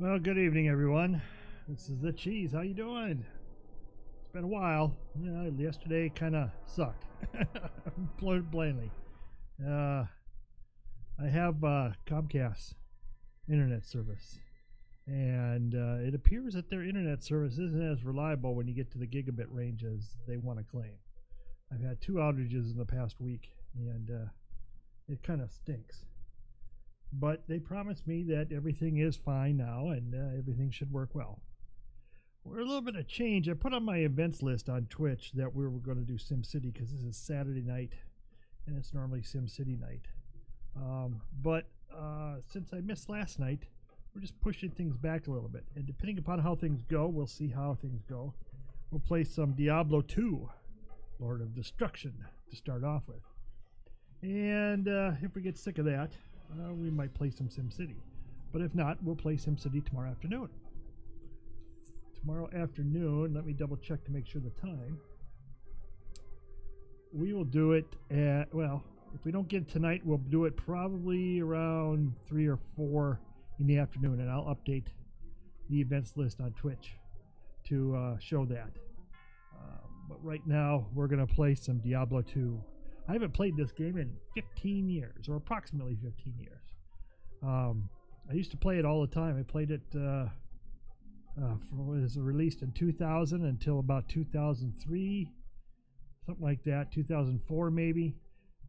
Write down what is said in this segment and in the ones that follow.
Well, good evening, everyone. This is the Cheese. How you doing? It's been a while. Yeah, yesterday kind of sucked. Plainly. I have Comcast internet service, and it appears that their internet service isn't as reliable when you get to the gigabit range as they want to claim. I've had 2 outages in the past week, and it kind of stinks. But they promised me that everything is fine now and everything should work well. We're a little bit of change. I put on my events list on Twitch that we were going to do SimCity because this is Saturday night and it's normally SimCity night. But since I missed last night, we're just pushing things back a little bit. And depending upon how things go, we'll see how things go. We'll play some Diablo II LoD of Destruction to start off with. And if we get sick of that, we might play some SimCity. But if not, we'll play SimCity tomorrow afternoon. Tomorrow afternoon, let me double check to make sure the time. We will do it at, well, if we don't get it tonight, we'll do it probably around 3 or 4 in the afternoon, and I'll update the events list on Twitch to show that. But right now, we're going to play some Diablo 2. I haven't played this game in 15 years, or approximately 15 years. I used to play it all the time. I played it, it was released in 2000 until about 2003, something like that, 2004 maybe.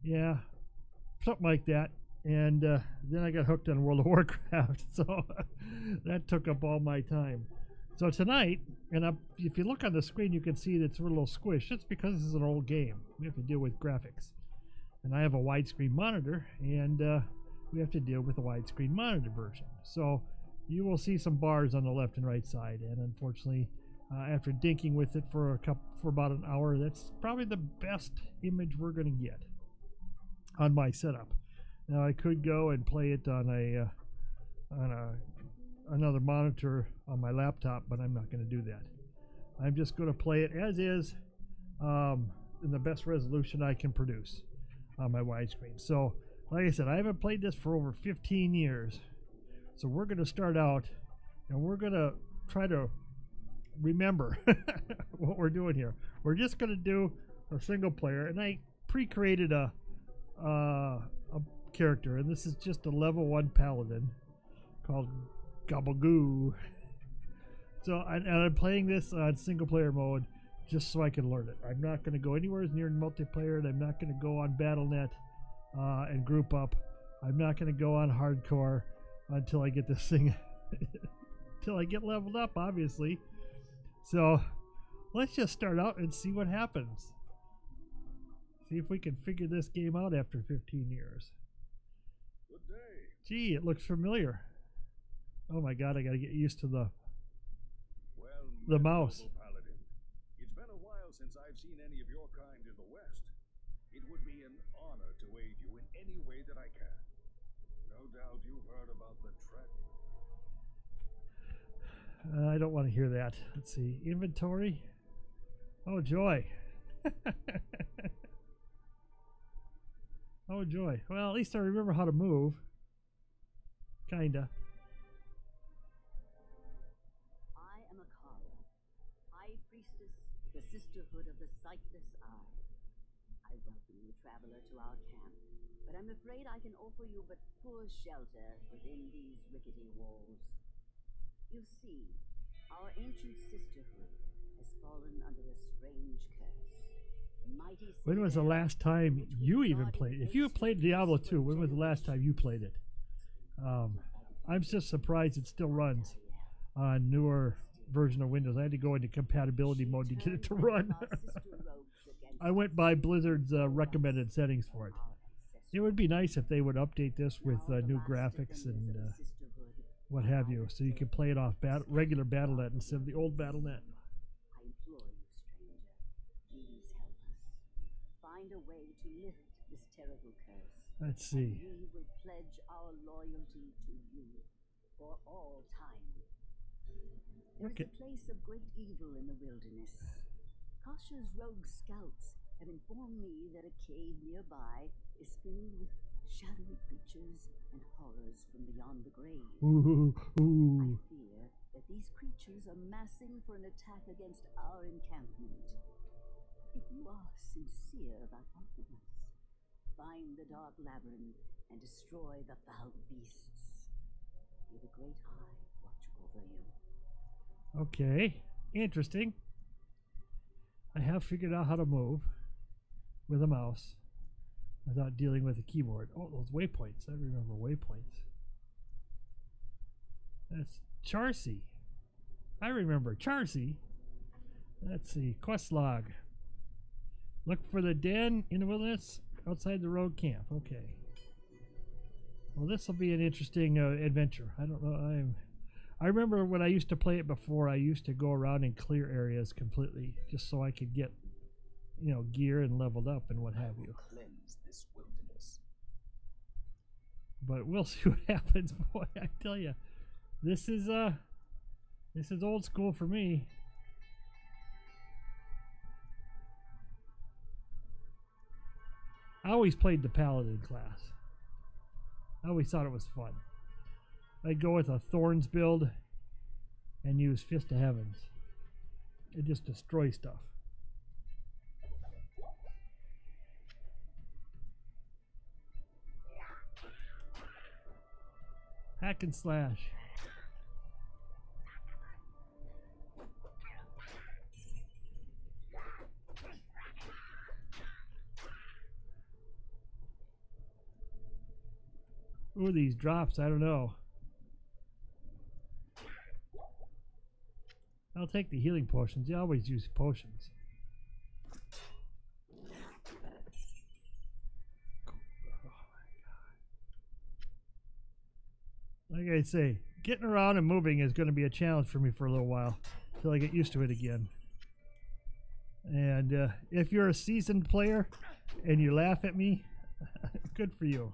Yeah, something like that. And then I got hooked on World of Warcraft, so that took up all my time. So tonight, and if you look on the screen, you can see that it's a little squished. It's because this is an old game. We have to deal with graphics. And I have a widescreen monitor, and we have to deal with a widescreen monitor version. So you will see some bars on the left and right side. And unfortunately, after dinking with it for about an hour, that's probably the best image we're going to get on my setup. Now I could go and play it on another monitor on my laptop, but I'm not going to do that. I'm just going to play it as is in the best resolution I can produce on my widescreen. So like I said, I haven't played this for over 15 years, so we're going to start out and we're going to try to remember what we're doing here. We're just going to do a single player, and I pre-created a character, and this is just a level 1 paladin called Gabagoo. So I'm playing this on single player mode just so I can learn it. I'm not going to go anywhere near multiplayer, and I'm not going to go on Battle.net and group up. I'm not going to go on hardcore until I get this thing until I get leveled up, obviously. So let's just start out and see what happens. See if we can figure this game out after 15 years. Good day. Gee, it looks familiar. Oh my god, I gotta get used to the mouse. Paladin, it's been a while since I've seen any of your kind in the West. It would be an honor to aid you in any way that I can. No doubt you've heard about the trek. I don't want to hear that. Let's see. Inventory. Oh, joy. Oh, joy. Well, at least I remember how to move. Kinda. The Sisterhood of the Sightless Eye. I welcome you, traveler, to our camp, but I'm afraid I can offer you but poor shelter within these rickety walls. You see, our ancient sisterhood has fallen under a strange curse. The mighty when was the last time you even played? If you played Diablo 2, when was the last time you played it? I'm just surprised it still runs on newer version of Windows. I had to go into compatibility mode to get it to run. I went by Blizzard's recommended settings for it. It would be nice if they would update this with new graphics and what have you, so you can play it off regular Battle.net instead of the old Battle.net. I implore you, stranger, please help us. Find a way to lift this terrible curse. Let's see. We will pledge our loyalty to you for all time. There is a place of great evil in the wilderness. Kasha's rogue scouts have informed me that a cave nearby is filled with shadowy creatures and horrors from beyond the grave. Ooh, ooh. I fear that these creatures are massing for an attack against our encampment. If you are sincere about helping us, find the dark labyrinth and destroy the foul beasts. May the Great Eye watch over you. Okay, interesting. I have figured out how to move with a mouse without dealing with a keyboard. Oh, those waypoints. I remember waypoints. That's Charcy. I remember Charcy. Let's see. Quest log. Look for the den in the wilderness outside the road camp. Okay. Well, this will be an interesting adventure. I don't know. I remember when I used to play it before, I used to go around and clear areas completely just so I could get, you know, gear and leveled up and what have you. Cleanse this wilderness. But we'll see what happens. Boy, I tell you, this is old school for me. I always played the paladin class. I always thought it was fun. I'd go with a Thorns build and use Fist of Heavens. It just destroys stuff. Hack and slash. Ooh, these drops, I don't know. I'll take the healing potions. You always use potions. Like I say, getting around and moving is going to be a challenge for me for a little while until I get used to it again. And if you're a seasoned player and you laugh at me, good for you.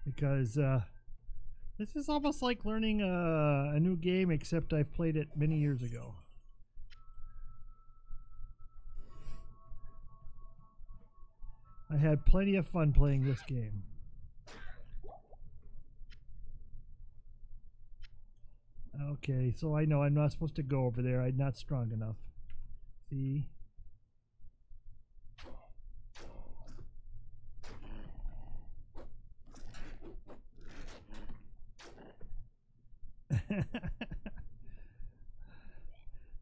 Because this is almost like learning a new game, except I've played it many years ago. I had plenty of fun playing this game. Okay, so I know I'm not supposed to go over there. I'm not strong enough. See?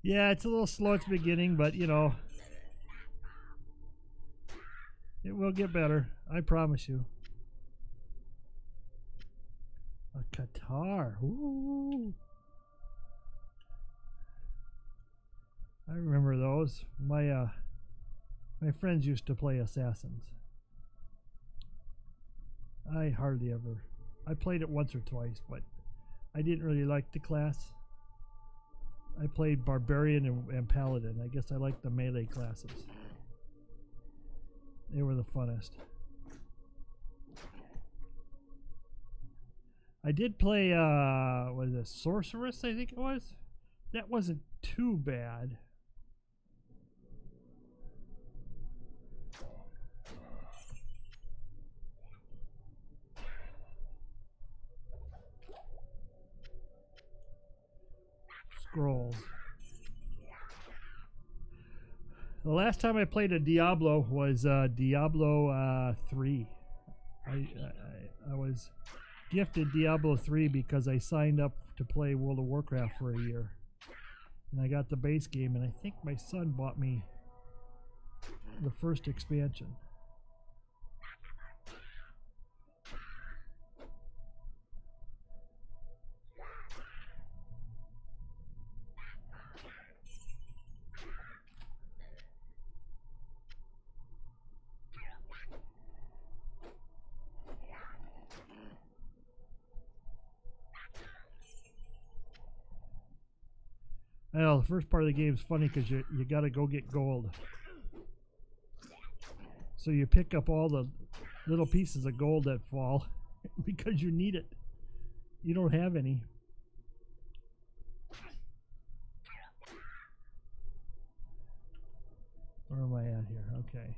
Yeah, it's a little slow at the beginning, but you know, it will get better. I promise you. A guitar. Ooh. I remember those. My friends used to play Assassins. I hardly ever. I played it once or twice, but I didn't really like the class. I played Barbarian and Paladin. I guess I liked the melee classes. They were the funnest. I did play, what is it, Sorceress, I think it was? That wasn't too bad. Scrolls. The last time I played a Diablo was Diablo 3. I was gifted Diablo 3 because I signed up to play World of Warcraft for a year. And I got the base game, and I think my son bought me the first expansion. Well, the first part of the game is funny because you got to go get gold. So you pick up all the little pieces of gold that fall because you need it. You don't have any. Where am I at here? Okay.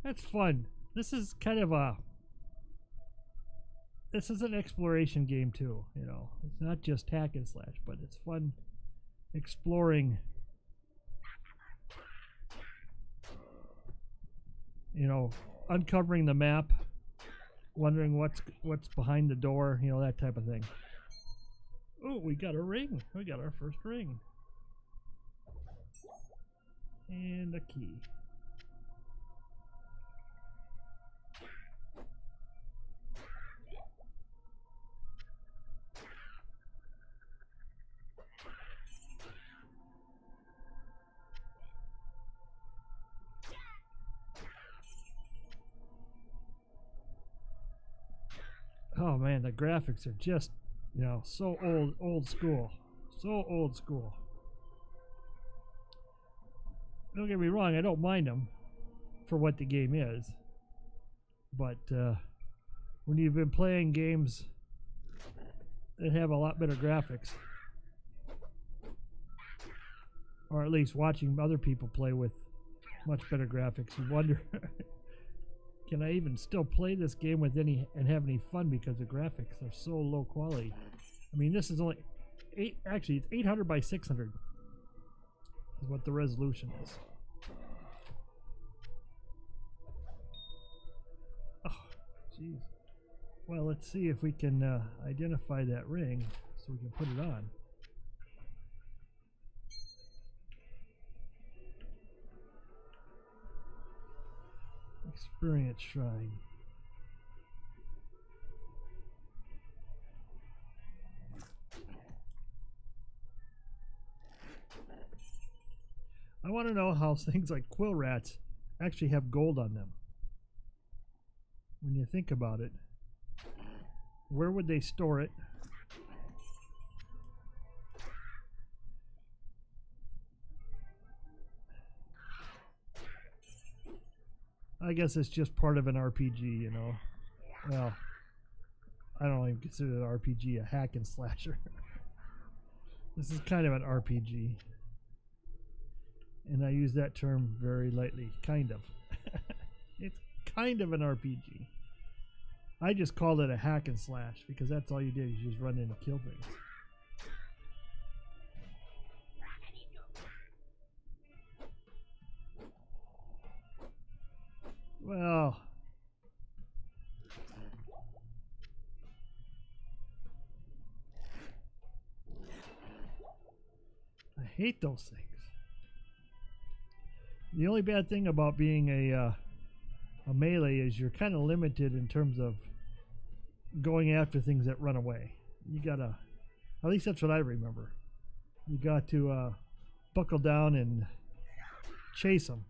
That's fun. This is kind of a... This is an exploration game too, you know. It's not just hack and slash, but it's fun exploring, you know, uncovering the map, wondering what's behind the door, you know, that type of thing. Oh, we got a ring. We got our first ring. And a key. Oh man, the graphics are just, you know, so old school. So old school. Don't get me wrong, I don't mind them for what the game is. But when you've been playing games that have a lot better graphics, or at least watching other people play with much better graphics, you wonder, can I even still play this game with any and have any fun because the graphics are so low quality? I mean, this is only actually it's 800 by 600 is what the resolution is. Oh, jeez. Well, let's see if we can identify that ring so we can put it on. Experience shrine. I want to know how things like quill rats actually have gold on them. When you think about it, where would they store it? I guess it's just part of an RPG, you know. Well, I don't even consider an RPG a hack and slasher. This is kind of an RPG. And I use that term very lightly. Kind of. It's kind of an RPG. I just called it a hack and slash because that's all you did. You just run in and kill things. Well, I hate those things. The only bad thing about being a melee is you're kind of limited in terms of going after things that run away. You gotta, at least that's what I remember. You got to buckle down and chase them.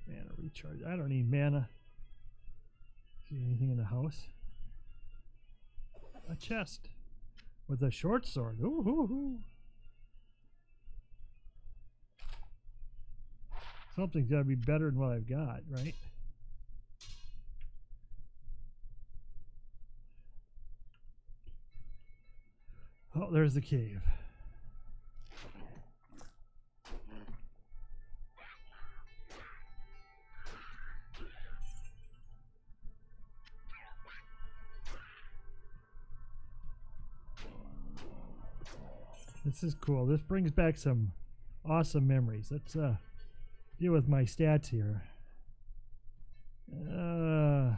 Mana recharge. I don't need mana. See anything in the house? A chest with a short sword. Ooh, ooh, ooh. Something's got to be better than what I've got, right? Oh, there's the cave. This is cool. This brings back some awesome memories. Let's deal with my stats here. Oh,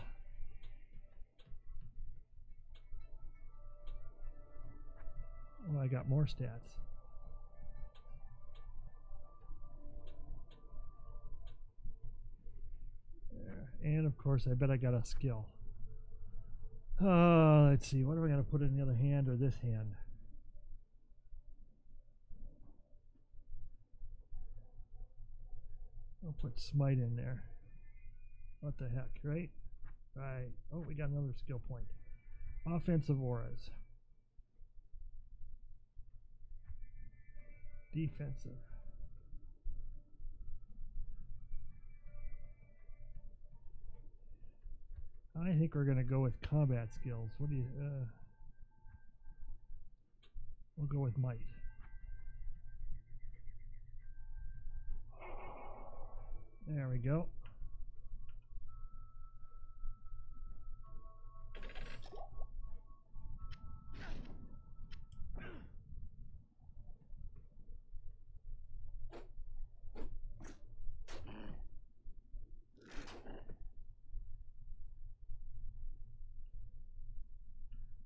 I got more stats. There. And of course, I bet I got a skill. Let's see. What do I got to put in the other hand or this hand? I'll put smite in there. What the heck, right? Right. Oh, we got another skill point. Offensive auras. Defensive. I think we're gonna go with combat skills. What do you? We'll go with might. There we go.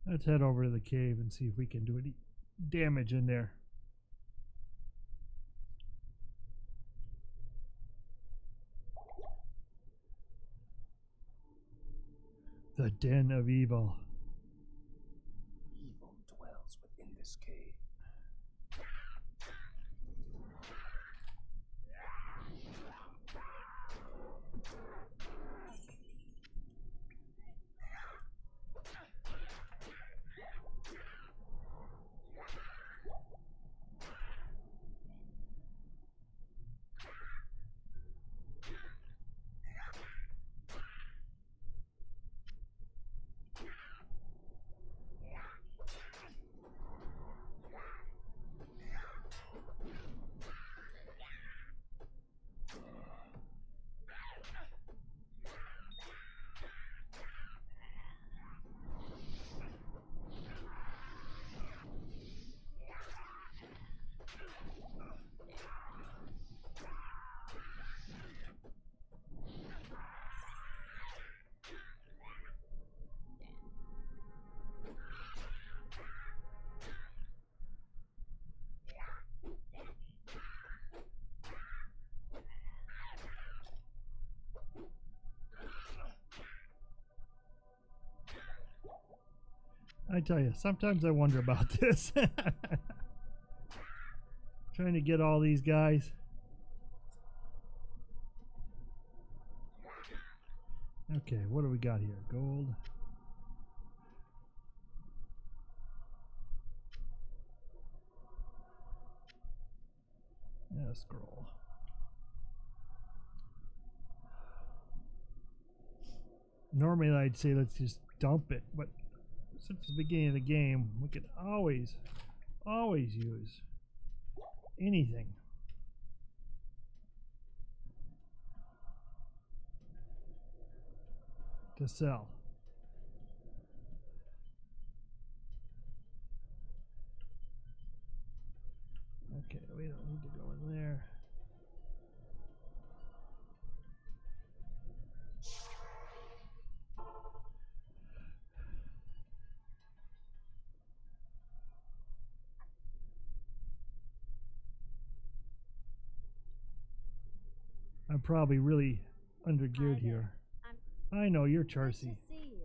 Let's head over to the cave and see if we can do any damage in there. The Den of Evil. Evil dwells within this cave. I tell you, sometimes I wonder about this. Trying to get all these guys. Okay, what do we got here? Gold. Yeah, scroll. Normally I'd say let's just dump it, but since the beginning of the game, we can always use anything. To sell. Okay, we don't need to go in there. I'm probably really undergeared here. I know, you're Charcy. Nice to see you.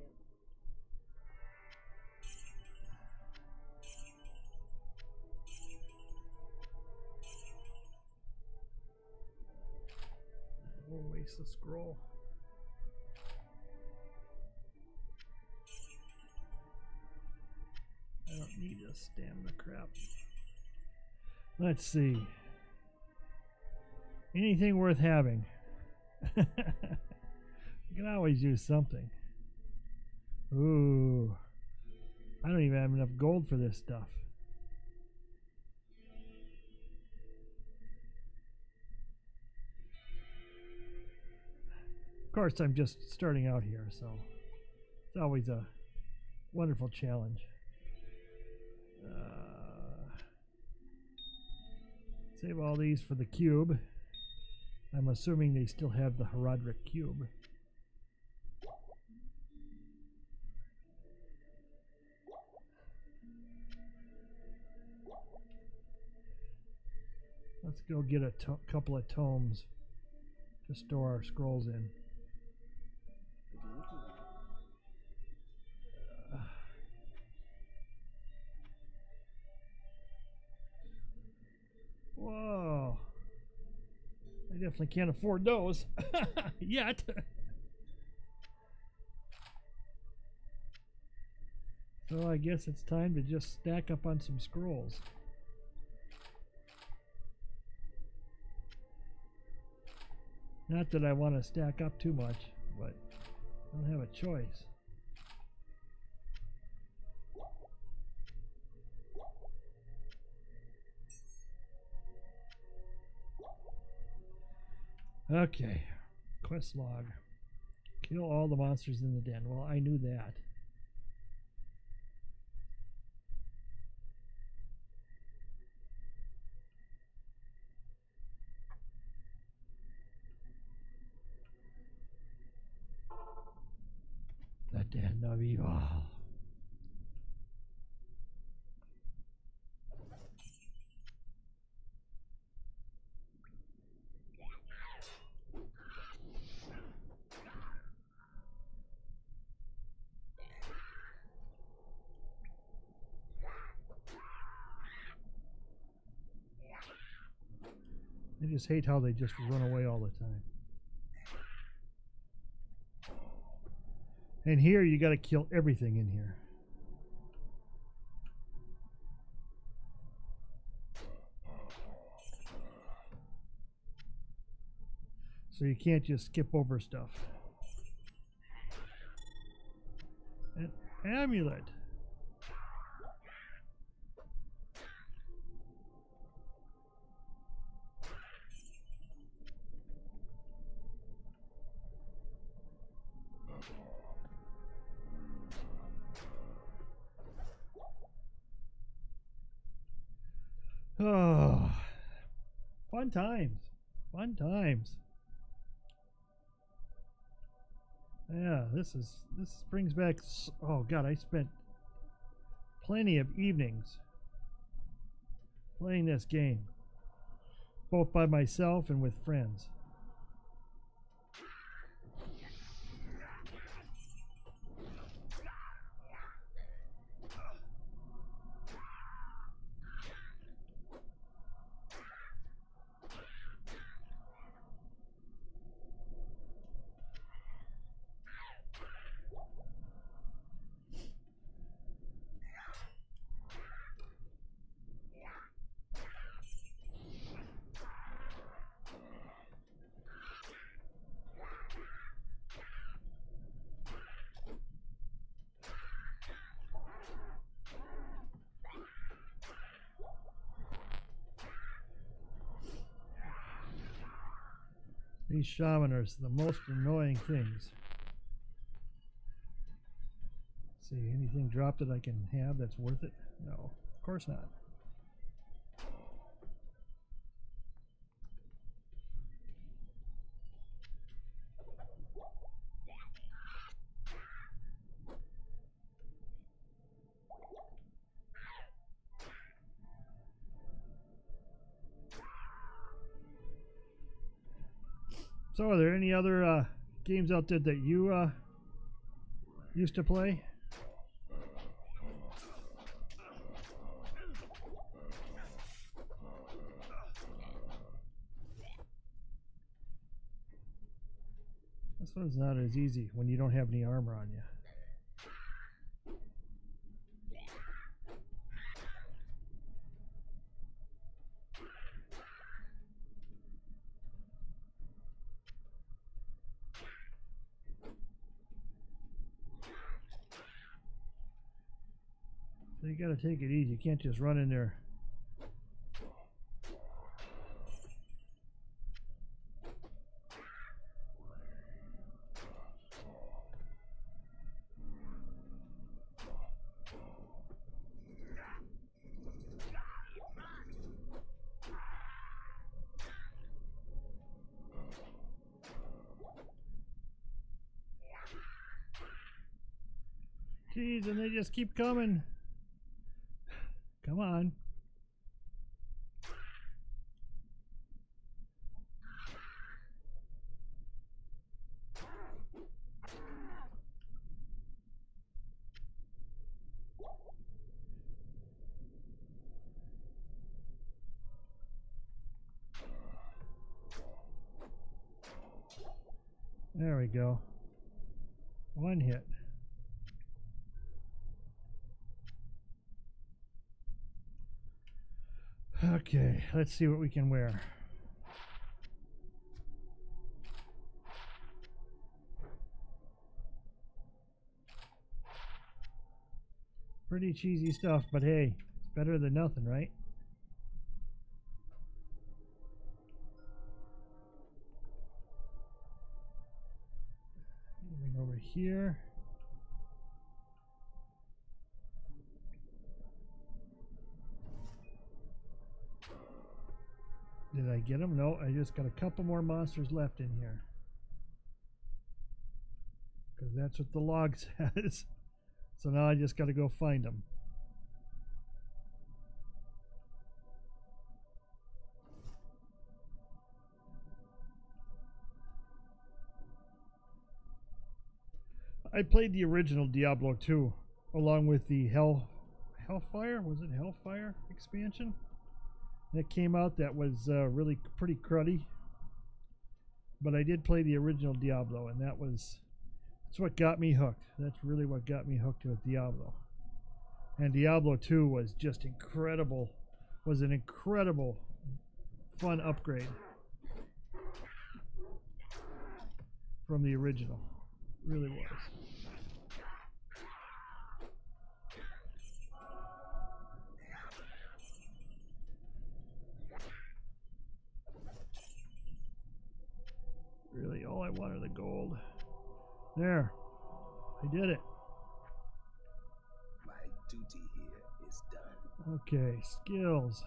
We'll waste the scroll. I don't need this stamina crap. Let's see. Anything worth having. You can always use something. Ooh. I don't even have enough gold for this stuff. Of course, I'm just starting out here, so it's always a wonderful challenge. Save all these for the cube. I'm assuming they still have the Herodric cube. Let's go get a couple of tomes to store our scrolls in. Whoa. I definitely can't afford those yet. So I guess it's time to just stack up on some scrolls. Not that I want to stack up too much, but I don't have a choice. Okay, quest log. Kill all the monsters in the den. Well, I knew that. The den of evil. I just hate how they just run away all the time. And here you got to kill everything in here. So you can't just skip over stuff. An amulet. Oh, fun times. Fun times. Yeah, this brings back, oh God, I spent plenty of evenings playing this game, both by myself and with friends. These shaman are the most annoying things. Let's see, anything dropped that I can have that's worth it? No, of course not. So, are there any other games out there that you used to play? This one's not as easy when you don't have any armor on you. So you gotta take it easy. You can't just run in there. Jeez, and they just keep coming. Come on. There we go. One hit. Okay, let's see what we can wear. Pretty cheesy stuff, but hey, it's better than nothing, right? Moving over here. Did I get them? No, I just got a couple more monsters left in here. Because that's what the log says. So now I just got to go find them. I played the original Diablo 2 along with the Hellfire, was it Hellfire expansion? That came out that was really pretty cruddy. But I did play the original Diablo, and that's what got me hooked. That's really what got me hooked with Diablo. And Diablo 2 was just incredible. Was an incredible fun upgrade from the original. It really was. Really, all I want are the gold. There. I did it. My duty here is done. Okay, skills.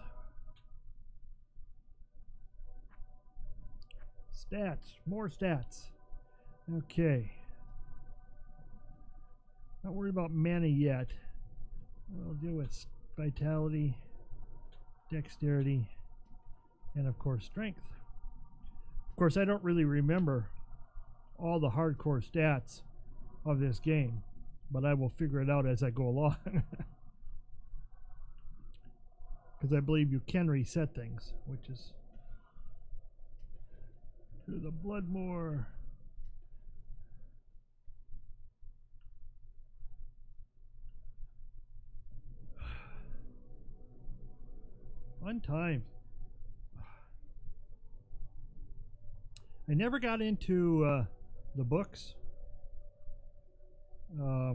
Stats. More stats. Okay. Not worried about mana yet. I'll deal with vitality, dexterity, and of course strength. Of course, I don't really remember all the hardcore stats of this game, but I will figure it out as I go along. Because I believe you can reset things, which is to the Bloodmore. Fun times. I never got into the books. I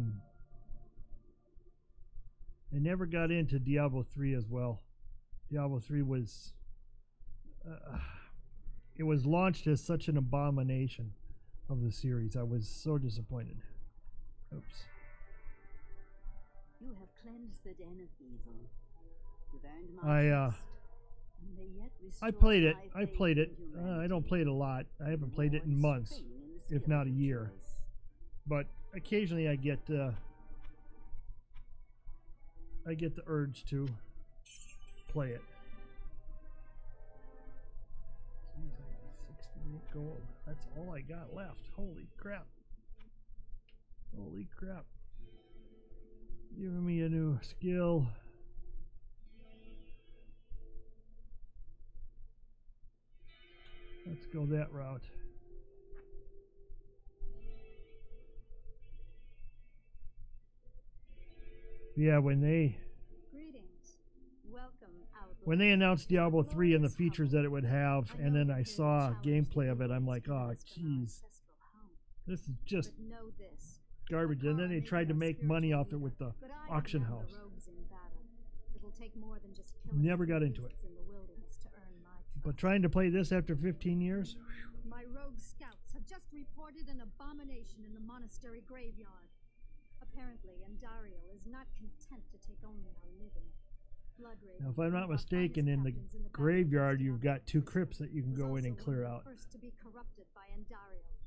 never got into Diablo 3 as well. Diablo 3 was it was launched as such an abomination of the series. I was so disappointed. Oops. You have cleansed the den of evil. You've earned my trust. I played it. I don't play it a lot. I haven't played it in months, if not a year. But occasionally I get the urge to play it. Jeez, I got 68 gold. That's all I got left. Holy crap. Holy crap. Giving me a new skill. Let's go that route. Yeah, when they announced Diablo 3 and the features that it would have, and then I saw gameplay of it, I'm like, oh, jeez. This is just garbage. And then they tried to make money off it with the auction house. Never got into it. But trying to play this after 15 years? My rogue scouts have just reported an abomination in the monastery graveyard. Apparently, Andariel is not content to take only our living. Now, if I'm not mistaken, in the graveyard, you've got 2 crypts that you can go in and clear out. First to be corrupted by Andariel.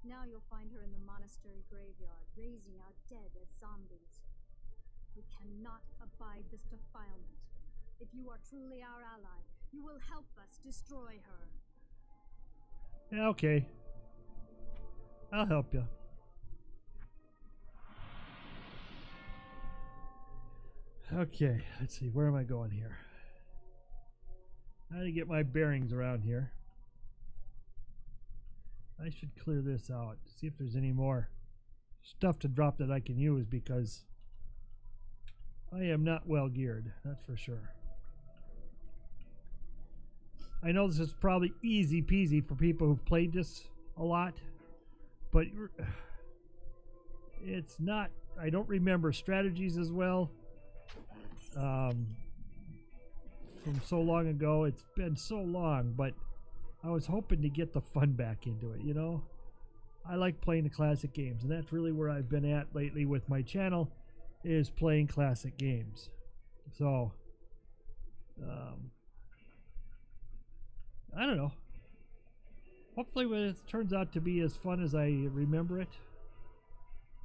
Now you'll find her in the monastery graveyard, raising our dead as zombies. We cannot abide this defilement. If you are truly our ally, you will help us destroy her. Yeah, okay. I'll help you. Okay, let's see. Where am I going here? How to get my bearings around here. I should clear this out. See if there's any more stuff to drop that I can use, because I am not well geared. That's for sure. I know this is probably easy peasy for people who've played this a lot, but it's not. I don't remember strategies as well. from so long ago. It's been so long, but I was hoping to get the fun back into it, you know? I like playing the classic games, and that's really where I've been at lately with my channel, is playing classic games. So, I don't know. Hopefully it turns out to be as fun as I remember it.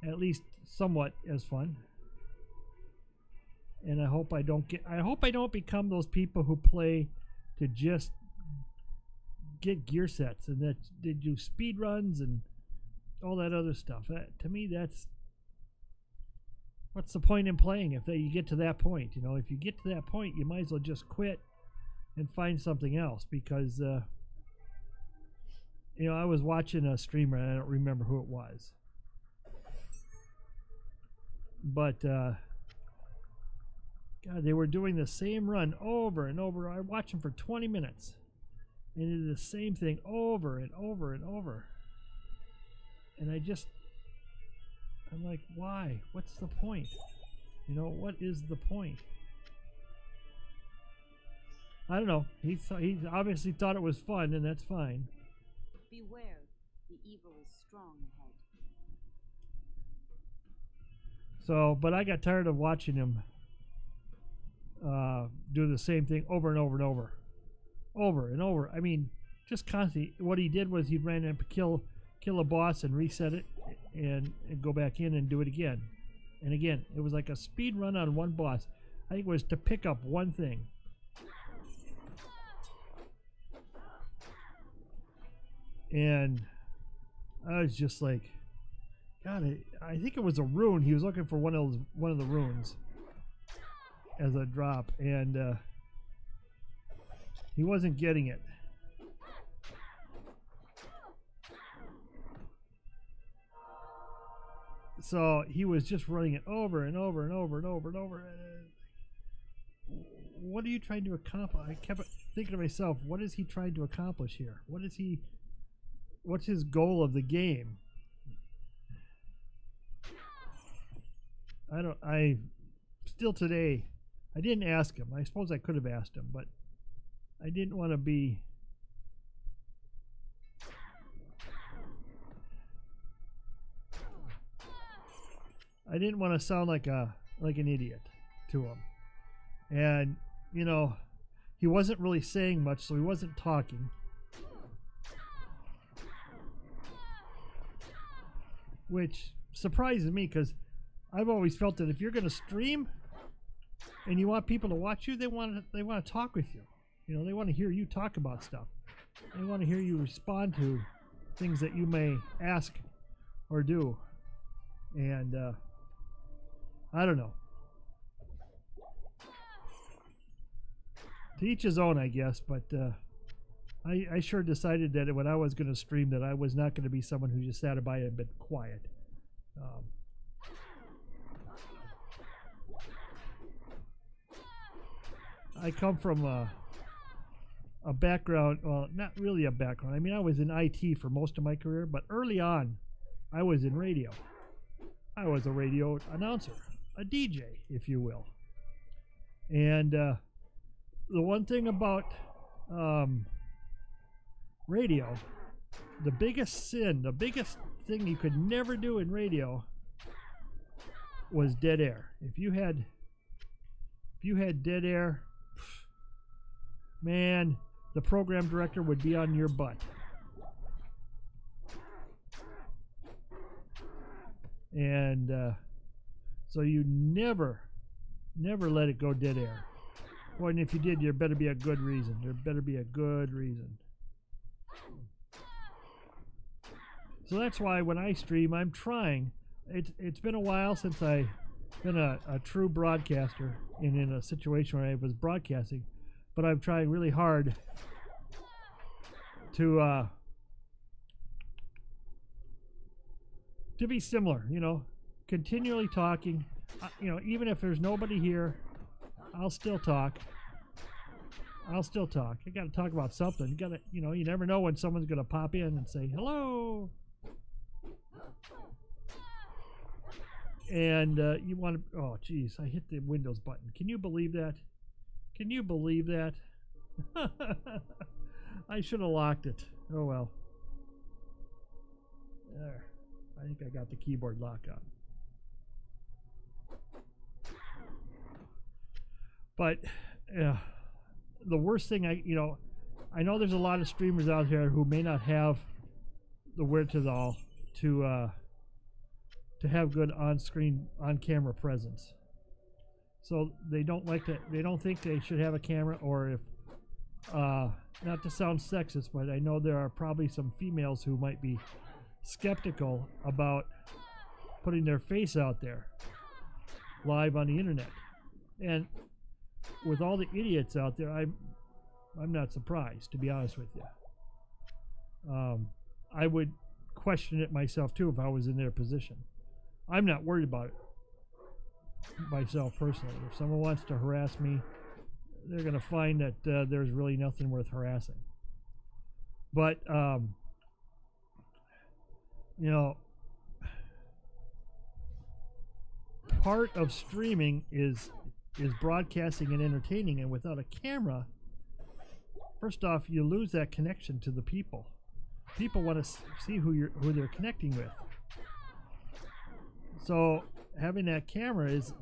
At least somewhat as fun. And I hope I don't become those people who play to just get gear sets and that they do speed runs and all that other stuff. To me, that's what's the point in playing if you get to that point? You know, if you get to that point, you might as well just quit and find something else, because you know, I was watching a streamer, and I don't remember who it was, but God, they were doing the same run over and over. I watched them for 20 minutes, and they did the same thing over and over and over. And I'm like, why? What's the point? You know, what is the point? I don't know. He obviously thought it was fun, and that's fine. Beware, the evil is strong ahead. So, but I got tired of watching him do the same thing over and over and over. Over and over. I mean, just constantly. What he did was he ran and kill a boss and reset it and go back in and do it again. And again, it was like a speed run on one boss. I think it was to pick up one thing. And I was just like, God, I think it was a rune. He was looking for one of the runes as a drop, and he wasn't getting it. So he was just running it over and over and over and over and over. What are you trying to accomplish? I kept thinking to myself, what is he trying to accomplish here? What's his goal of the game? I still today, I didn't ask him. I suppose I could have asked him, but I didn't want to be... I didn't want to sound like an idiot to him. And, you know, he wasn't really saying much, so he wasn't talking. Which surprises me, because I've always felt that if you're going to stream and you want people to watch you, they want to talk with you. You know, they want to hear you talk about stuff. They want to hear you respond to things that you may ask or do. And I don't know. To each his own, I guess, but I sure decided that when I was going to stream that I was not going to be someone who just sat by and been quiet. I come from a background, well, not really a background. I mean, I was in IT for most of my career, but early on, I was in radio. I was a radio announcer, a DJ, if you will. And the one thing about radio, the biggest sin, the biggest thing you could never do in radio was dead air. If you had dead air, man, the program director would be on your butt. And so you never let it go dead air. Well, and if you did, there better be a good reason. There better be a good reason. So that's why when I stream, I'm trying. It's been a while since I've been a true broadcaster and in a situation where I was broadcasting, but I'm trying really hard to be similar, you know, continually talking. You know, even if there's nobody here, I'll still talk. I got to talk about something. You got to, you know, you never know when someone's going to pop in and say hello. And you want to, oh geez, I hit the Windows button. Can you believe that? Can you believe that? I should have locked it. Oh well. There. I think I got the keyboard lock on. But the worst thing I know there's a lot of streamers out here who may not have the wherewithal to have good on-screen, on-camera presence. So they don't think they should have a camera, or if, not to sound sexist, but I know there are probably some females who might be skeptical about putting their face out there live on the internet. And with all the idiots out there, I'm not surprised, to be honest with you. I would question it myself too if I was in their position. I'm not worried about it myself personally. If someone wants to harass me, they're going to find that there's really nothing worth harassing. But you know, part of streaming is broadcasting and entertaining, and without a camera, first off, you lose that connection to the people. People want to see who they're connecting with. So having that camera is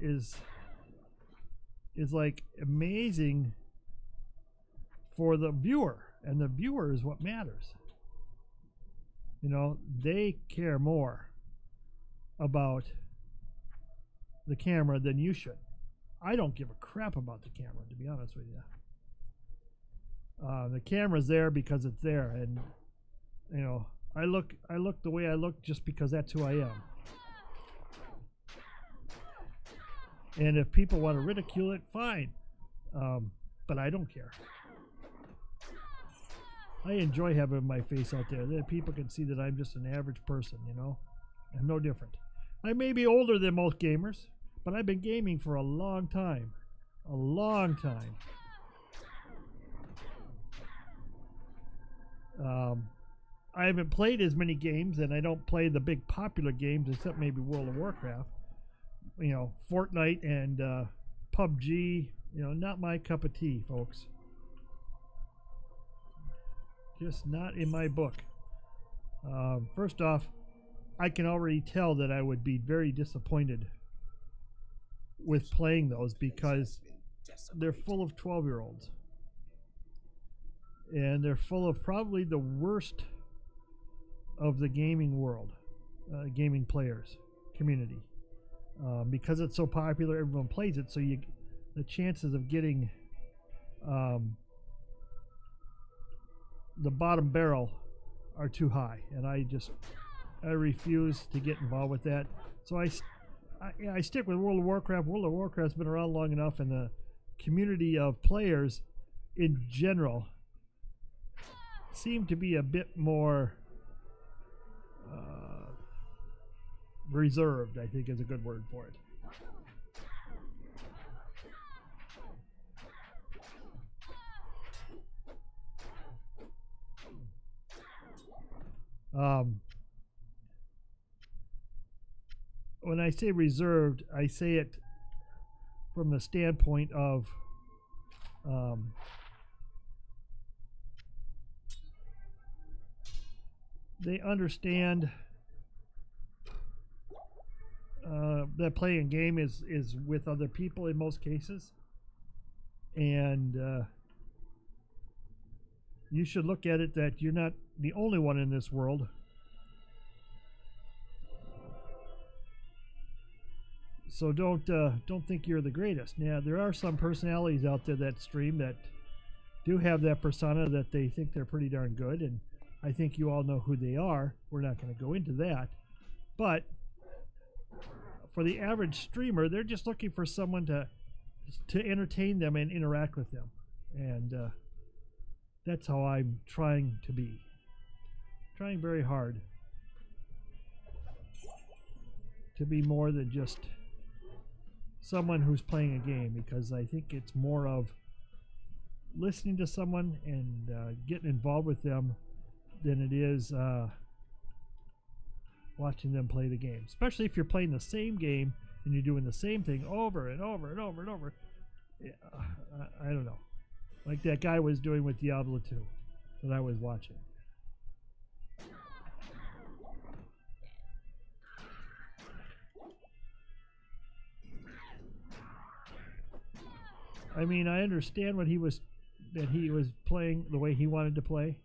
like amazing for the viewer, and the viewer is what matters. You know, they care more about the camera than you should. I don't give a crap about the camera, to be honest with you. The camera's there because it's there, and you know, I look the way I look just because that's who I am. And if people want to ridicule it, fine. But I don't care. I enjoy having my face out there. That people can see that I'm just an average person, you know. I'm no different. I may be older than most gamers, but I've been gaming for a long time. A long time. I haven't played as many games, and I don't play the big popular games except maybe World of Warcraft. You know, Fortnite and PUBG, you know, not my cup of tea, folks. Just not in my book. First off, I can already tell that I would be very disappointed with playing those because they're full of 12-year-olds. And they're full of probably the worst of the gaming world, gaming players, community. Because it's so popular, everyone plays it, so the chances of getting the bottom barrel are too high, and I refuse to get involved with that. So I stick with World of Warcraft. World of Warcraft's been around long enough, and the community of players in general seem to be a bit more reserved, I think is a good word for it. When I say reserved, I say it from the standpoint of they understand that playing a game is with other people in most cases, and you should look at it that you're not the only one in this world. So don't think you're the greatest. Now, there are some personalities out there that stream that do have that persona that they think they're pretty darn good, and I think you all know who they are. We're not going to go into that. But for the average streamer, they're just looking for someone to entertain them and interact with them. And that's how I'm trying to be. Trying very hard to be more than just someone who's playing a game, because I think it's more of listening to someone and getting involved with them than it is watching them play the game, especially if you're playing the same game and you're doing the same thing over and over and over and over. Yeah, I don't know, like that guy was doing with Diablo 2 that I was watching. I mean, I understand that he was playing the way he wanted to play.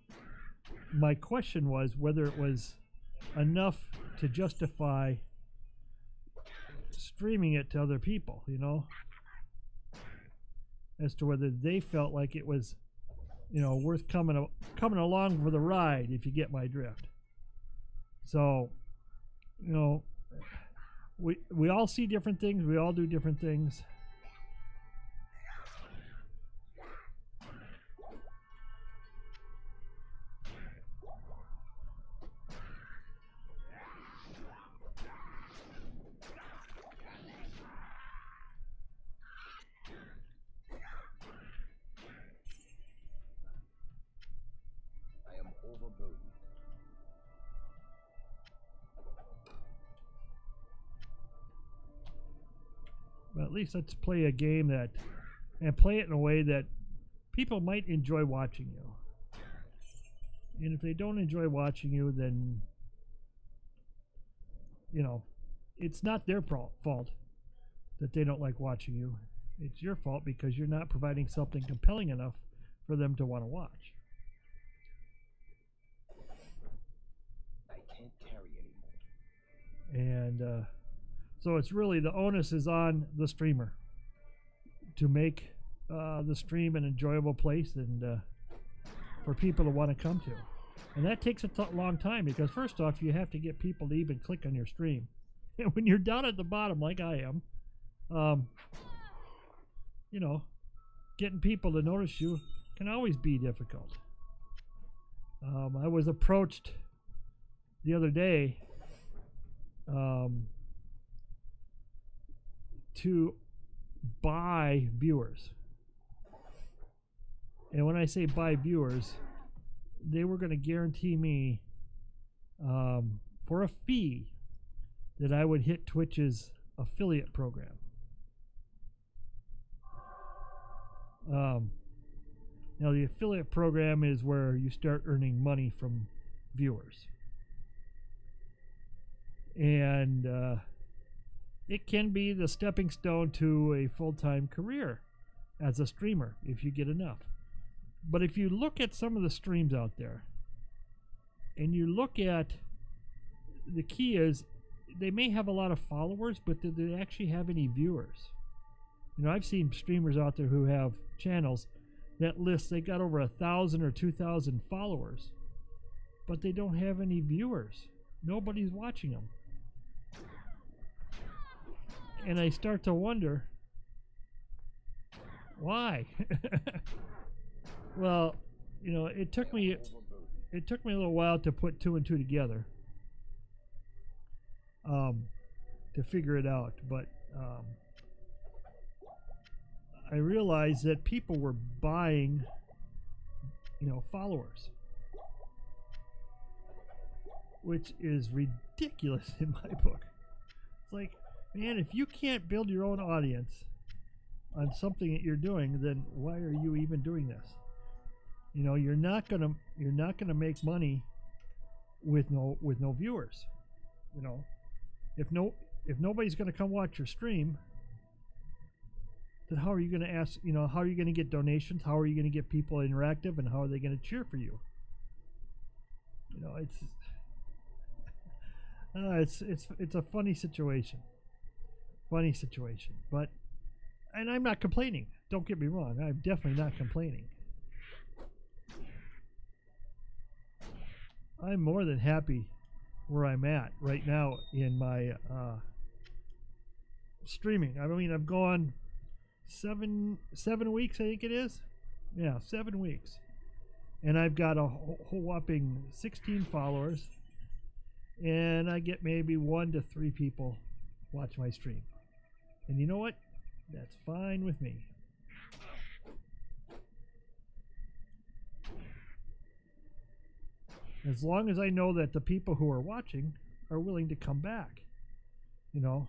My question was whether it was enough to justify streaming it to other people, you know, as to whether they felt like it was, you know, worth coming along for the ride, if you get my drift. So, you know, we all see different things, we all do different things. But at least let's play a game and play it in a way that people might enjoy watching you. And if they don't enjoy watching you, then, you know, it's not their fault that they don't like watching you. It's your fault because you're not providing something compelling enough for them to want to watch. I can't carry anymore. And so it's really, the onus is on the streamer to make the stream an enjoyable place and for people to want to come to. And that takes a long time because first off, you have to get people to even click on your stream. And when you're down at the bottom like I am, you know, getting people to notice you can always be difficult. I was approached the other day to buy viewers. And when I say buy viewers, they were going to guarantee me for a fee that I would hit Twitch's affiliate program. Now the affiliate program is where you start earning money from viewers. And it can be the stepping stone to a full-time career as a streamer if you get enough. But if you look at some of the streams out there, and you look at, the key is, they may have a lot of followers, but do they actually have any viewers? You know, I've seen streamers out there who have channels that list they got over 1,000 or 2,000 followers, but they don't have any viewers. Nobody's watching them. And I start to wonder, why? Well, you know, it took me a little while to put two and two together, to figure it out. But I realized that people were buying, you know, followers, which is ridiculous in my book. It's like, man, if you can't build your own audience on something that you're doing, then why are you even doing this? You know, you're not gonna make money with no viewers. You know, if nobody's gonna come watch your stream, then how are you gonna ask? You know, how are you gonna get donations? How are you gonna get people interactive? And how are they gonna cheer for you? You know, it's a funny situation. Funny situation, but, and I'm not complaining. Don't get me wrong. I'm definitely not complaining. I'm more than happy where I'm at right now in my streaming. I mean, I've gone seven weeks, I think it is. Yeah, 7 weeks, and I've got a whole whopping 16 followers, and I get maybe 1 to 3 people watch my stream. And you know what? That's fine with me. As long as I know that the people who are watching are willing to come back. You know,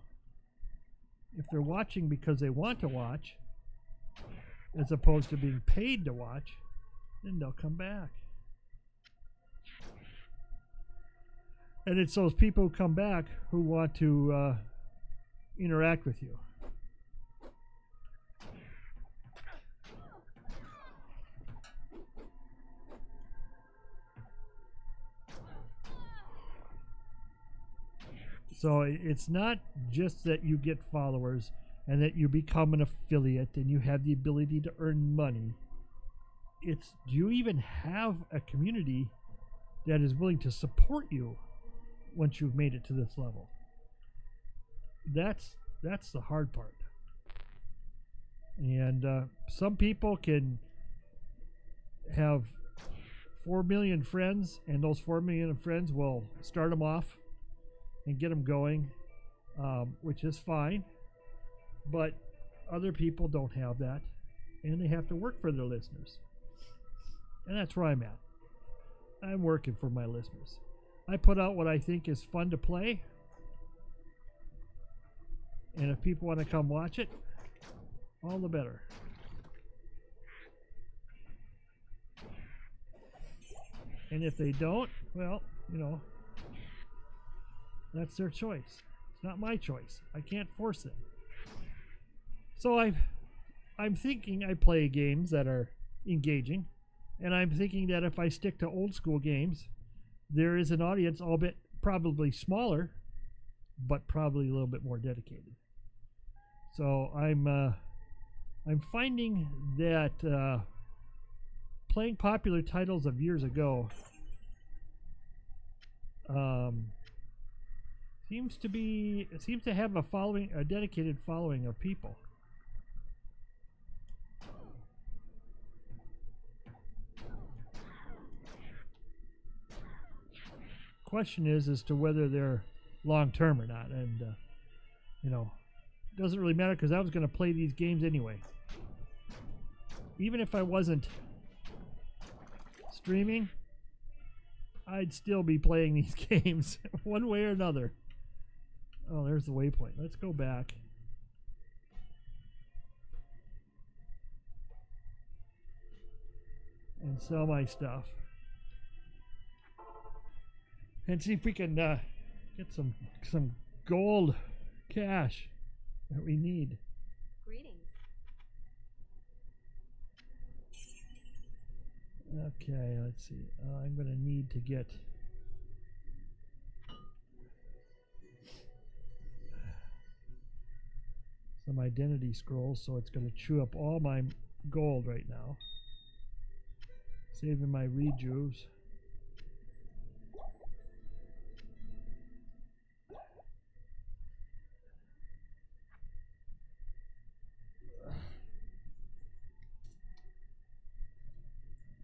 if they're watching because they want to watch, as opposed to being paid to watch, then they'll come back. And it's those people who come back who want to interact with you. So it's not just that you get followers and that you become an affiliate and you have the ability to earn money. It's, do you even have a community that is willing to support you once you've made it to this level? That's the hard part. And some people can have 4 million friends, and those 4 million friends will start them off and get them going, which is fine. But other people don't have that, and they have to work for their listeners. And that's where I'm at. I'm working for my listeners. I put out what I think is fun to play, and if people want to come watch it, all the better. And if they don't, well, you know, that's their choice. It's not my choice. I can't force them. So I'm thinking I play games that are engaging, and I'm thinking that if I stick to old school games, there is an audience, albeit probably smaller, but probably a little bit more dedicated. So I'm finding that playing popular titles of years ago seems to have a following, a dedicated following of people. Question is as to whether they're long term or not, and you know, doesn't really matter because I was going to play these games anyway. Even if I wasn't streaming, I'd still be playing these games one way or another. Oh, there's the waypoint. Let's go back. And sell my stuff. And see if we can get some gold cash that we need. Greetings. Okay, let's see. I'm going to need to get some identity scrolls, so it's going to chew up all my gold right now. Saving my rejuves.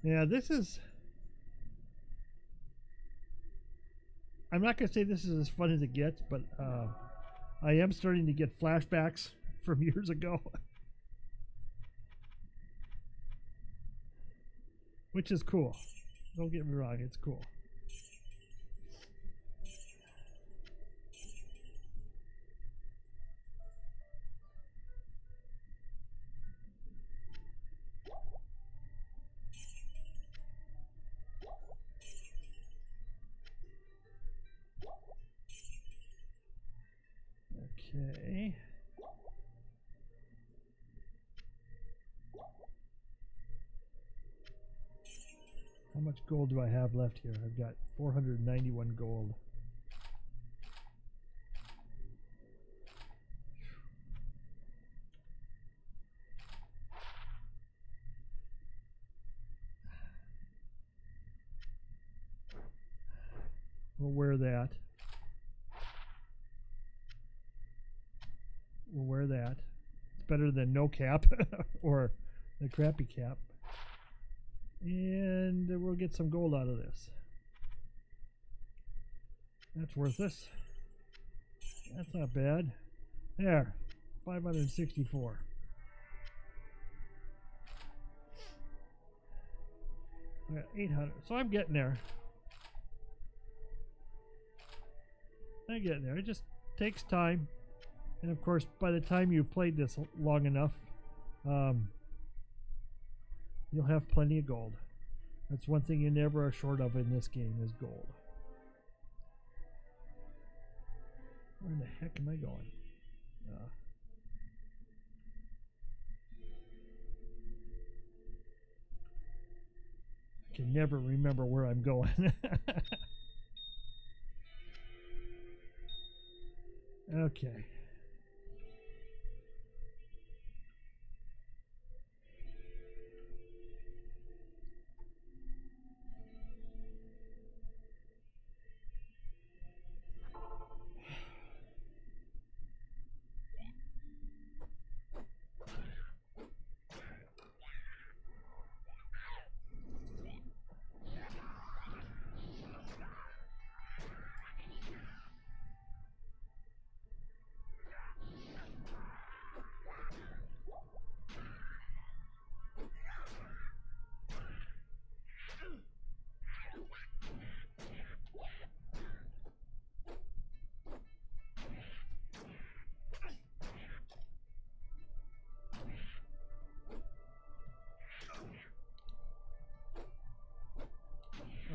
Yeah, this is... I'm not going to say this is as fun as it gets, but I am starting to get flashbacks from years ago. Which is cool. Don't get me wrong, it's cool. Okay. How much gold do I have left here? I've got 491 gold. We'll wear that. We'll wear that. It's better than no cap or the crappy cap. And we'll get some gold out of this. That's worth this. That's not bad. There, 564. I got 800. So I'm getting there. I get there. It just takes time. And of course, by the time you've played this long enough, you'll have plenty of gold. That's one thing you never are short of in this game is gold. Where the heck am I going? I can never remember where I'm going. Okay.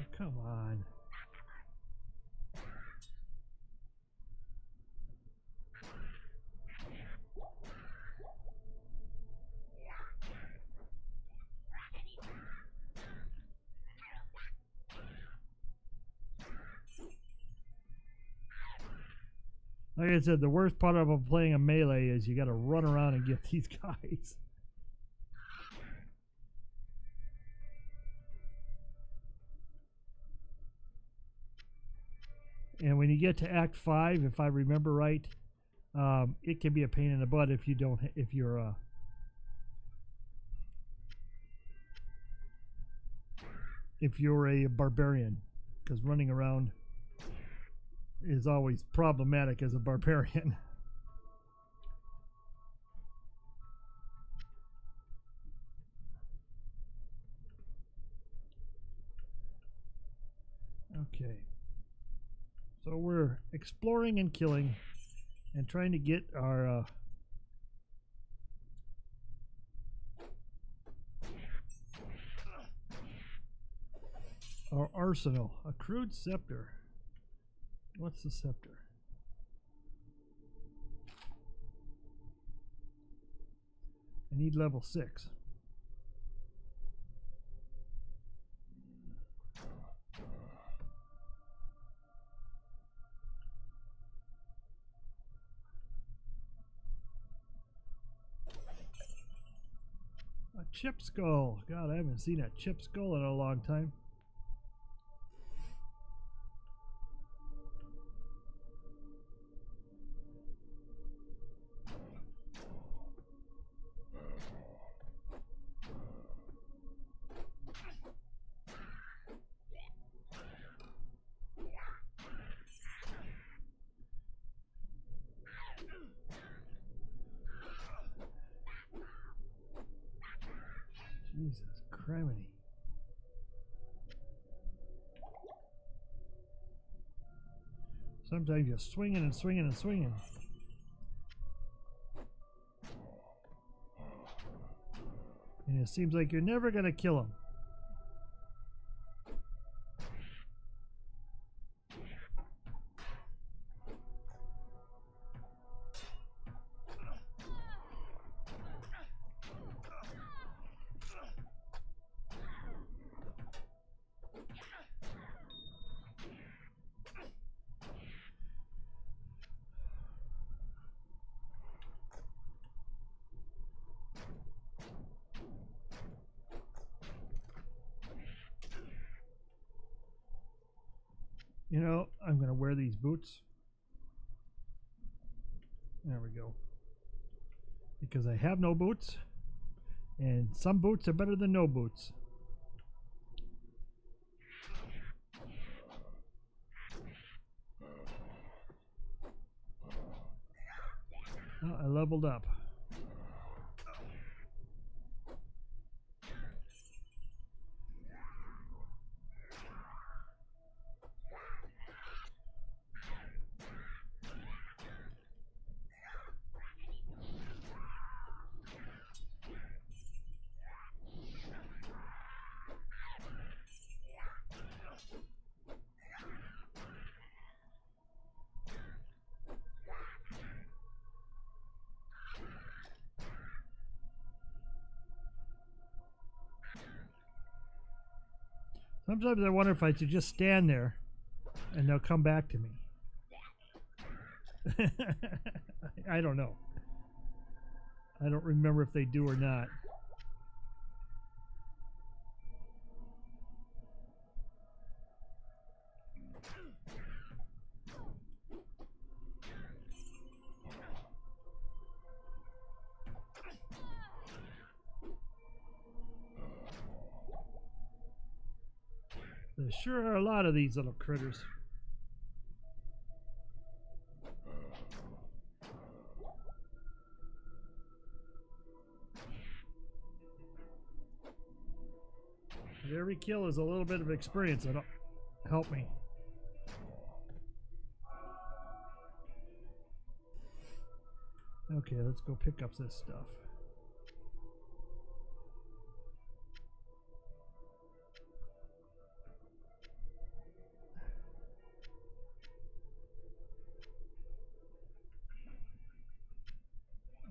Oh, come on. Like I said, the worst part of playing a melee is you got to run around and get these guys. And when you get to Act 5, if I remember right, it can be a pain in the butt if you're a barbarian, because running around is always problematic as a barbarian. Okay. So we're exploring and killing and trying to get our arsenal. A crude scepter. What's the scepter? I need level 6. A chip skull. God, I haven't seen a chip skull in a long time. Jesus criminy. Sometimes you're swinging and swinging and swinging. And it seems like you're never going to kill him. You know, I'm going to wear these boots. There we go. Because I have no boots. And some boots are better than no boots. Oh, I leveled up. Sometimes I wonder if I should just stand there and they'll come back to me. I don't know. I don't remember if they do or not. There sure are a lot of these little critters. Every kill is a little bit of experience that'll help me. Okay, let's go pick up this stuff.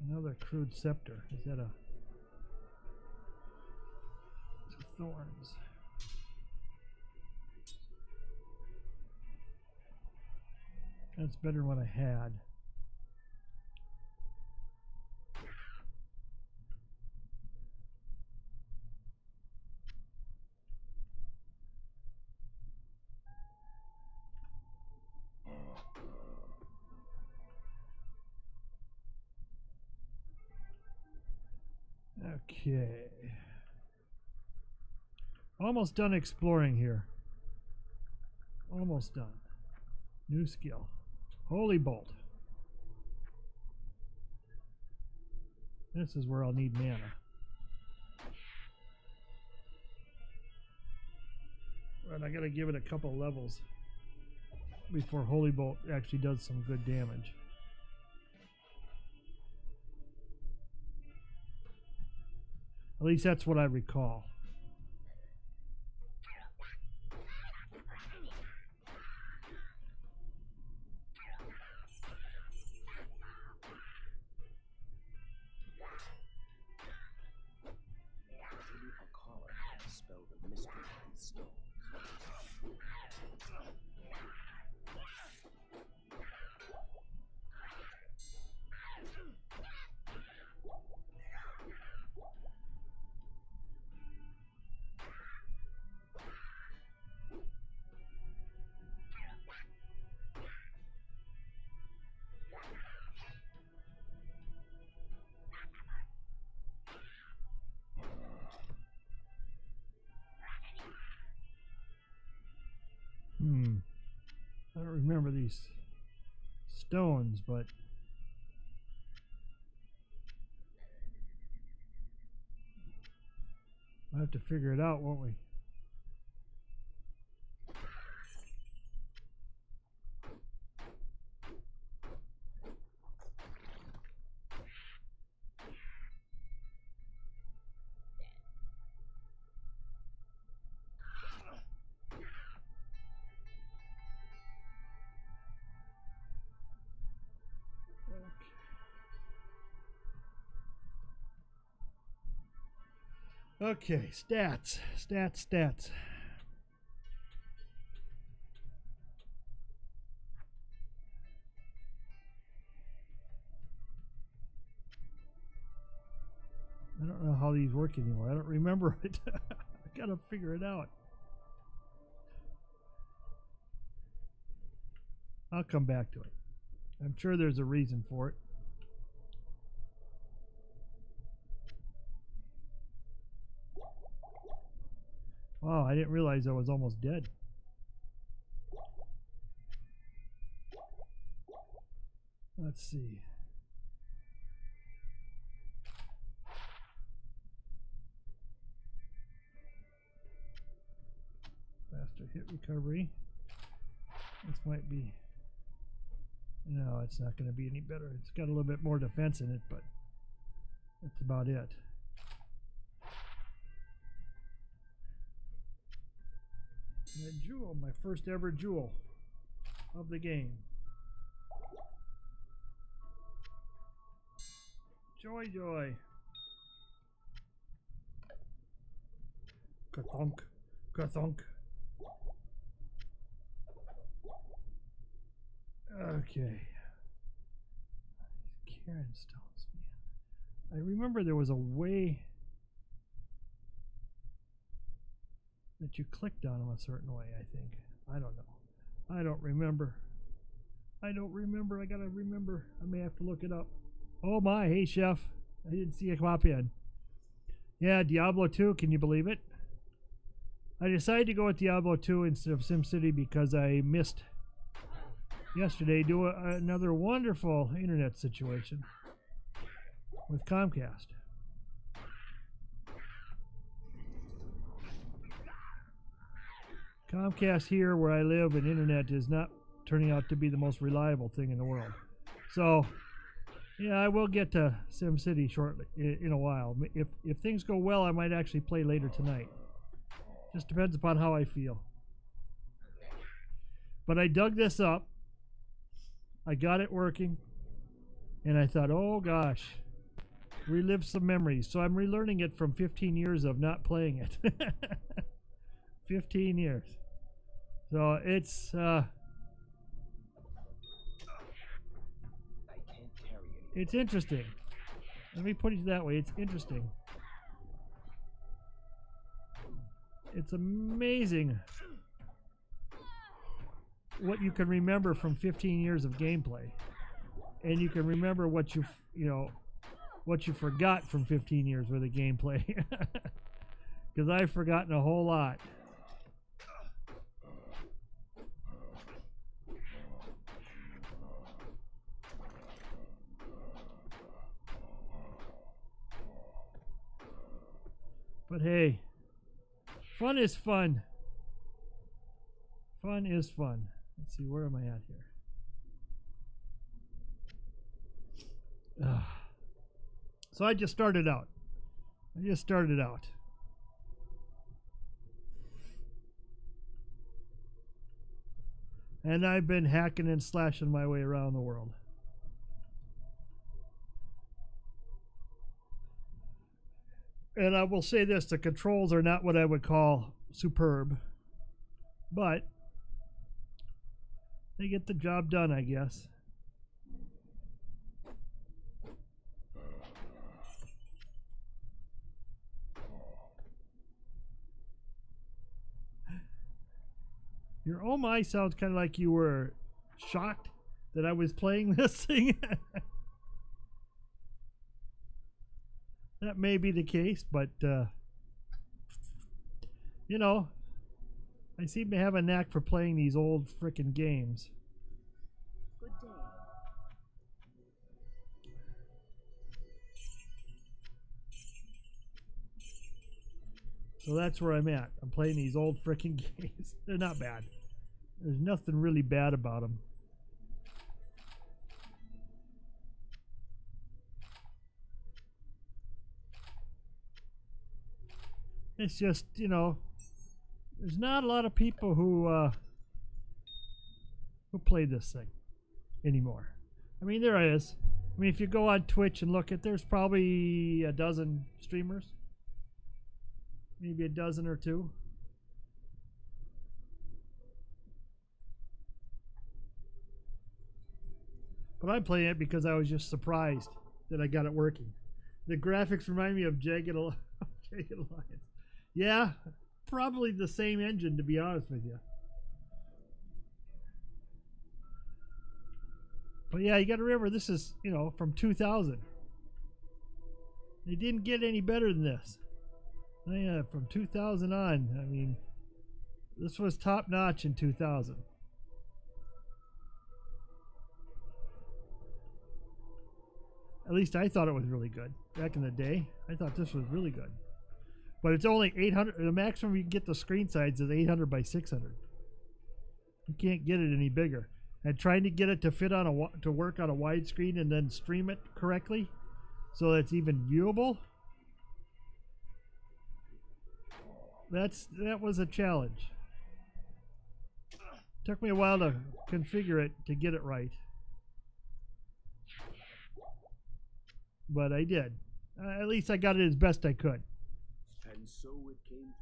Another crude scepter. Is that a... thorns. That's better than what I had. Okay. Almost done exploring here. Almost done. New skill. Holy Bolt. This is where I'll need mana. But I gotta give it a couple levels before Holy Bolt actually does some good damage. At least that's what I recall. I don't remember these stones, but we'll have to figure it out, won't we? Okay, stats. I don't know how these work anymore. I don't remember it. I gotta figure it out. I'll come back to it. I'm sure there's a reason for it. Wow, I didn't realize I was almost dead. Let's see. Faster hit recovery. This might be... No, it's not going to be any better. It's got a little bit more defense in it, but that's about it. And a jewel, my first ever jewel of the game. Joy, joy. Ka-thunk, ka-thunk. Okay. Karen stones, man. I remember there was a way that you clicked on them a certain way, I think. I don't know. I don't remember. I gotta remember. I may have to look it up. Oh my, hey chef. I didn't see you pop in. Yeah, Diablo 2, can you believe it? I decided to go with Diablo 2 instead of SimCity because I missed yesterday do another wonderful internet situation with Comcast. Comcast here where I live and internet is not turning out to be the most reliable thing in the world. So, yeah, I will get to SimCity shortly, in a while. If things go well, I might actually play later tonight. Just depends upon how I feel. But I dug this up. I got it working. And I thought, oh gosh, relive some memories. So I'm relearning it from 15 years of not playing it. 15 years. So it's it's interesting. Let me put it that way. It's interesting. It's amazing what you can remember from 15 years of gameplay, and you can remember what what you forgot from 15 years worth of gameplay. Because I've forgotten a whole lot. But hey, fun is fun. Fun is fun. Let's see, where am I at here? So I just started out. And I've been hacking and slashing my way around the world. And I will say this, the controls are not what I would call superb, but they get the job done, I guess. Your oh my sounds kind of like you were shocked that I was playing this thing. That may be the case, but you know, I seem to have a knack for playing these old frickin' games. Good day. So that's where I'm at. I'm playing these old frickin' games. They're not bad. There's nothing really bad about them. It's just, you know, there's not a lot of people who play this thing anymore. I mean, there is. I mean, if you go on Twitch and look at, there's probably a dozen streamers, maybe a dozen or two. But I'm playing it because I was just surprised that I got it working. The graphics remind me of Jagged Alliance. Yeah, probably the same engine, to be honest with you. But yeah, you got to remember, this is, you know, from 2000. They didn't get any better than this. Yeah, from 2000 on, I mean, this was top notch in 2000. At least I thought it was really good. Back in the day, I thought this was really good. But it's only 800. The maximum you can get the screen size is 800 by 600. You can't get it any bigger. And trying to get it to fit on to work on a widescreen and then stream it correctly, so that it's even viewable. That was a challenge. Took me a while to configure it to get it right, but I did. At least I got it as best I could. And so it came.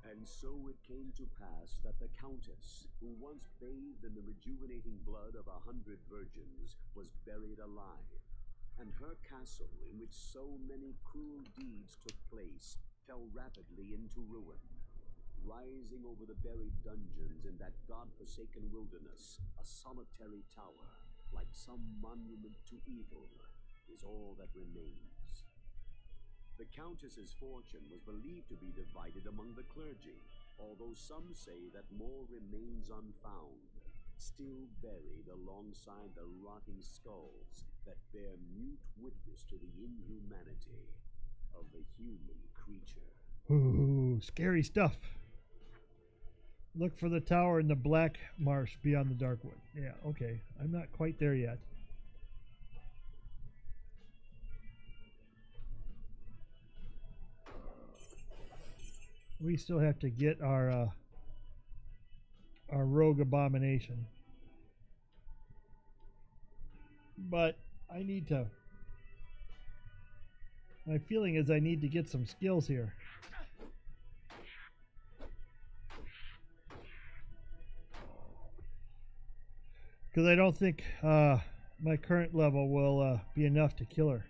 And so it came to pass that the Countess, who once bathed in the rejuvenating blood of 100 virgins, was buried alive, and her castle, in which so many cruel deeds took place, fell rapidly into ruin. Rising over the buried dungeons in that god-forsaken wilderness, a solitary tower, like some monument to evil, is all that remains. The Countess's fortune was believed to be divided among the clergy, although some say that more remains unfound, still buried alongside the rotting skulls that bear mute witness to the inhumanity of the human creature. Ooh, scary stuff. Look for the tower in the black marsh beyond the dark wood. Yeah, okay. I'm not quite there yet. We still have to get our rogue abomination. But I need to... My feeling is I need to get some skills here. Because I don't think my current level will be enough to kill her.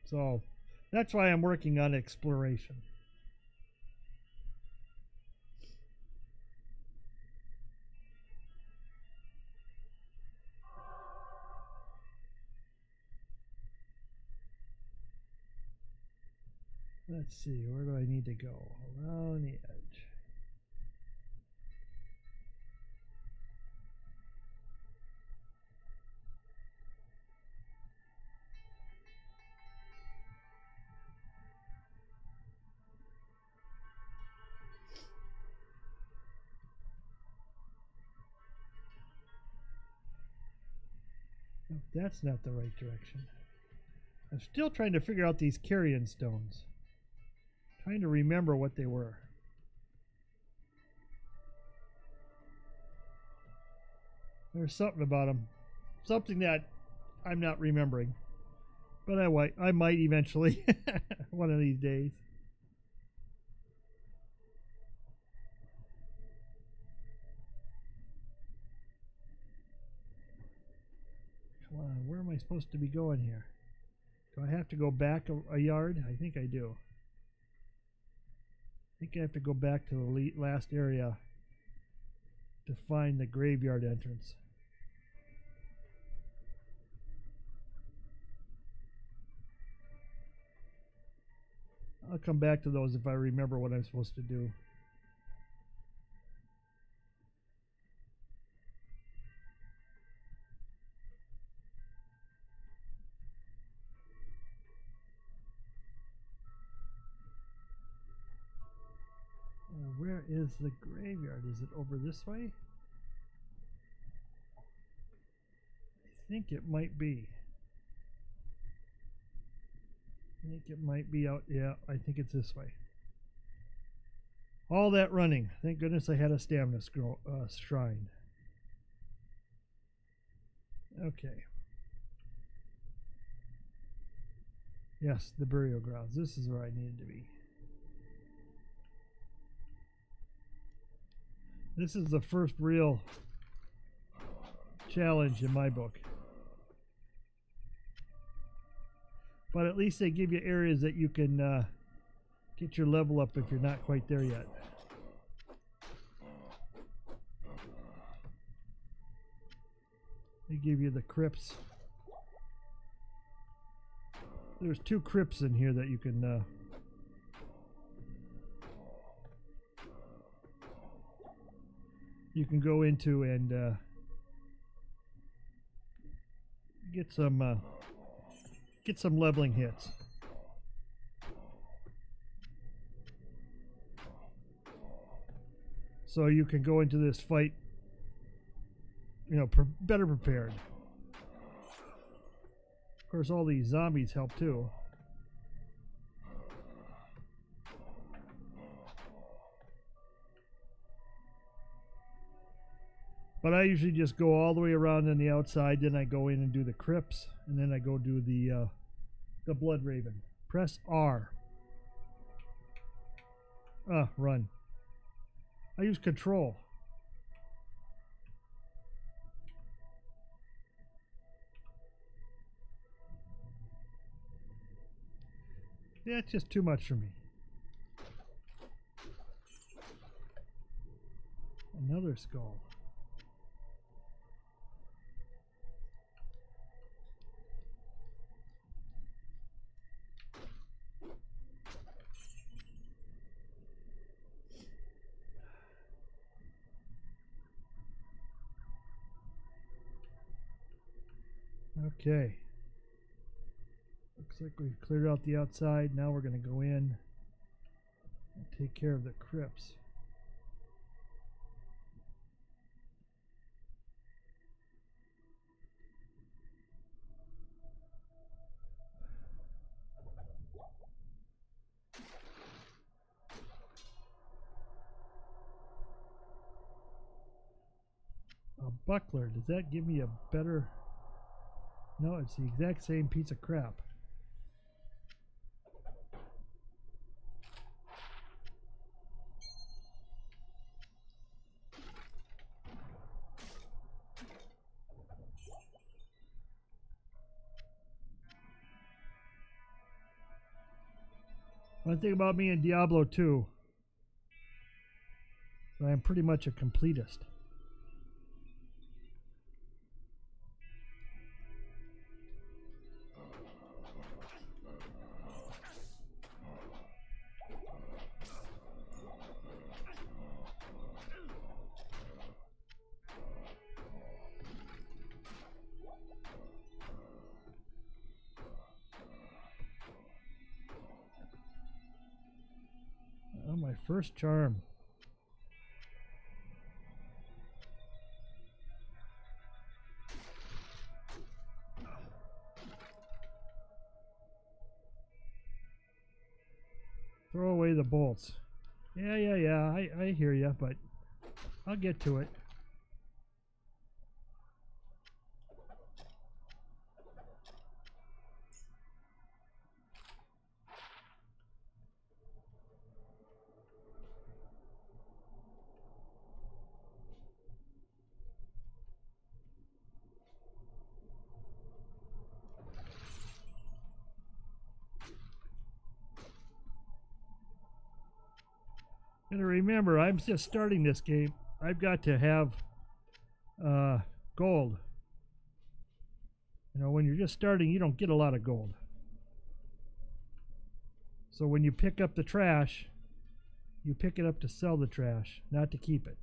So that's why I'm working on exploration. Let's see, where do I need to go? Around the edge. Nope, that's not the right direction. I'm still trying to figure out these carrion stones. Trying to remember what they were. There's something about them. Something that I'm not remembering. But I might eventually. One of these days. Come on, where am I supposed to be going here? Do I have to go back a yard? I think I do. I think I have to go back to the last area to find the graveyard entrance. I'll come back to those if I remember what I'm supposed to do. Where is the graveyard? Is it over this way? I think it might be. I think it might be out. Yeah, I think it's this way. All that running. Thank goodness I had a stamina shrine. Okay. Yes, the burial grounds. This is where I needed to be. This is the first real challenge in my book. But at least they give you areas that you can get your level up if you're not quite there yet. They give you the crypts. There's 2 crypts in here that you can go into and get some leveling hits. So you can go into this fight, you know, better prepared. Of course, all these zombies help too. But I usually just go all the way around on the outside, then I go in and do the crypts, and then I go do the blood raven. Press R. Run. I use control. Yeah, it's just too much for me. Another skull. Okay. Looks like we've cleared out the outside. Now we're going to go in and take care of the crypts. A buckler. Does that give me a better... No, it's the exact same piece of crap. One thing about me in Diablo 2, I am pretty much a completist. Oh, my first charm. Throw away the bolts. Yeah, I hear you, but I'll get to it. And remember, I'm just starting this game. I've got to have gold. You know, when you're just starting, you don't get a lot of gold. So when you pick up the trash, you pick it up to sell the trash, not to keep it.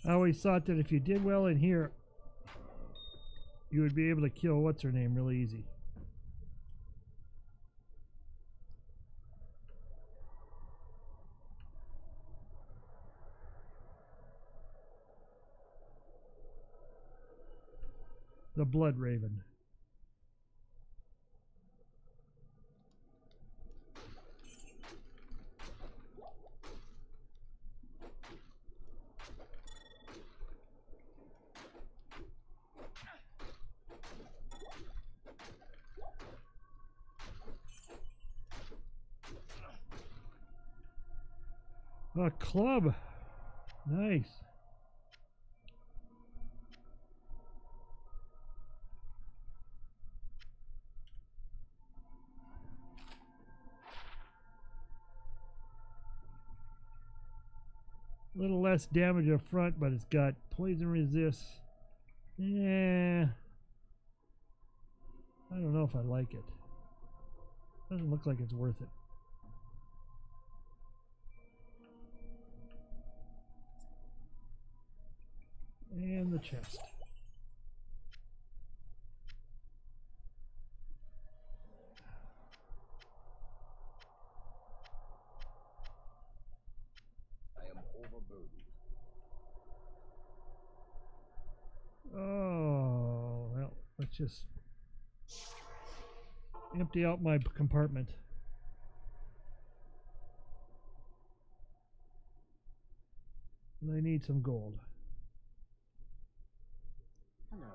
I always thought that if you did well in here, you would be able to kill what's-her-name really easy. The Blood Raven. A club. Nice. A little less damage up front, but it's got poison resist. Yeah. I don't know if I like it. Doesn't look like it's worth it. chest. I am overburdened. Oh, well, let's just empty out my compartment. And I need some gold. Hello.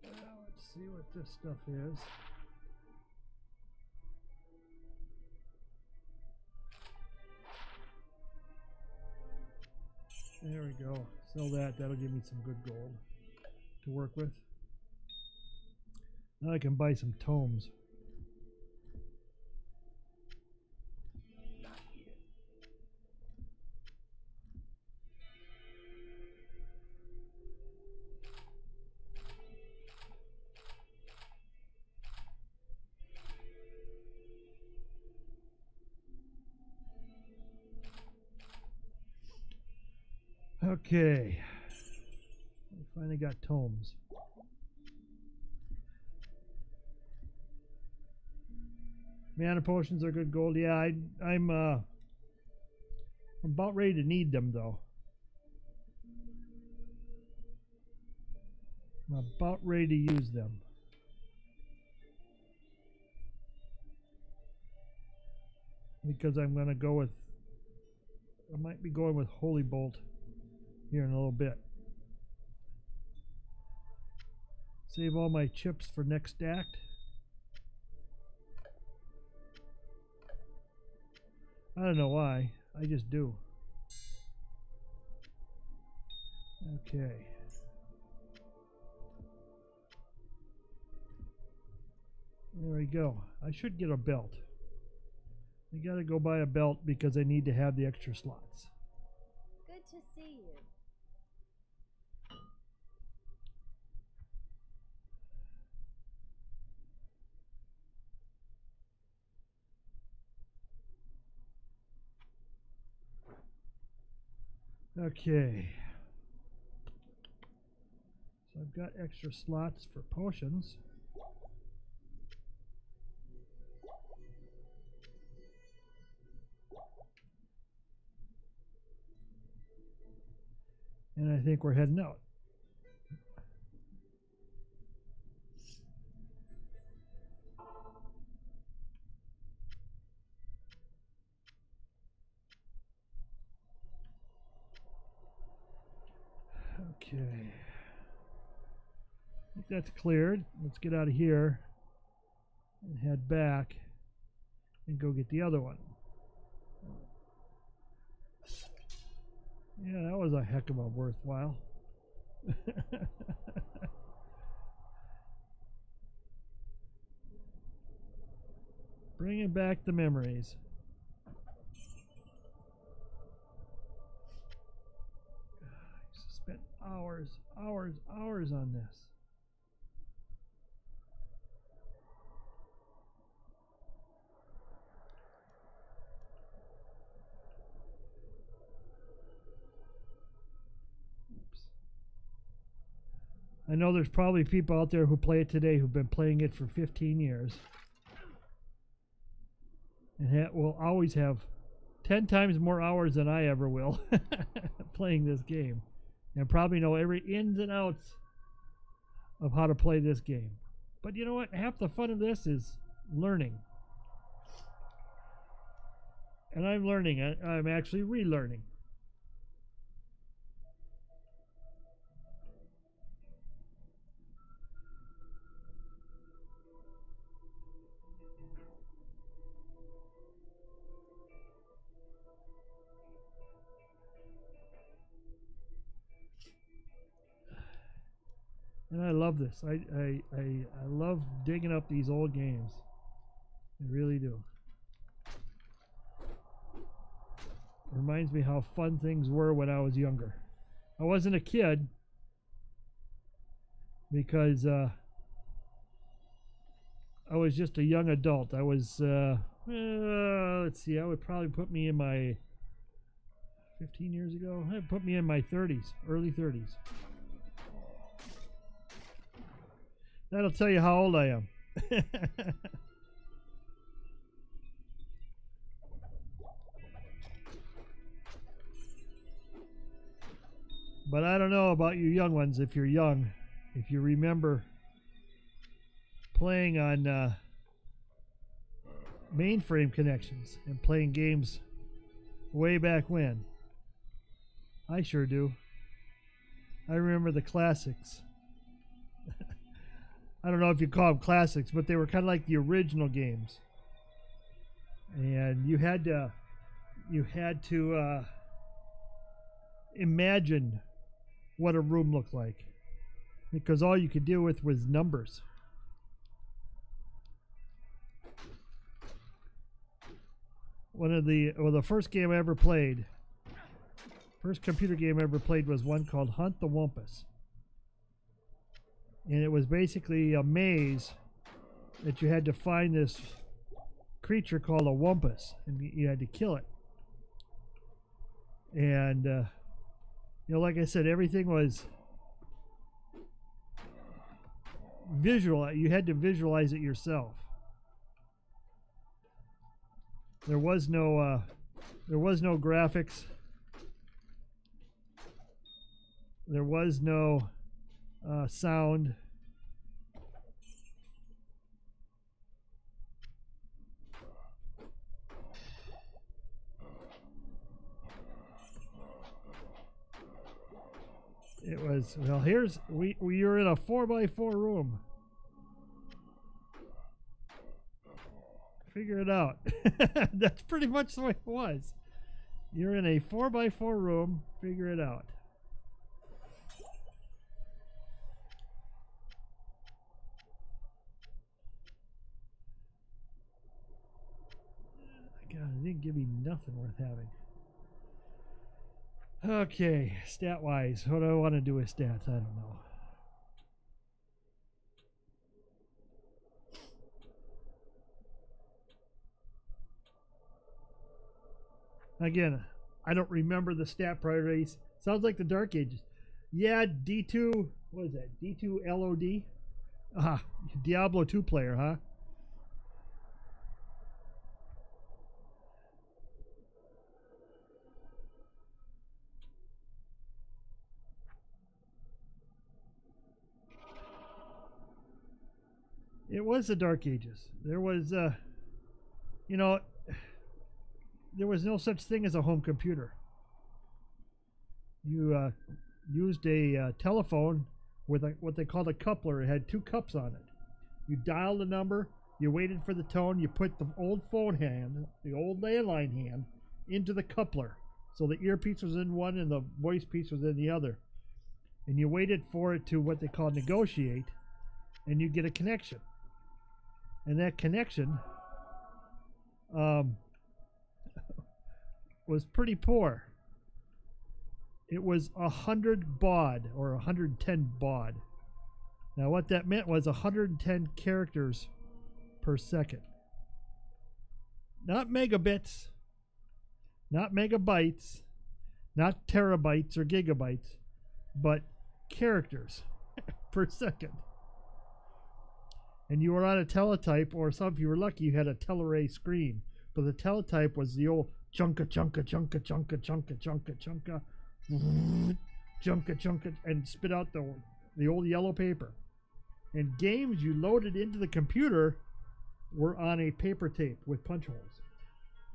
Well, let's see what this stuff is. There we go. Sell that. That'll give me some good gold to work with. Now I can buy some tomes. Not here. Okay. I finally got tomes. Mana potions are good gold. Yeah, I'm about ready to need them though. I'm about ready to use them. Because I'm going to go with, I might be going with Holy Bolt here in a little bit. Save all my chips for next act. I don't know why. I just do. Okay. There we go. I should get a belt. I gotta go buy a belt because I need to have the extra slots. Good to see you. Okay. So I've got extra slots for potions. And I think we're heading out. Okay. I think that's cleared. Let's get out of here and head back and go get the other one. Yeah, that was a heck of a worthwhile. Bringing back the memories. I spent hours on this. I know there's probably people out there who play it today who've been playing it for 15 years. And will always have 10 times more hours than I ever will playing this game. And probably know every ins and outs of how to play this game. But you know what? Half the fun of this is learning. And I'm learning. I'm actually relearning. And I love this. I love digging up these old games. I really do. Reminds me how fun things were when I was younger. I wasn't a kid because I was just a young adult. I was, let's see, I would probably put me in my 15 years ago. I'd put me in my 30s, early 30s. That'll tell you how old I am. But I don't know about you young ones, if you're young, if you remember playing on mainframe connections and playing games way back when. I sure do. I remember the classics. I don't know if you call them classics, but they were kind of like the original games. And you had to imagine what a room looked like, because all you could deal with was numbers. The first game I ever played, first computer game I ever played was one called Hunt the Wumpus. And it was basically a maze that you had to find this creature called a wumpus, and you had to kill it. And you know, like I said, everything was visual. You had to visualize it yourself. There was no graphics. There was no sound. It was, well, here's, we were in a 4x4 room. Figure it out. That's pretty much the way it was. You're in a 4x4 room, figure it out. God, it didn't give me nothing worth having. Okay, stat-wise, what do I want to do with stats? I don't know. Again, I don't remember the stat priorities. Sounds like the Dark Ages. Yeah, D2, what is that? D2 LoD? Ah, Diablo 2 player, huh? It was the Dark Ages. There was, you know, there was no such thing as a home computer. You used a telephone with what they called a coupler. It had two cups on it. You dialed the number, you waited for the tone, you put the old phone hand, the old landline hand, into the coupler. So the earpiece was in one and the voice piece was in the other. And you waited for it to what they call negotiate, and you get a connection. And that connection was pretty poor. It was 100 baud, or 110 baud. Now what that meant was 110 characters per second. Not megabits, not megabytes, not terabytes or gigabytes, but characters per second. And you were on a teletype, or some, if you were lucky, you had a telearray screen. But the teletype was the old chunka, chunka, chunka, chunka, chunka, chunka, chunka, chunka, chunka, and spit out the old yellow paper. And games you loaded into the computer were on a paper tape with punch holes.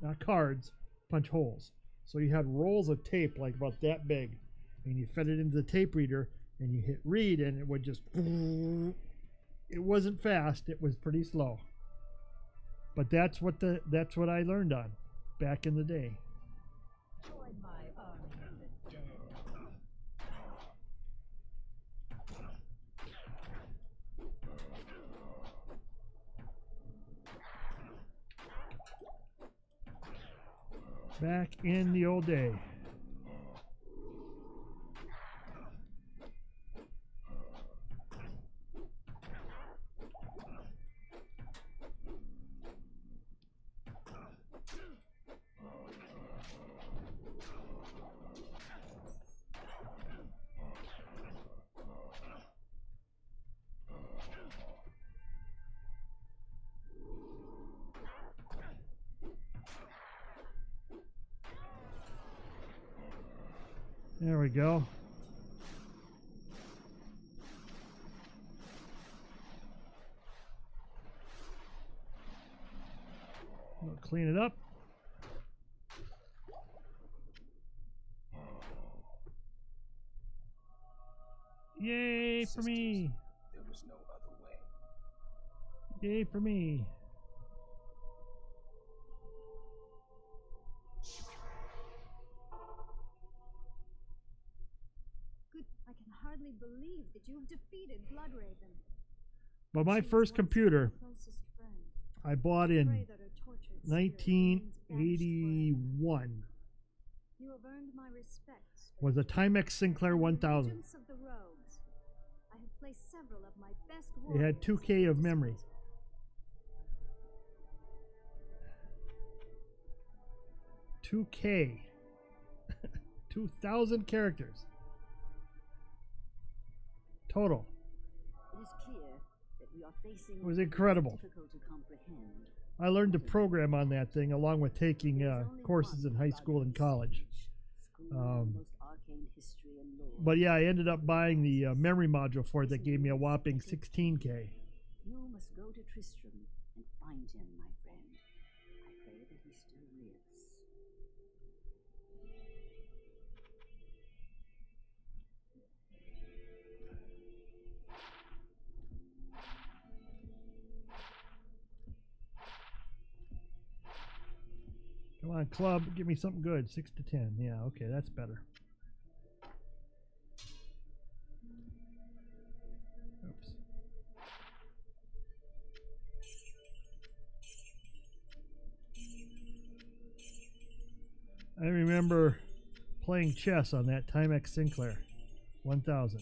Not cards, punch holes. So you had rolls of tape like about that big. And you fed it into the tape reader, and you hit read, and it would just... It wasn't fast, it was pretty slow. But that's what I learned on back in the day. Join my army of the dead. Back in the old day. There we go. We'll clean it up. Yay for me! There was no other way. Yay for me! Good. I can hardly believe that you have defeated Bloodraven. But my She was first once computer my closest friend. I bought Pray in that her tortured spirit remains banished forever. 1981. You have earned my respect. Was a Timex Sinclair And the 1000. vengeance of the rogues. I have placed several of my best It had warriors 2K at of your memory. disposal. 2K. 2,000 characters. Total. It is clear that we are facing It was incredible. difficult to comprehend. I learned to program on that thing along with taking There is only courses one in high school and college. School of the most arcane history and lore. But yeah, I ended up buying the memory module for it that gave me a whopping 16K. You must go to Tristram and find him, my friend. I pray that he still lives. Come on, club, give me something good. 6 to 10. Yeah, okay, that's better. Oops. I remember playing chess on that Timex Sinclair 1000,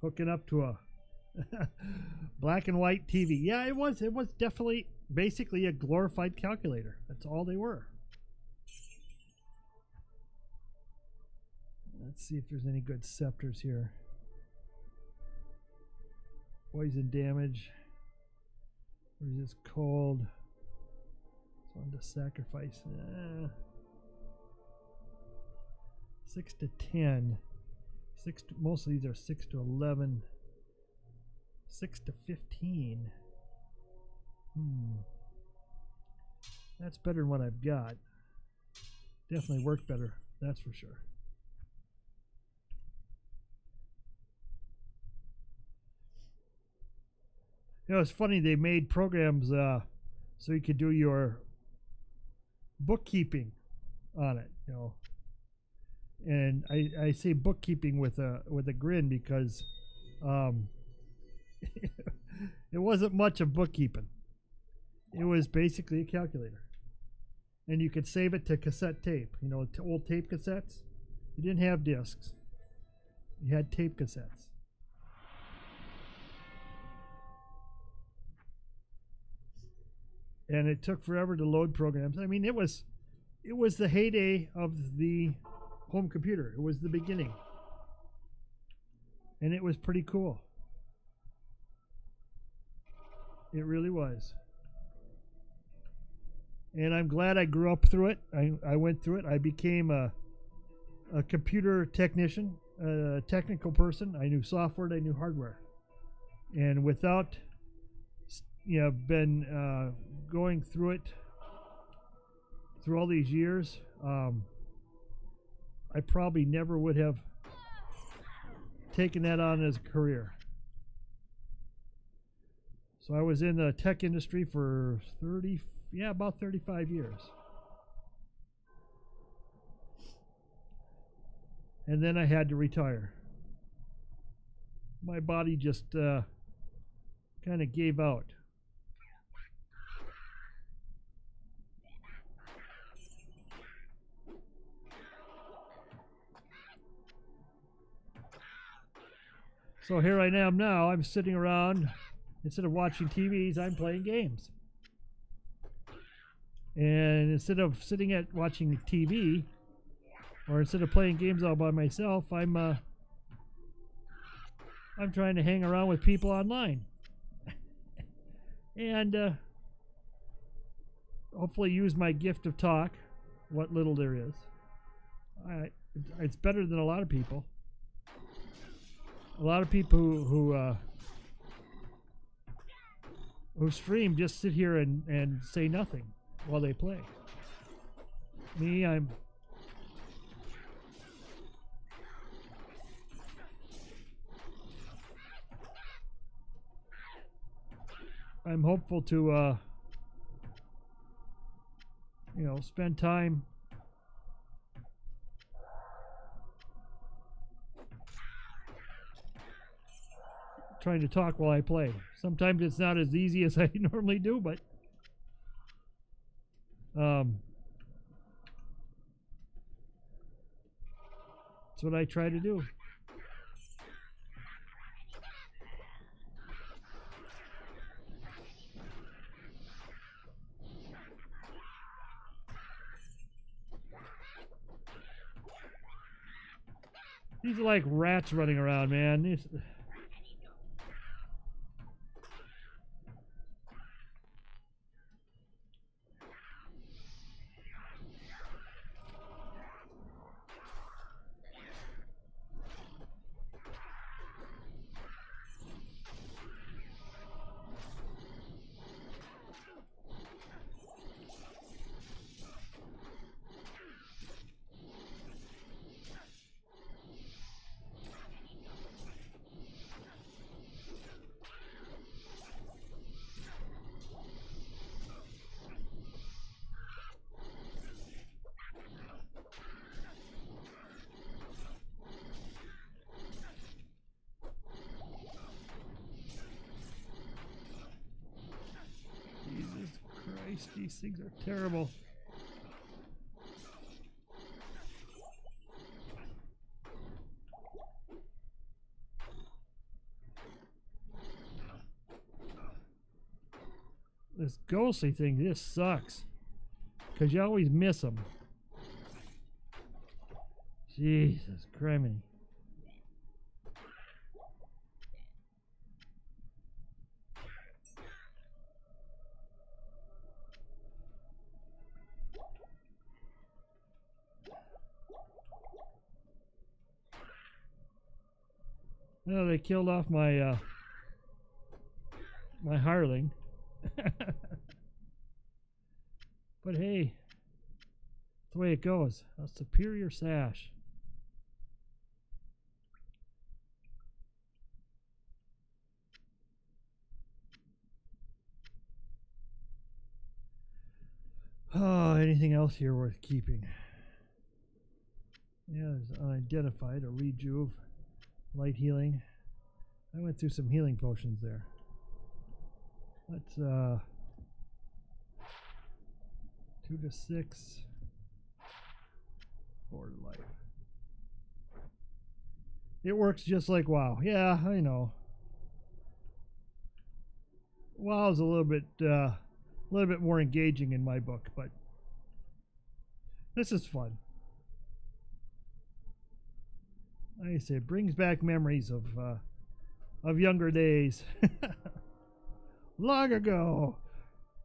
hooking up to a black and white TV. Yeah, it was definitely basically a glorified calculator. That's all they were. Let's see if there's any good scepters here. Poison damage. Resist cold. It's on to sacrifice. 6 to 10. Most of these are 6 to 11. 6 to 15. That's better than what I've got. Definitely worked better, that's for sure. You know, it's funny, they made programs so you could do your bookkeeping on it, you know. And I say bookkeeping with a grin because it wasn't much of bookkeeping. It was basically a calculator. And you could save it to cassette tape, you know, to old tape cassettes. You didn't have discs. You had tape cassettes. And it took forever to load programs. I mean, it was the heyday of the home computer. It was the beginning. And it was pretty cool. It really was. And I'm glad I grew up through it. I went through it. I became a computer technician, a technical person. I knew software, I knew hardware. And without, you know, been going through it through all these years, I probably never would have taken that on as a career. So I was in the tech industry for about 35 years. And then I had to retire. My body just kind of gave out. So here I am now. I'm sitting around. Instead of watching TVs, I'm playing games. And instead of sitting at watching TV, or instead of playing games all by myself, I'm trying to hang around with people online. And hopefully use my gift of talk, what little there is. It's better than a lot of people. A lot of people who stream just sit here and say nothing while they play. Me, I'm hopeful to you know, spend time trying to talk while I play. Sometimes it's not as easy as I normally do, but that's what I try to do. These are like rats running around, man. Jesus Christ, these things are terrible. This ghostly thing, this sucks. Because you always miss them. Jesus Christ. Well, they killed off my my hireling. But hey, that's the way it goes. A superior sash. Oh, anything else here worth keeping? Yeah, there's unidentified, a rejuve, light healing. I went through some healing potions there. Let's 2 to 6, 4 to life. It works just like WoW. Yeah, I know. WoW's a little bit more engaging in my book, but this is fun. Like I say, it brings back memories of younger days. Long ago.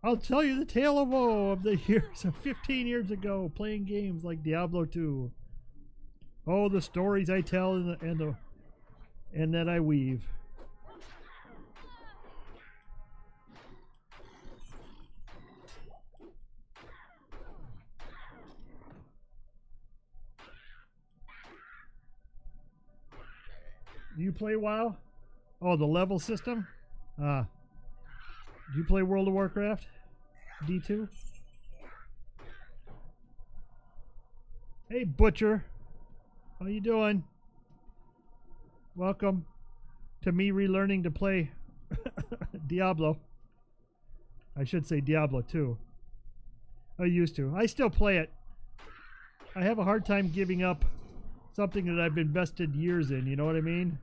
I'll tell you the tale of woe of the years of 15 years ago, playing games like Diablo II. Oh, the stories I tell and that I weave. Do you play WoW? Oh, the level system? Do you play World of Warcraft? D2? Hey, Butcher. How you doing? Welcome to me relearning to play Diablo. I should say Diablo 2. I used to. I still play it. I have a hard time giving up something that I've invested years in, you know what I mean?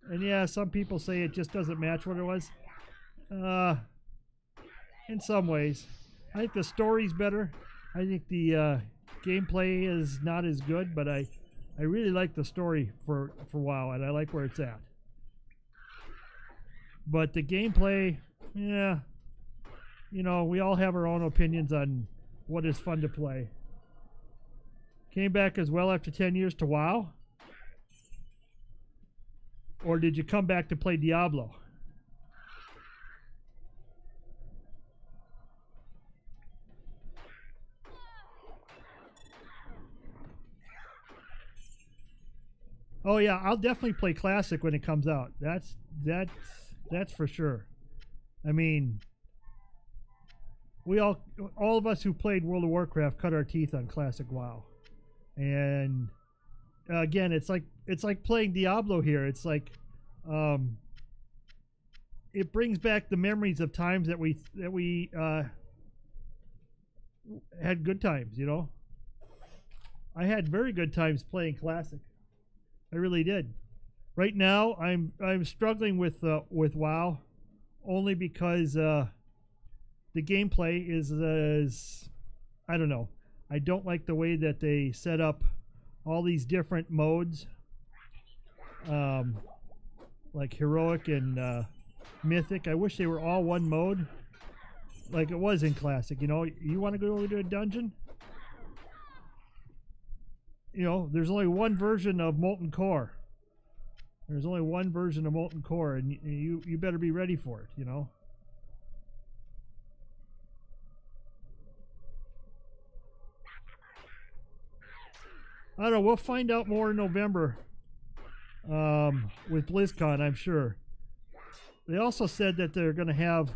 And yeah, some people say it just doesn't match what it was. In some ways. I think the story's better. I think the gameplay is not as good, but I really like the story for WoW, and I like where it's at. But the gameplay, yeah, you know, we all have our own opinions on what is fun to play. Came back as well after 10 years to WoW? Or did you come back to play Diablo? Oh yeah, I'll definitely play Classic when it comes out. That's for sure. I mean, we all of us who played World of Warcraft cut our teeth on Classic WoW. And again, it's like playing Diablo here. It's like it brings back the memories of times that we had good times, you know. I had very good times playing Classic. I really did. Right now, I'm struggling with WoW, only because the gameplay is I don't know. I don't like the way that they set up all these different modes, like heroic and mythic. I wish they were all one mode, like it was in Classic. You know, you want to go into a dungeon? You know, there's only one version of Molten Core. There's only one version of Molten Core, and you better be ready for it, you know. I don't know, we'll find out more in November with BlizzCon, I'm sure. They also said that they're going to have,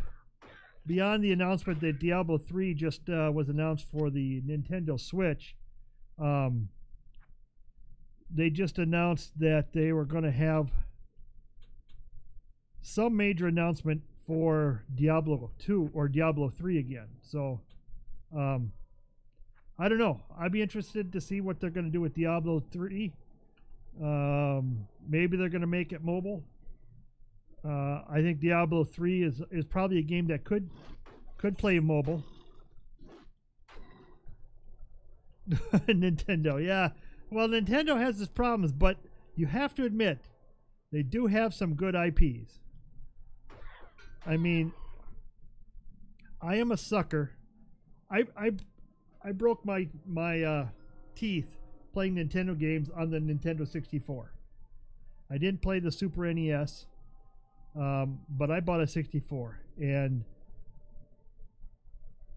beyond the announcement that Diablo 3 just was announced for the Nintendo Switch, they just announced that they were going to have some major announcement for Diablo 2 or Diablo 3 again. So, I don't know. I'd be interested to see what they're going to do with Diablo 3. Maybe they're going to make it mobile. I think Diablo 3 is probably a game that could play mobile. Nintendo, yeah. Well, Nintendo has its problems, but you have to admit, they do have some good IPs. I mean, I am a sucker. I broke my teeth playing Nintendo games on the Nintendo 64. I didn't play the Super NES, but I bought a 64. And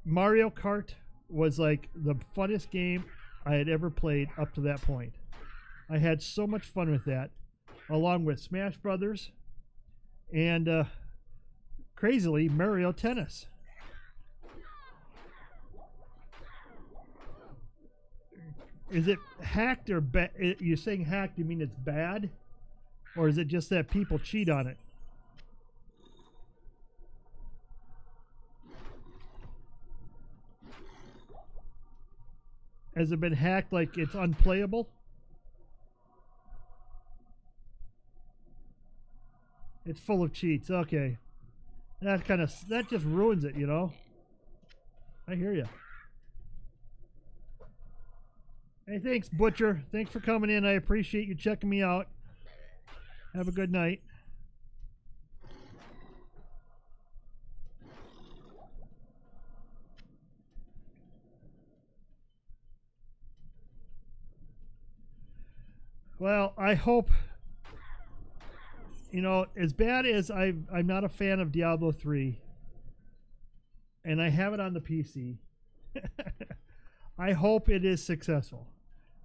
Mario Kart was like the funnest game I had ever played up to that point. I had so much fun with that, along with Smash Brothers and crazily Mario Tennis. Is it hacked or bad? You're saying hacked, you mean it's bad? Or is it just that people cheat on it? Has it been hacked like it's unplayable? It's full of cheats. Okay. That just ruins it, you know? I hear you. Hey, thanks, Butcher. Thanks for coming in. I appreciate you checking me out. Have a good night. Well, I hope, you know, as bad as I'm not a fan of Diablo 3, and I have it on the PC, I hope it is successful.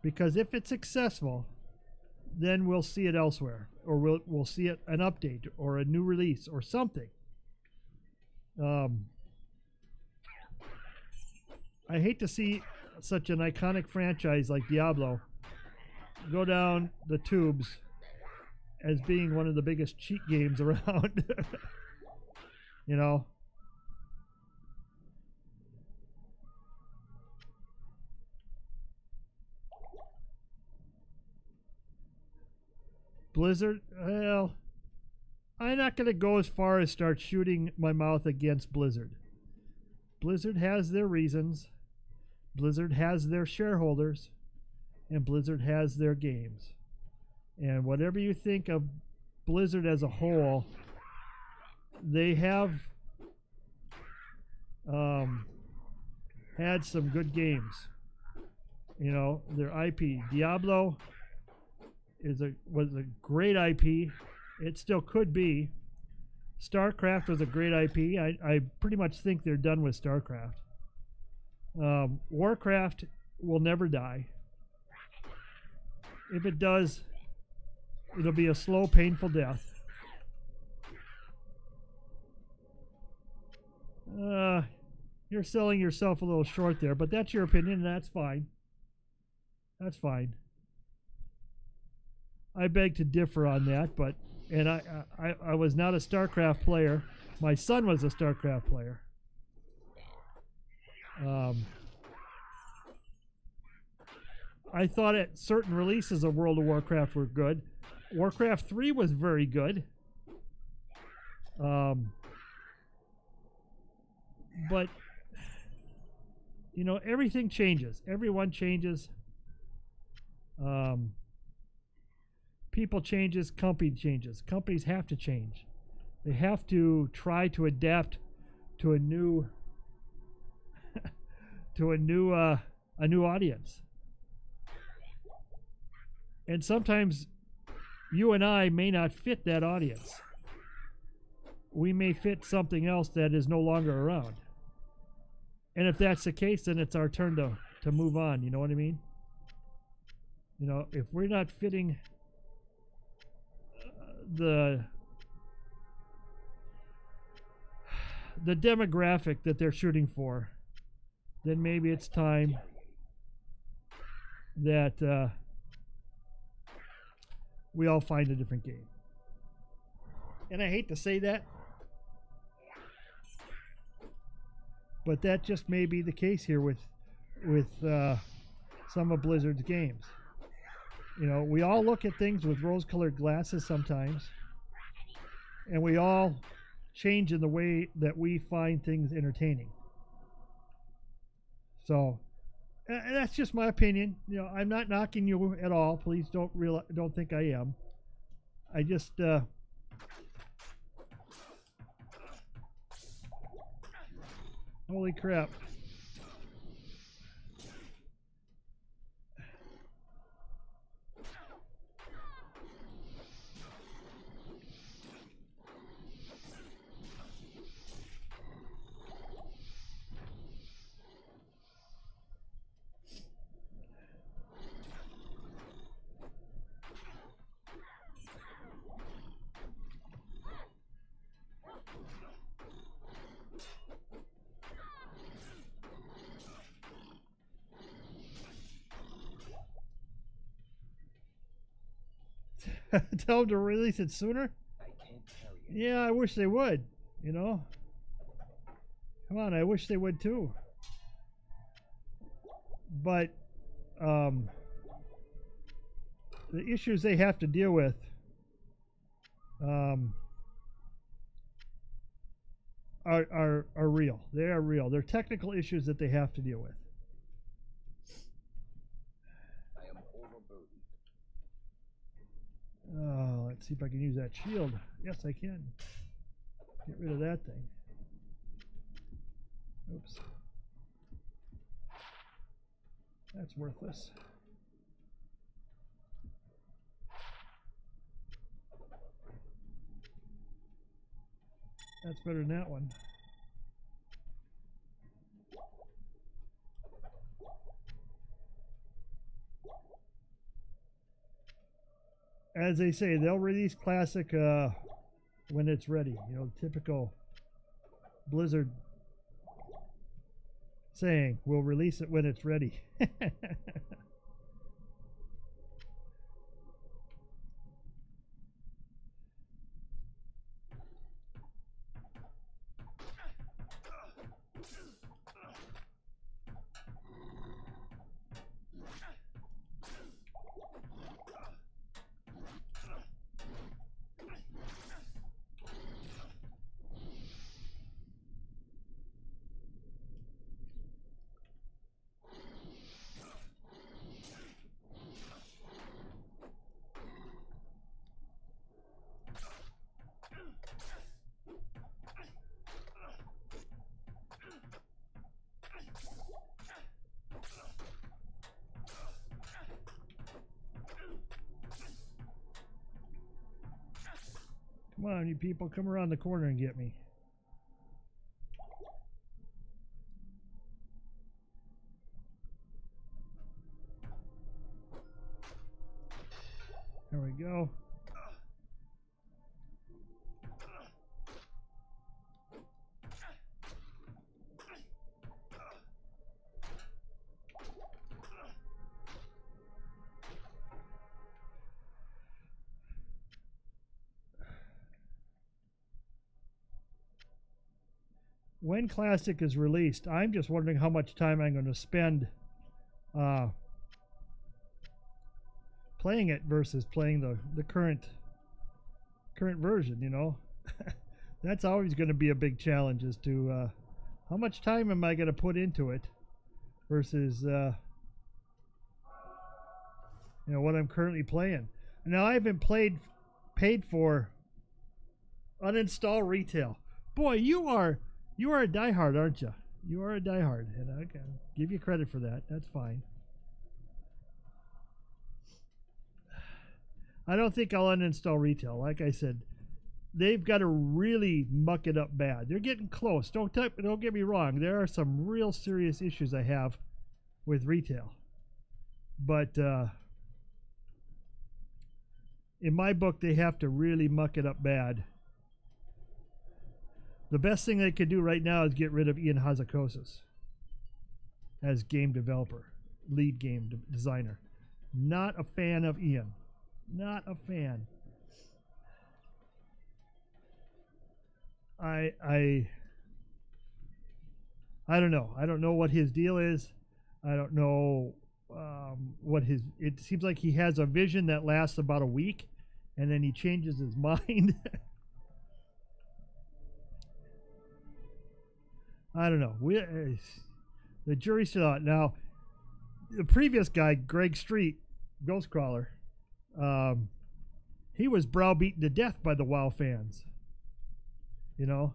Because if it's successful, then we'll see it elsewhere. Or we'll see it an update or a new release or something. I hate to see such an iconic franchise like Diablo go down the tubes as being one of the biggest cheat games around. You know? Blizzard, well, I'm not going to go as far as start shooting my mouth against Blizzard. Blizzard has their reasons. Blizzard has their shareholders. And Blizzard has their games. And whatever you think of Blizzard as a whole, they have had some good games. You know, their IP, Diablo, was a great IP. It still could be. StarCraft was a great IP. I pretty much think they're done with StarCraft. Warcraft will never die. If it does, it'll be a slow, painful death. You're selling yourself a little short there, but that's your opinion, and that's fine. That's fine. I beg to differ on that, but I was not a StarCraft player. My son was a StarCraft player. I thought at certain releases of World of Warcraft were good. Warcraft 3 was very good. But, you know, everything changes. Everyone changes. People changes, company changes. Companies have to change. They have to try to adapt to a new a new audience. And sometimes you and I may not fit that audience. We may fit something else that is no longer around. And if that's the case, then it's our turn to move on. You know what I mean? You know, if we're not fitting the demographic that they're shooting for, then maybe it's time that we all find a different game. And I hate to say that, but that just may be the case here with some of Blizzard's games. You know, we all look at things with rose-colored glasses sometimes, and we all change in the way that we find things entertaining. So, that's just my opinion. You know, I'm not knocking you at all. Please don't think I am. I just holy crap. Tell them to release it sooner? Yeah, I wish they would, you know. Come on, I wish they would too. But the issues they have to deal with are real. They are real. They're technical issues that they have to deal with. Let's see if I can use that shield. Yes, I can. Get rid of that thing. Oops. That's worthless. That's better than that one. As they say, they'll release Classic when it's ready. You know, typical Blizzard saying, we'll release it when it's ready. Come on, you people, come around the corner and get me. There we go. When Classic is released, I'm just wondering how much time I'm going to spend playing it versus playing the current version, you know. That's always going to be a big challenge, as to how much time am I going to put into it versus you know, what I'm currently playing. Now, I haven't paid for uninstall retail. Boy, you are a diehard, aren't you? You are a diehard, and I can give you credit for that. That's fine. I don't think I'll uninstall retail. Like I said, they've got to really muck it up bad. They're getting close. Don't get me wrong. There are some real serious issues I have with retail, but in my book, they have to really muck it up bad. The best thing they could do right now is get rid of Ian Hazzikostas as game developer, lead game designer. Not a fan of Ian. Not a fan. I don't know. I don't know what his deal is. I don't know what his... It seems like he has a vision that lasts about a week, and then he changes his mind. I don't know. The jury's still out. Now, the previous guy, Greg Street, Ghostcrawler, he was browbeaten to death by the WoW fans. You know?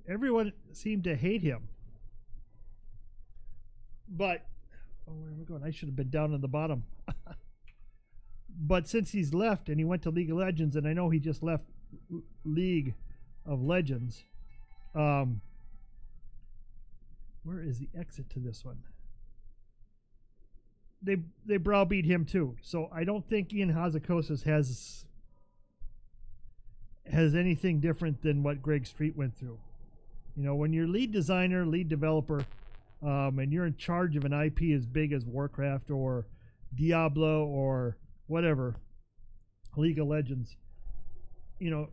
Everyone seemed to hate him. But, oh, where am I going? I should have been down on the bottom. But since he's left and he went to League of Legends, and I know he just left League of Legends, where is the exit to this one? They browbeat him too, so I don't think Ian Hazzikostas has anything different than what Greg Street went through. You know, when you're lead designer, lead developer, and you're in charge of an IP as big as Warcraft or Diablo or whatever, League of Legends, you know,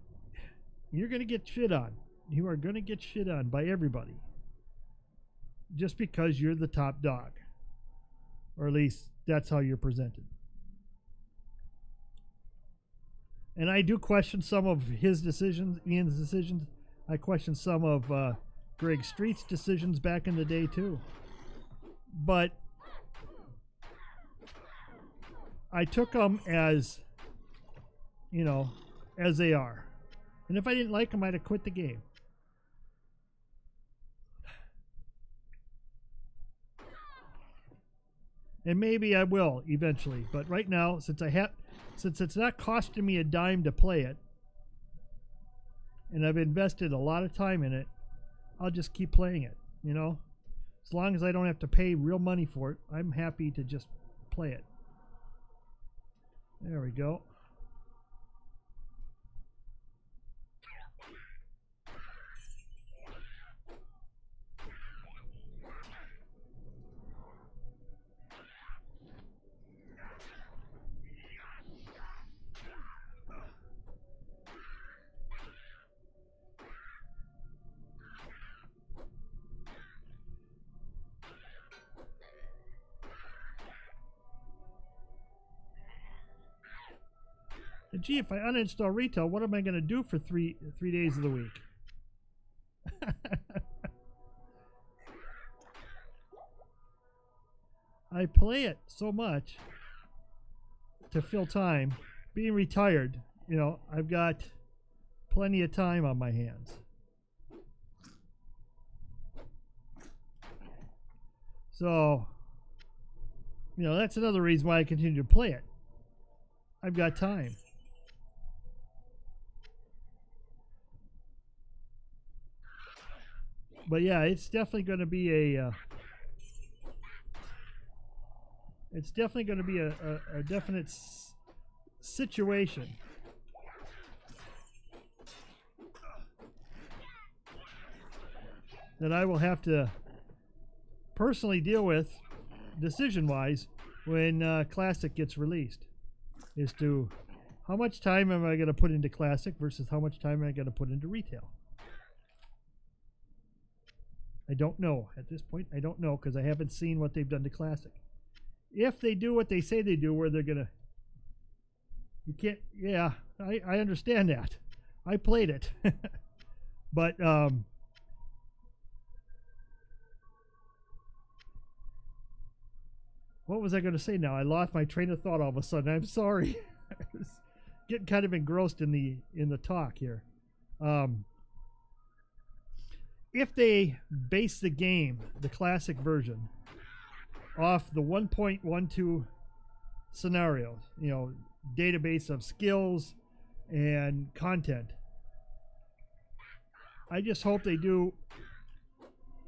you're going to get shit on. You are going to get shit on by everybody just because you're the top dog. Or at least that's how you're presented. And I do question some of his decisions, Ian's decisions. I question some of Greg Street's decisions back in the day too. But I took them as, you know, as they are. And if I didn't like them, I'd have quit the game. And maybe I will eventually. But right now, since it's not costing me a dime to play it, and I've invested a lot of time in it, I'll just keep playing it, you know? As long as I don't have to pay real money for it, I'm happy to just play it. There we go. And gee, if I uninstall retail, what am I going to do for three days of the week? I play it so much to fill time. Being retired, you know, I've got plenty of time on my hands. So, you know, that's another reason why I continue to play it. I've got time. But yeah, it's definitely going to be a definite situation. That I will have to personally deal with, decision-wise, when Classic gets released, as to how much time am I going to put into Classic versus how much time am I going to put into retail. I don't know. At this point, I don't know, because I haven't seen what they've done to Classic. If they do what they say they do, where they're going to... You can't... Yeah, I understand that. I played it. But, what was I going to say now? I lost my train of thought all of a sudden. I'm sorry. I was getting kind of engrossed in the talk here. If they base the game, the Classic version, off the 1.12 scenarios, you know, database of skills and content, I just hope they do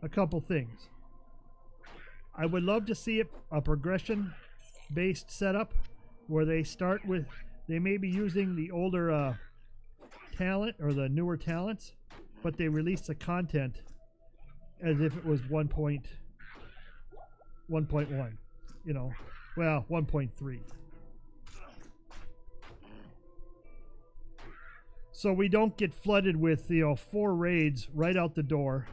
a couple things. I would love to see a progression-based setup where they start with, they may be using the older talent or the newer talents, but they release the content as if it was 1.1, you know, well, 1.3. So we don't get flooded with, you know, 4 raids right out the door.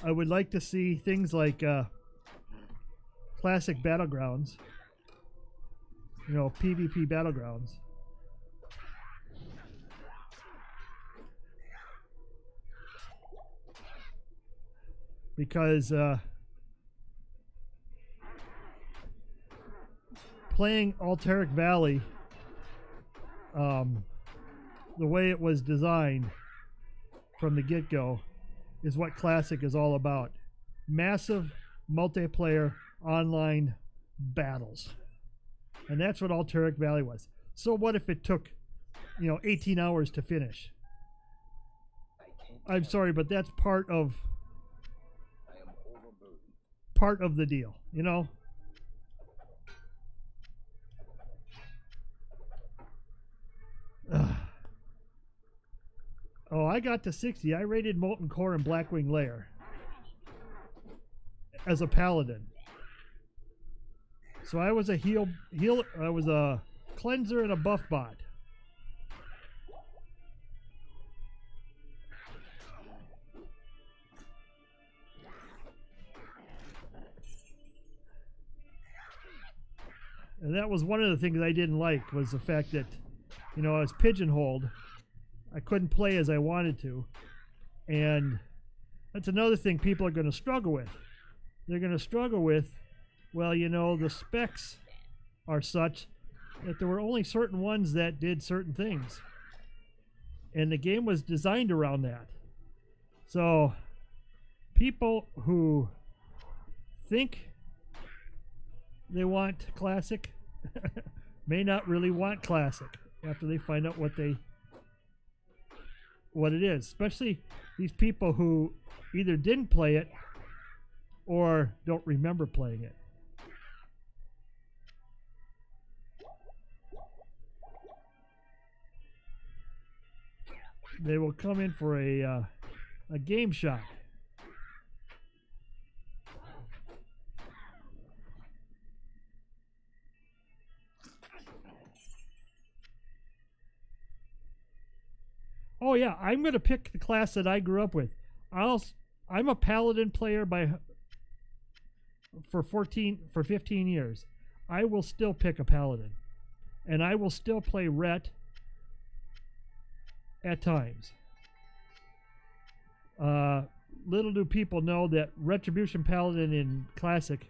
I would like to see things like Classic Battlegrounds, you know, PvP Battlegrounds. Because playing Alteric Valley, the way it was designed from the get-go, is what Classic is all about. Massive multiplayer online battles. And that's what Alteric Valley was. So what if it took, you know, 18 hours to finish? I'm sorry, but that's part of the deal, you know? Oh, I got to 60. I rated Molten Core and Blackwing Lair as a paladin. So I was a I was a cleanser and a buff bot. And that was one of the things I didn't like, was the fact that, you know, I was pigeonholed. I couldn't play as I wanted to. And that's another thing people are going to struggle with. They're going to struggle with, well, you know, the specs are such that there were only certain ones that did certain things. And the game was designed around that. So people who think they want Classic may not really want Classic after they find out what it is. Especially these people who either didn't play it or don't remember playing it. They will come in for a game shock. Oh yeah, I'm going to pick the class that I grew up with. I'm a paladin player for 15 years. I will still pick a paladin, and I will still play Ret at times. Little do people know that Retribution Paladin in Classic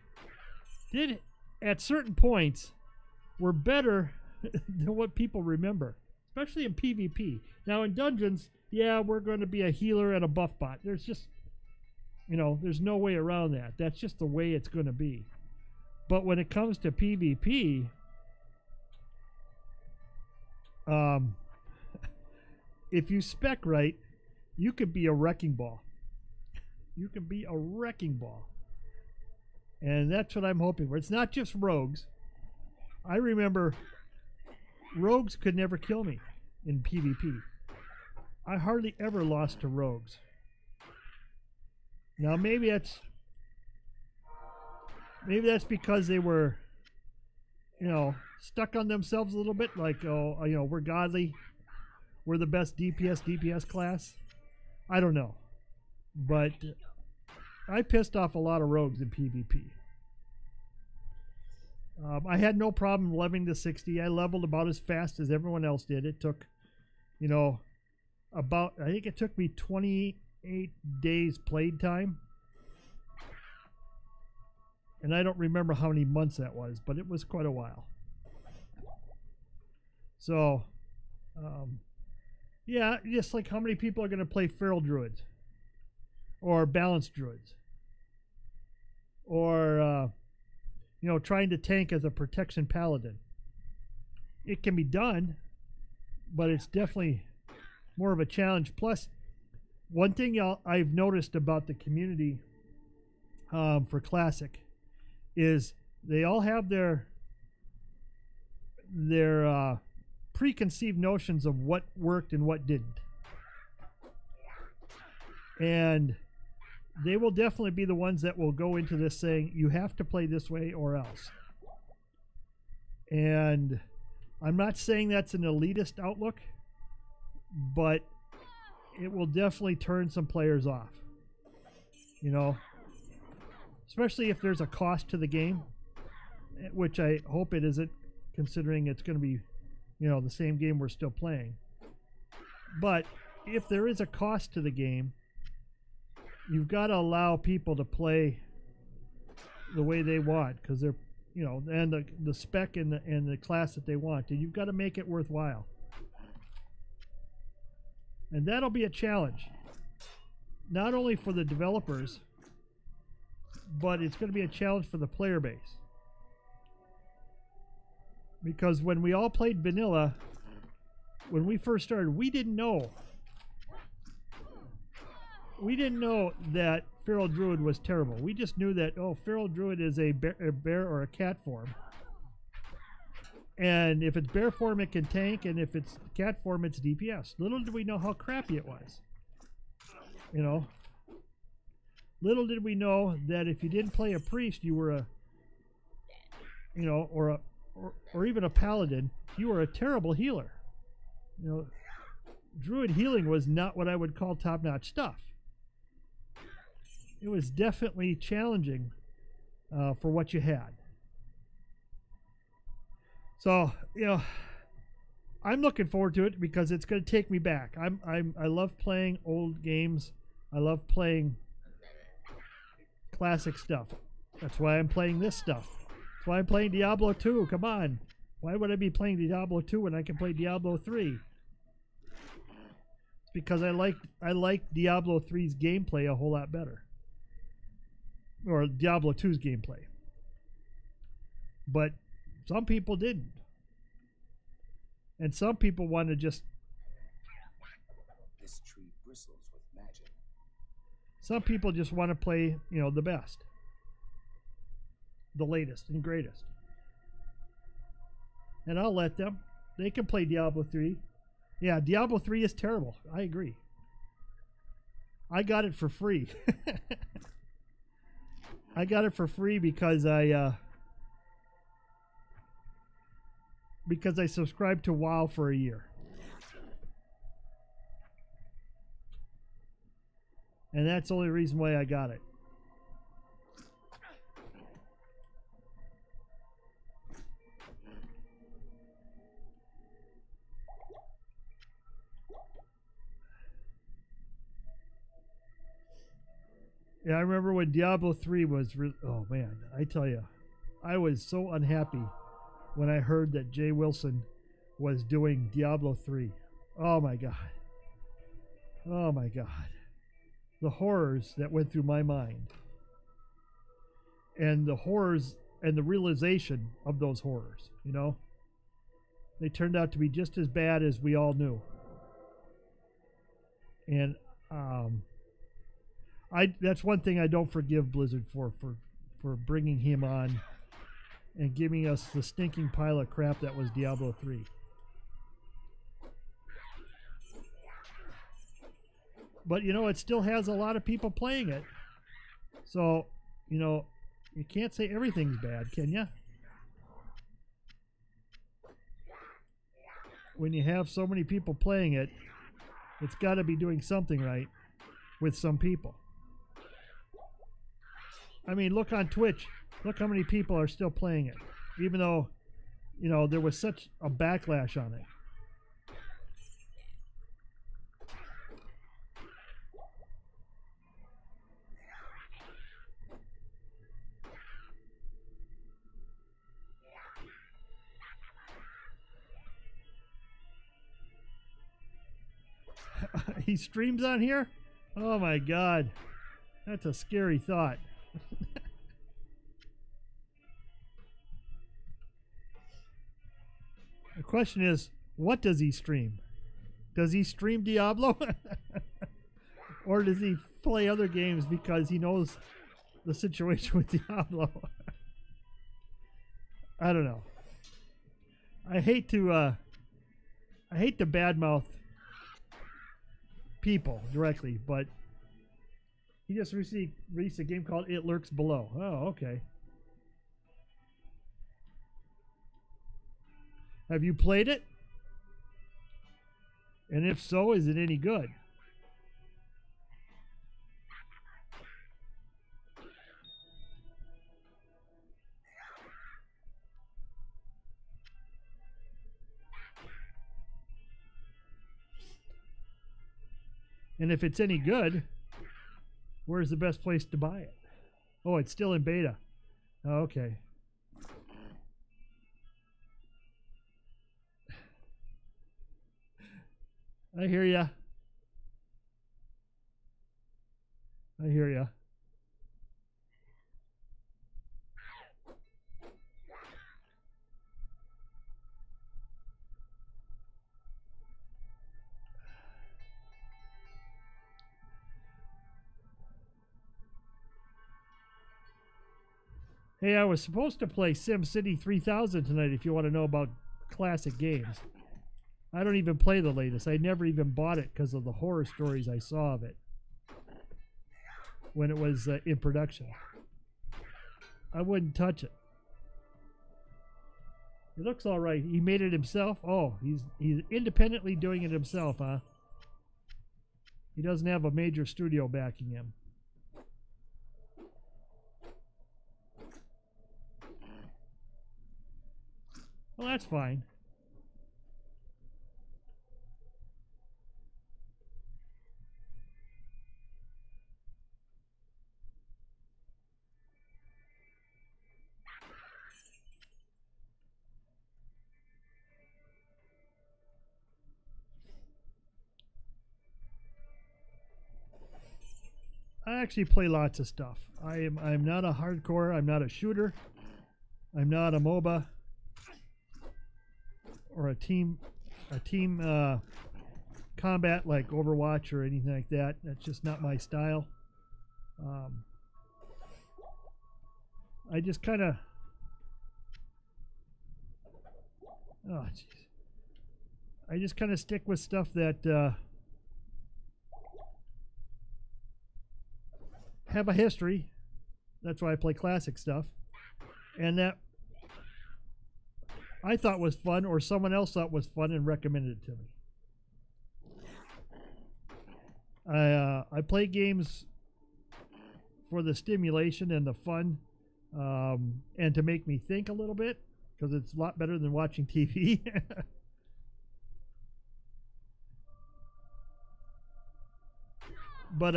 did, at certain points, were better than what people remember, especially in PvP. Now in Dungeons, yeah, we're going to be a healer and a buff bot. There's just, you know, there's no way around that. That's just the way it's going to be. But when it comes to PvP, if you spec right, you could be a wrecking ball. You can be a wrecking ball. And that's what I'm hoping for. It's not just rogues. I remember rogues could never kill me in PvP. I hardly ever lost to rogues. Now maybe that's because they were, you know, stuck on themselves a little bit, like, oh, you know, we're godly, we're the best DPS class. I don't know, but I pissed off a lot of rogues in PvP. I had no problem leveling to 60. I leveled about as fast as everyone else did. It took, you know, I think it took me 28 days played time. And I don't remember how many months that was, but it was quite a while. So, yeah, just like how many people are going to play Feral Druids? Or Balanced Druids? Or, you know, trying to tank as a Protection Paladin. It can be done, but it's definitely more of a challenge. Plus, one thing I've noticed about the community for Classic is they all have their preconceived notions of what worked and what didn't. And they will definitely be the ones that will go into this saying, you have to play this way or else. And I'm not saying that's an elitist outlook, but it will definitely turn some players off. You know, especially if there's a cost to the game, which I hope it isn't, considering it's going to be, you know, the same game we're still playing. But if there is a cost to the game, you've got to allow people to play the way they want, because they're, you know, and the spec and the class that they want, and you've got to make it worthwhile. And that'll be a challenge, not only for the developers, but it's going to be a challenge for the player base. Because when we all played vanilla, when we first started, we didn't know that Feral Druid was terrible. We just knew that, oh, Feral Druid is a bear or a cat form. And if it's bear form, it can tank, and if it's cat form, it's DPS. Little did we know how crappy it was. You know? Little did we know that if you didn't play a priest, you were a, you know, or even a paladin, you were a terrible healer. You know, druid healing was not what I would call top-notch stuff. It was definitely challenging for what you had. So, you know, I'm looking forward to it because it's going to take me back. I love playing old games. I love playing classic stuff. That's why I'm playing this stuff. That's why I'm playing Diablo 2. Come on. Why would I be playing Diablo 2 when I can play Diablo 3? It's because I like Diablo 3's gameplay a whole lot better. Or Diablo 2's gameplay. But some people didn't. And some people want to just... This tree bristles with magic. Some people just want to play, you know, the best. The latest and greatest. And I'll let them. They can play Diablo 3. Yeah, Diablo 3 is terrible. I agree. I got it for free. I got it for free because I subscribed to WoW for a year. And that's the only reason why I got it. Yeah, I remember when Diablo 3 was... oh, man, I tell you. I was so unhappy when I heard that Jay Wilson was doing Diablo 3. Oh, my God. Oh, my God. The horrors that went through my mind. And the horrors and the realization of those horrors, you know? they turned out to be just as bad as we all knew. And that's one thing I don't forgive Blizzard for bringing him on and giving us the stinking pile of crap that was Diablo 3. But, you know, it still has a lot of people playing it. So, you know, you can't say everything's bad, can you? When you have so many people playing it, it's got to be doing something right with some people. I mean, look on Twitch. Look how many people are still playing it, even though, you know, there was such a backlash on it. He streams on here? Oh my God. That's a scary thought. The question is, what does he stream? Does he stream Diablo? Or does he play other games because he knows the situation with Diablo? I don't know. I hate to badmouth people directly, but he just recently released a game called It Lurks Below. Oh, okay. Have you played it? And if so, is it any good? And if it's any good, where's the best place to buy it? Oh, it's still in beta. Oh, okay. I hear ya. I hear ya. Hey, I was supposed to play SimCity 3000 tonight if you want to know about classic games. I don't even play the latest. I never even bought it because of the horror stories I saw of it when it was in production. I wouldn't touch it. It looks all right. He made it himself. Oh, he's independently doing it himself, huh? He doesn't have a major studio backing him. Well, that's fine. I actually play lots of stuff. I'm not a hardcore. I'm not a shooter. I'm not a MOBA or a team combat like Overwatch or anything like that. That's just not my style. I just kind of I just kind of stick with stuff that have a history. That's why I play classic stuff, and that I thought was fun, or someone else thought was fun and recommended it to me. I play games for the stimulation and the fun, and to make me think a little bit, because it's a lot better than watching TV. But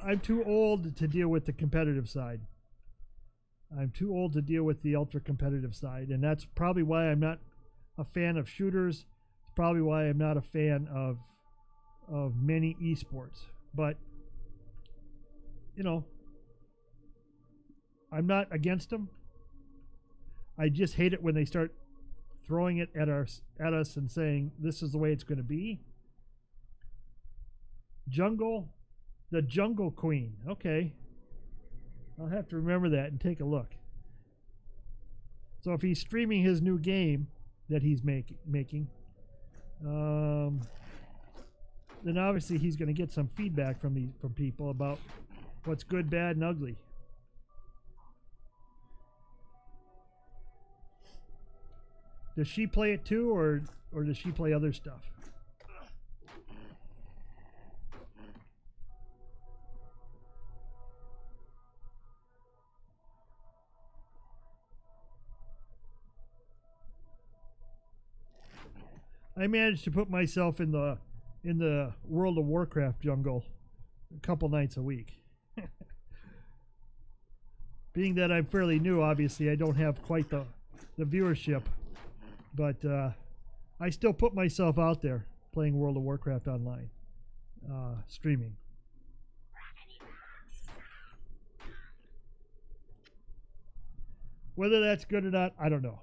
I'm too old to deal with the competitive side. I'm too old to deal with the ultra competitive side, and that's probably why I'm not a fan of shooters. It's probably why I'm not a fan of many esports. But you know, I'm not against them. I just hate it when they start throwing it at us and saying this is the way it's going to be. The Jungle Queen. Okay, I'll have to remember that and take a look. So if he's streaming his new game that he's making, then obviously he's going to get some feedback from people about what's good, bad, and ugly. Does she play it too, or does she play other stuff? I managed to put myself in the World of Warcraft jungle a couple nights a week. Being that I'm fairly new, obviously I don't have quite the viewership, but I still put myself out there playing World of Warcraft online, streaming. Whether that's good or not, I don't know.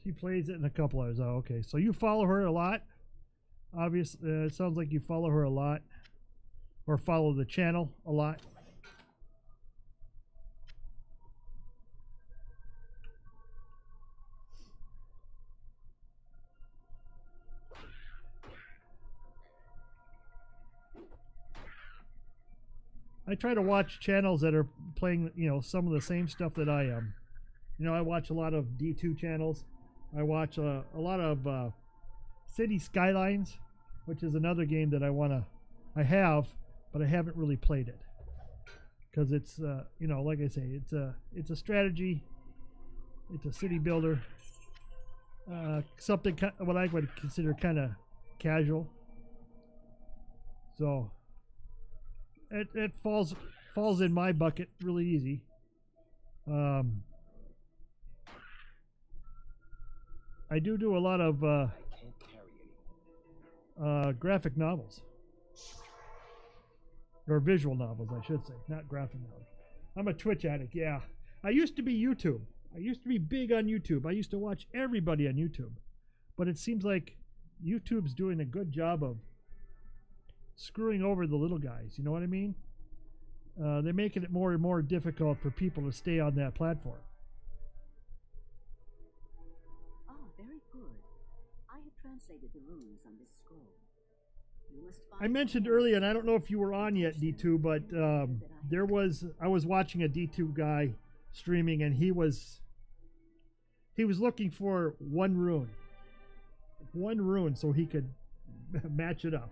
She plays it in a couple hours. Oh, okay. So you follow her a lot? Obviously, it sounds like you follow her a lot. Or follow the channel a lot. I try to watch channels that are playing, some of the same stuff that I am. I watch a lot of D2 channels. I watch a lot of City Skylines, which is another game that I have, but I haven't really played it. Because it's, like I say, it's a strategy. It's a city builder. Something what I would consider kind of casual. So it falls in my bucket really easy. I do a lot of graphic novels. Or visual novels, I should say, not graphic novels. I'm a Twitch addict, yeah. I used to be YouTube. I used to be big on YouTube. I used to watch everybody on YouTube. But it seems like YouTube's doing a good job of screwing over the little guys, you know what I mean? They're making it more and more difficult for people to stay on that platform. Very good. I have translated the runes on this scroll. You must find I mentioned earlier, and I don't know if you were on yet, D2, but I was watching a D2 guy streaming, and he was looking for one rune so he could match it up.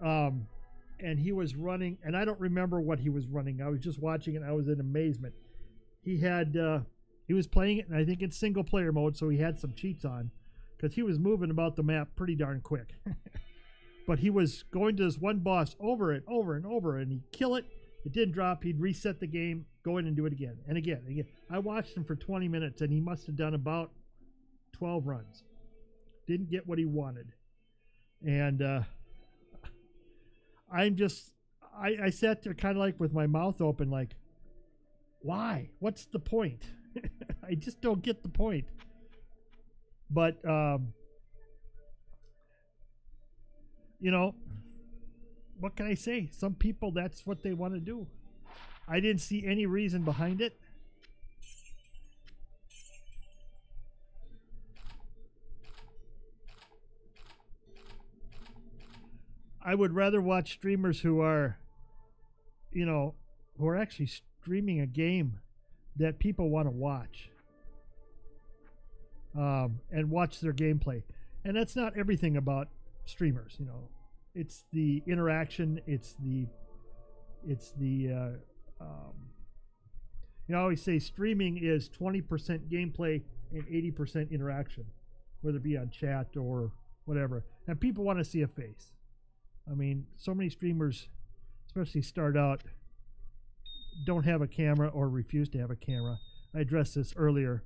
And he was running, and I don't remember what he was running. I was just watching it, and I was in amazement. He was playing it, and I think it's single player mode, so he had some cheats on, because he was moving about the map pretty darn quick. But he was going to this one boss over and over and over, and he'd kill it. It didn't drop. He'd reset the game, go in and do it again and again and again. I watched him for 20 minutes, and he must have done about 12 runs. Didn't get what he wanted. And I sat there kind of like with my mouth open, like, why? What's the point? I just don't get the point. But, what can I say? Some people, that's what they want to do. I didn't see any reason behind it. I would rather watch streamers who are actually streaming a game that people want to watch, and watch their gameplay. And that's not everything about streamers, it's the interaction, it's the I always say streaming is 20% gameplay and 80% interaction, whether it be on chat or whatever. And people want to see a face. I mean, so many streamers, especially start out, don't have a camera or refuse to have a camera. I addressed this earlier,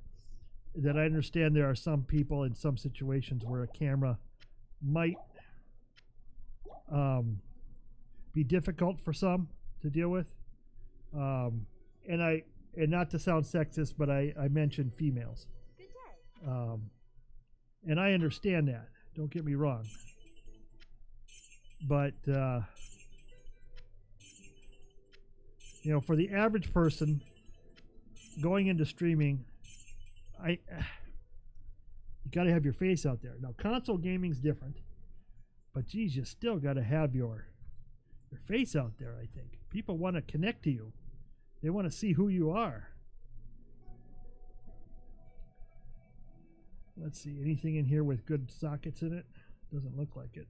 that I understand there are some people in some situations where a camera might be difficult for some to deal with. And not to sound sexist, but I mentioned females. Good day. And I understand that. Don't get me wrong. But, you know, for the average person going into streaming, you got to have your face out there. Now, console gaming's different, but geez, you still got to have your face out there, I think. People want to connect to you. They want to see who you are. Let's see, anything in here with good sockets in it? Doesn't look like it.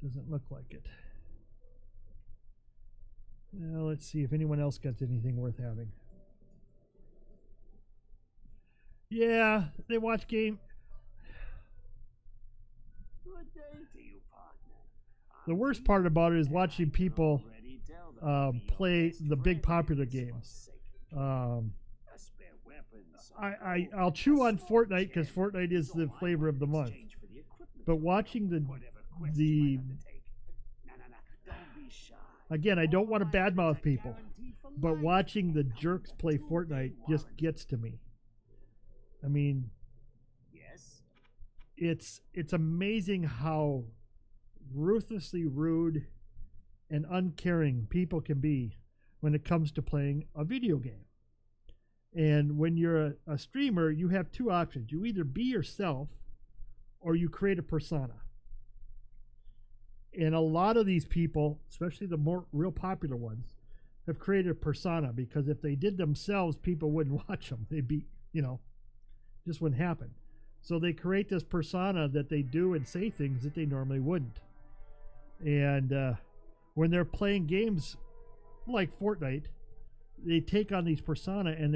Doesn't look like it. Now, let's see if anyone else got anything worth having. Yeah, they watch game. Good day to you, partner. The worst part about it is watching people play the big popular games. I'll chew on Fortnite because Fortnite is the flavor of the month. But watching the again, I don't want to badmouth people, but watching the jerks play Fortnite just gets to me. I mean, it's amazing how ruthlessly rude and uncaring people can be when it comes to playing a video game. And when you're a streamer, you have two options. You either be yourself or you create a persona. And a lot of these people, especially the more real popular ones, have created a persona because if they did themselves, people wouldn't watch them. They'd be, you know, just wouldn't happen. So they create this persona that they do and say things that they normally wouldn't. And when they're playing games like Fortnite, they take on these persona and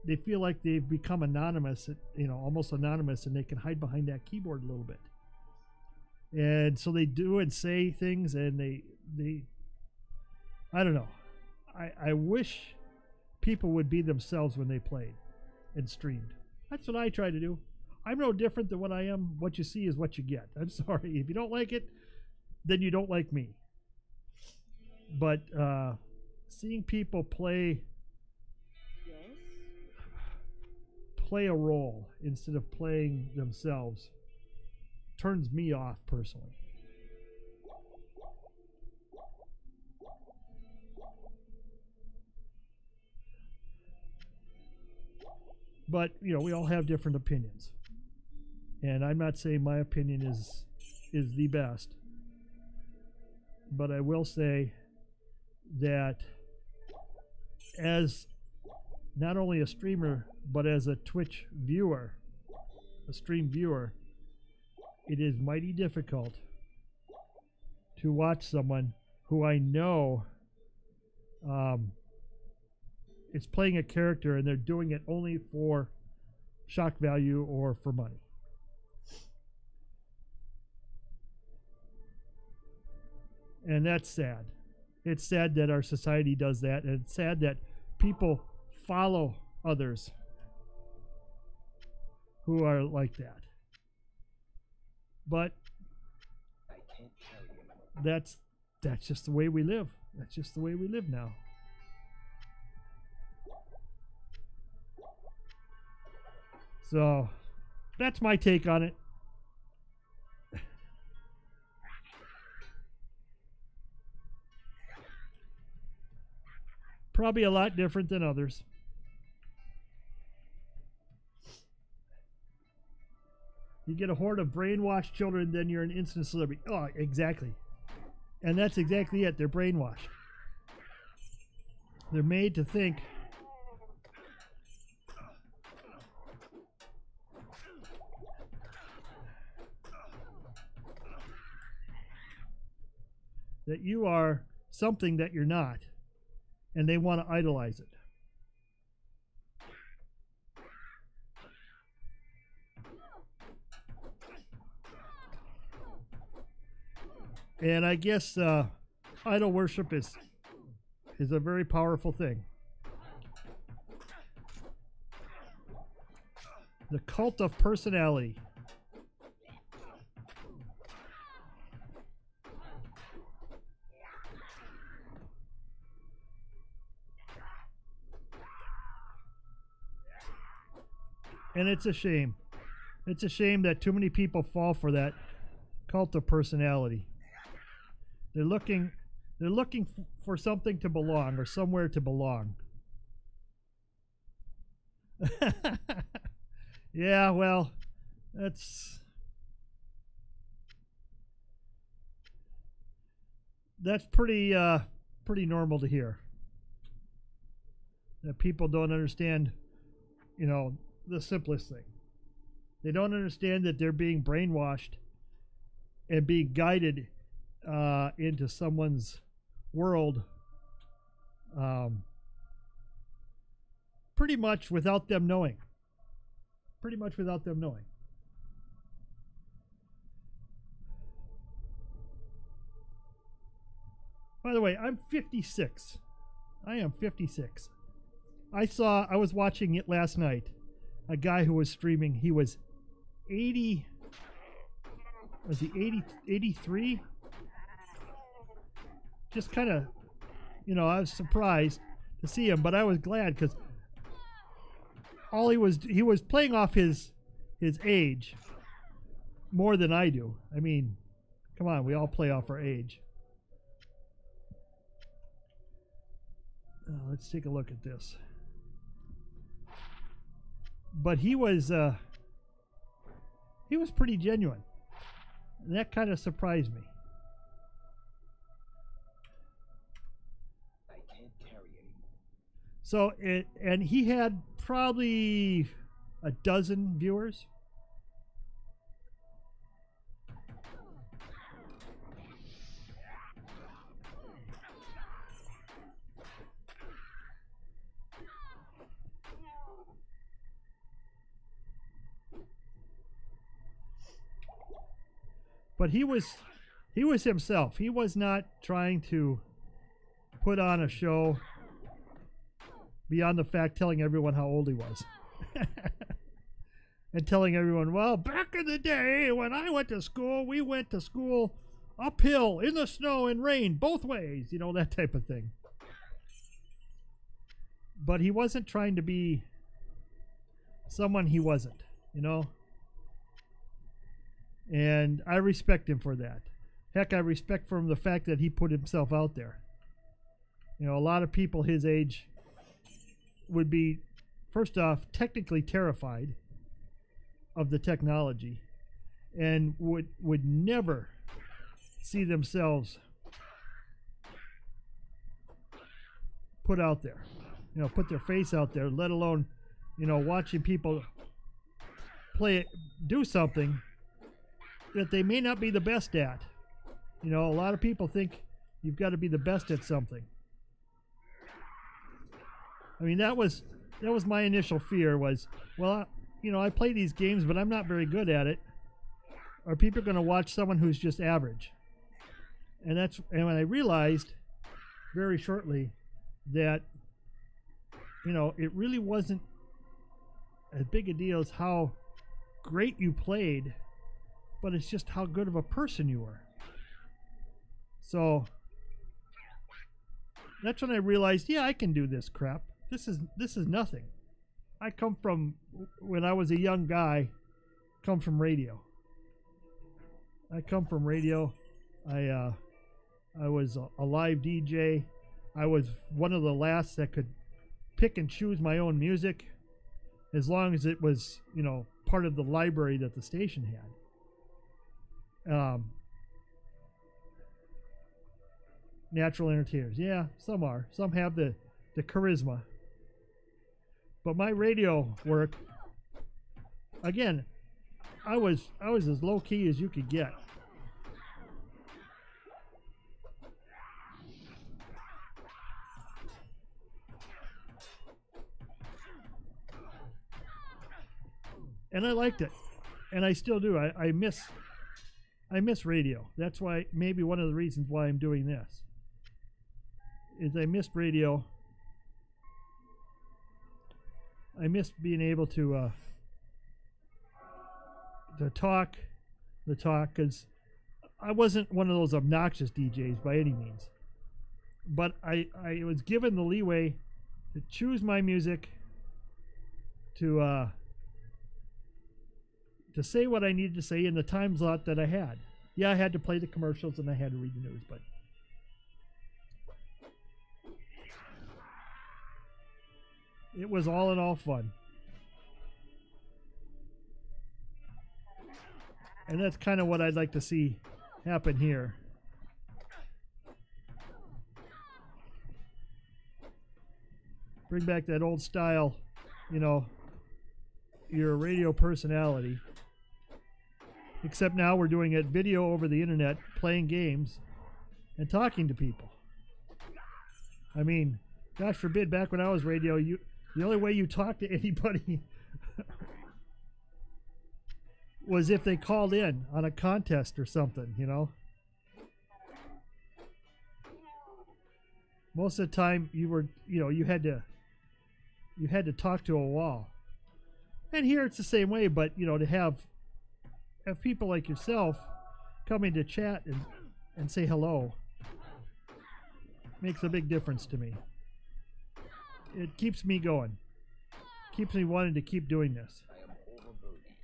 they feel like they've become anonymous, you know, almost anonymous, and they can hide behind that keyboard a little bit. And so they do and say things, and they I don't know. I wish people would be themselves when they played and streamed. That's what I try to do. I'm no different than what I am. What you see is what you get. I'm sorry. If you don't like it, then you don't like me. But seeing people play a role instead of playing themselves turns me off personally. But, you know, we all have different opinions. And I'm not saying my opinion is the best. But I will say that as not only a streamer, but as a Twitch viewer, a stream viewer, it is mighty difficult to watch someone who I know is playing a character and they're doing it only for shock value or for money. And that's sad. It's sad that our society does that, and it's sad that people follow others who are like that. But that's just the way we live. That's just the way we live now. So that's my take on it. Probably a lot different than others. You get a horde of brainwashed children, then you're an instant celebrity. Oh, exactly. And that's exactly it. They're brainwashed. They're made to think that you are something that you're not, and they want to idolize it. And I guess idol worship is a very powerful thing. The cult of personality. And it's a shame. It's a shame that too many people fall for that cult of personality. They're looking for something to belong or somewhere to belong. Yeah, well, that's pretty normal to hear. That people don't understand, you know, the simplest thing. They don't understand that they're being brainwashed and being guided into someone's world pretty much without them knowing. Pretty much without them knowing. By the way, I'm 56. I am 56. I was watching it last night. A guy who was streaming, he was 80, was he 80, 83? Just kind of, you know, I was surprised to see him, but I was glad because he was playing off his age more than I do. I mean, come on, we all play off our age. Let's take a look at this. But he was pretty genuine. And that kind of surprised me. I can't carry anymore. So and he had probably a dozen viewers. But he was himself. He was not trying to put on a show beyond the fact telling everyone how old he was. And telling everyone, well, back in the day when I went to school, we went to school uphill in the snow and rain both ways, you know, that type of thing. But he wasn't trying to be someone he wasn't, you know. And I respect him for that. Heck, I respect for him the fact that he put himself out there. You know, a lot of people his age would be, first off, technically terrified of the technology and would never see themselves put out there. You know, put their face out there, let alone, you know, watching people do something that they may not be the best at. You know, a lot of people think you've got to be the best at something. I mean, that was my initial fear was, well, you know, I play these games, but I'm not very good at it. Are people going to watch someone who's just average? And when I realized very shortly that, you know, it really wasn't as big a deal as how great you played, but it's just how good of a person you were. So that's when I realized, yeah, I can do this crap. This is nothing. I come from, when I was a young guy, come from radio. I come from radio. I was a live DJ. I was one of the last that could pick and choose my own music, as long as it was, you know, part of the library that the station had. Natural entertainers, yeah, some are. Some have the charisma. But my radio work, again, I was as low key as you could get. And I liked it, and I still do. I miss I miss radio. That's why, maybe one of the reasons why I'm doing this is I missed radio. I missed being able to talk the talk, because I wasn't one of those obnoxious DJs by any means, but I was given the leeway to choose my music, to say what I needed to say in the time slot that I had. Yeah, I had to play the commercials and I had to read the news, but it was all in all fun. And that's kind of what I'd like to see happen here. Bring back that old style, you know, your radio personality. Except now we're doing it video over the internet, playing games, and talking to people. I mean, gosh forbid, back when I was radio, the only way you talked to anybody was if they called in on a contest or something, you know. Most of the time you were, you know, you had to talk to a wall. And here it's the same way, but you know, to have people like yourself come in to chat and say hello makes a big difference to me. It keeps me going. Keeps me wanting to keep doing this. I am overburdened.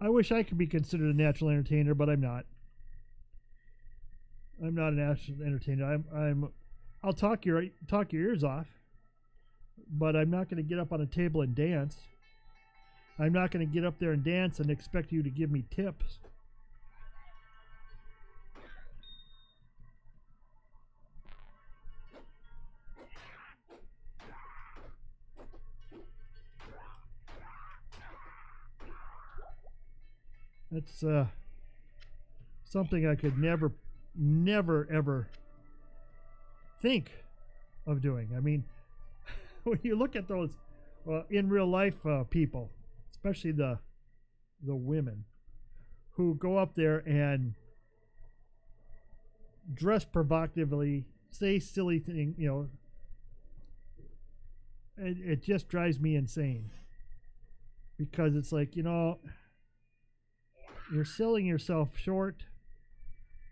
I wish I could be considered a natural entertainer, but I'm not. I'm not a natural entertainer. I'll talk your ears off, but I'm not going to get up on a table and dance. I'm not going to get up there and dance and expect you to give me tips. That's something I could never ever think of doing. I mean, when you look at those in real life people, especially the women who go up there and dress provocatively, say silly things, you know, it just drives me insane, because it's like, you know, you're selling yourself short.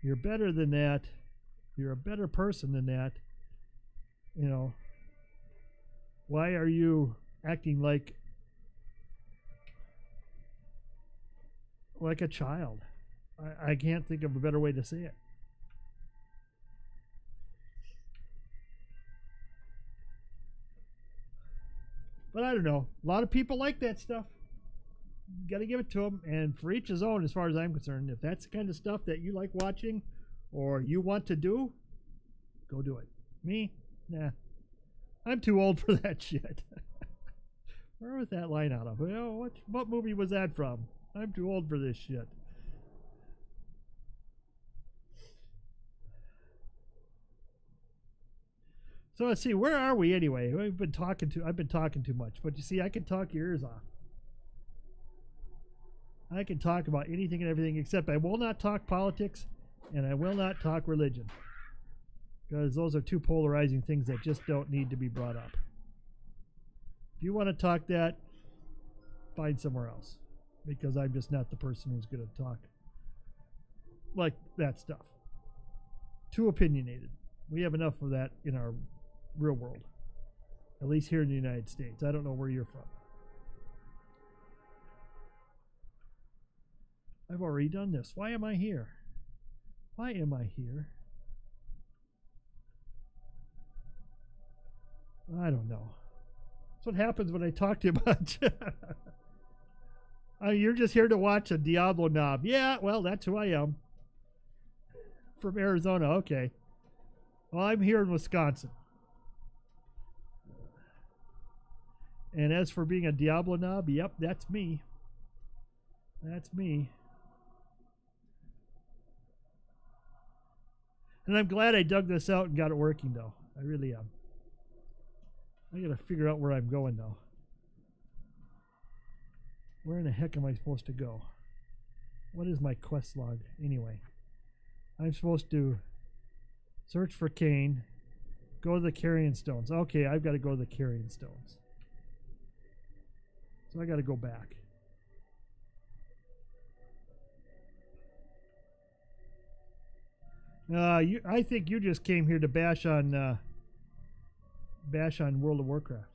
You're better than that. You're a better person than that. You know, why are you acting like a child? I can't think of a better way to say it. But I don't know. A lot of people like that stuff. You got to give it to them, and for each his own, as far as I'm concerned. If that's the kind of stuff that you like watching or you want to do, go do it. Me? Nah. I'm too old for that shit. Where was that line out of? Well, what movie was that from? I'm too old for this shit. So let's see, where are we anyway? I've been talking too much, but you see, I can talk your ears off. I can talk about anything and everything, except I will not talk politics and I will not talk religion, because those are two polarizing things that just don't need to be brought up. If you want to talk that, find somewhere else, because I'm just not the person who's going to talk like that stuff. Too opinionated. We have enough of that in our real world, at least here in the United States. I don't know where you're from. I've already done this. Why am I here? Why am I here? I don't know. That's what happens when I talk too much. You're just here to watch a Diablo knob. Yeah, well, that's who I am. From Arizona, okay. Well, I'm here in Wisconsin. And as for being a Diablo knob, yep, that's me. That's me. And I'm glad I dug this out and got it working, though. I really am. I gotta figure out where I'm going now. Where in the heck am I supposed to go? What is my quest log anyway? I'm supposed to search for Cain, go to the Carrion Stones. Okay, I've got to go to the Carrion Stones. So I got to go back. I think you just came here to bash on World of Warcraft.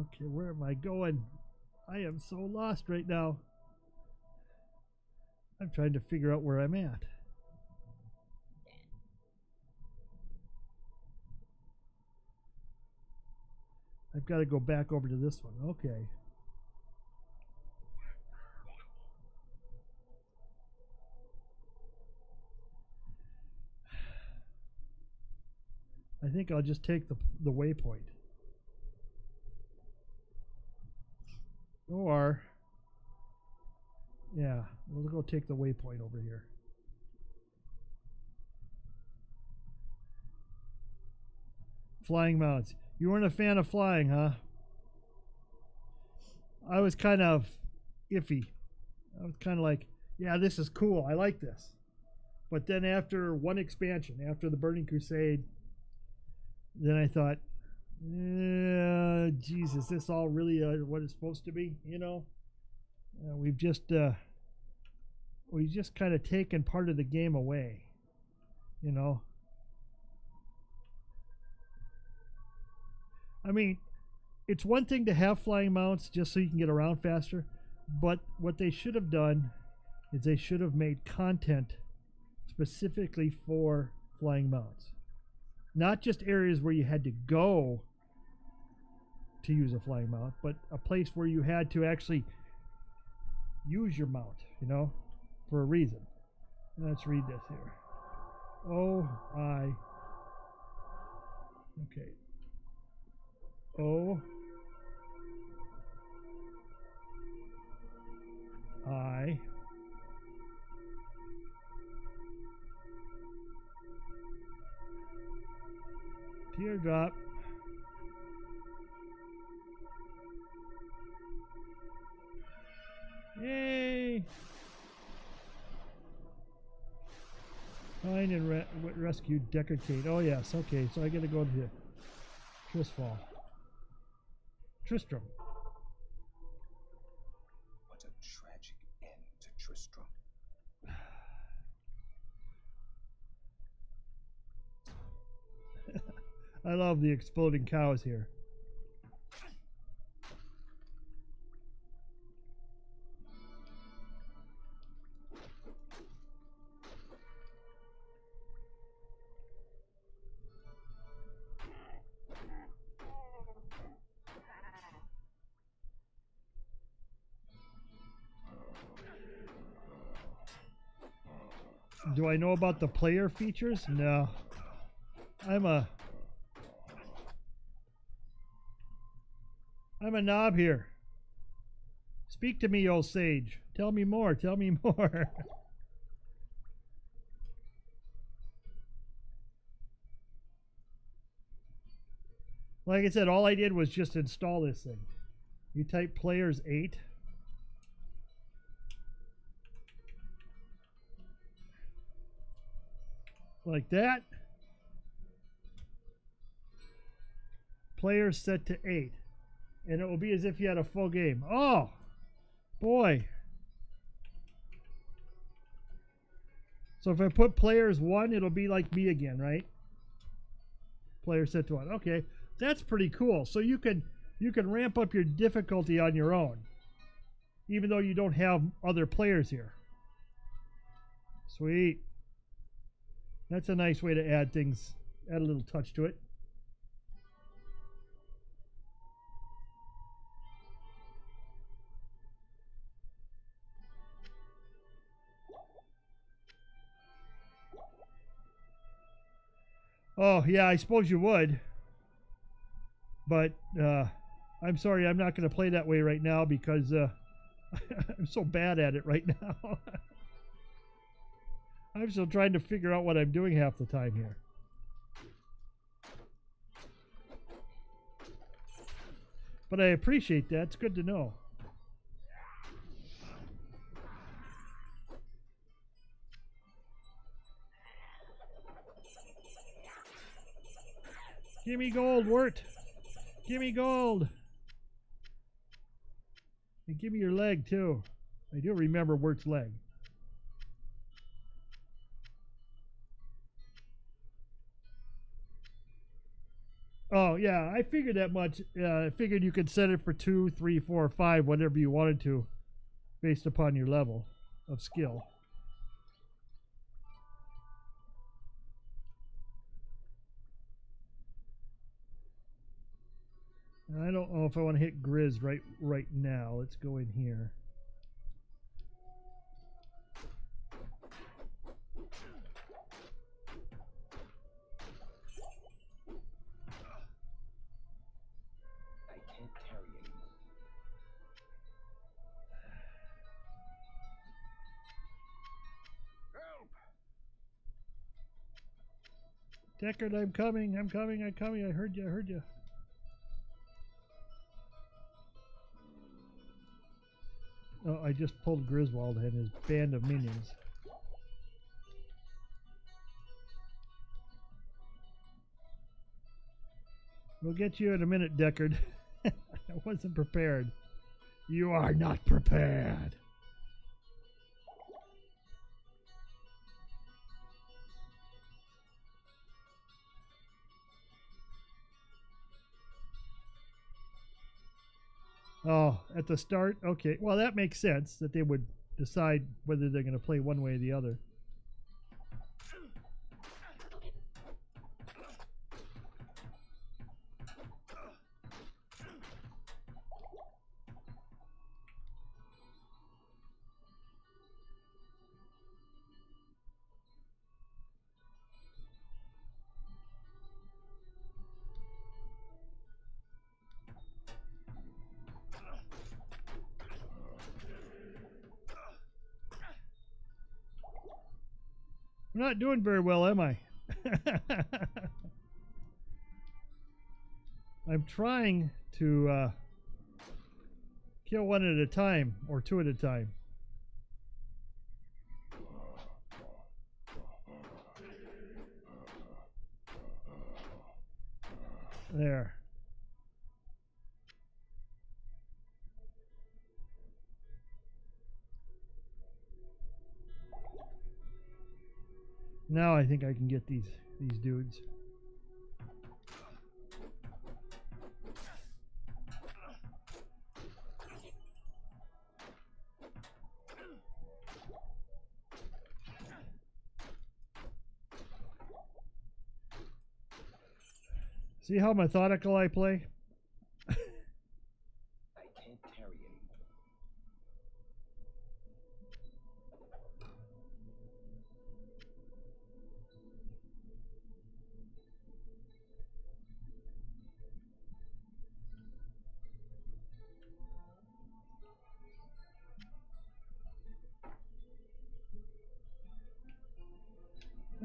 Okay, where am I going? I am so lost right now. I'm trying to figure out where I'm at. I've got to go back over to this one. Okay. I think I'll just take the waypoint. Or, yeah, we'll go take the waypoint over here. Flying mounts. You weren't a fan of flying, huh? I was kind of iffy. I was kind of like, yeah, this is cool. I like this. But then after one expansion, after the Burning Crusade, then I thought, Jesus, this all really what it's supposed to be, you know? We've just kind of taken part of the game away, you know? I mean, it's one thing to have flying mounts just so you can get around faster, but what they should have done is they should have made content specifically for flying mounts. Not just areas where you had to go to use a flying mount, but a place where you had to actually use your mount, you know, for a reason. Let's read this here. Okay. Teardrop. Yay! Find and rescue Decacade. Oh yes, okay, so I gotta go to Tristram. What a tragic end to Tristram. I love the exploding cows here. Do I know about the player features? No. I'm a knob here. Speak to me, old sage. Tell me more. Tell me more. Like I said, all I did was just install this thing. You type players 8. Like that. Players set to 8. And it will be as if you had a full game. Oh, boy. So if I put players 1, it'll be like me again, right? Player set to 1. Okay, that's pretty cool. So you can ramp up your difficulty on your own, even though you don't have other players here. Sweet. That's a nice way to add things, add a little touch to it. Oh, yeah, I suppose you would. But I'm sorry, I'm not going to play that way right now because I'm so bad at it right now. I'm still trying to figure out what I'm doing half the time here. But I appreciate that. It's good to know. Give me gold, Wirt. Give me gold. And give me your leg, too. I do remember Wirt's leg. Oh, yeah, I figured that much. I figured you could set it for 2, 3, 4, 5, whatever you wanted to, based upon your level of skill. I don't know if I want to hit Grizz right now. Let's go in here. I can't carry anymore. Help! Deckard, I'm coming. I'm coming. I'm coming. I heard you. I heard you. Oh, I just pulled Griswold and his band of minions. We'll get you in a minute, Deckard. I wasn't prepared. You are not prepared. Oh, at the start? Okay. Well, that makes sense that they would decide whether they're going to play one way or the other. I'm not doing very well, am I? I'm trying to kill one at a time, or two at a time. There. Now I think I can get these dudes. See how methodical I play? I can't carry anymore.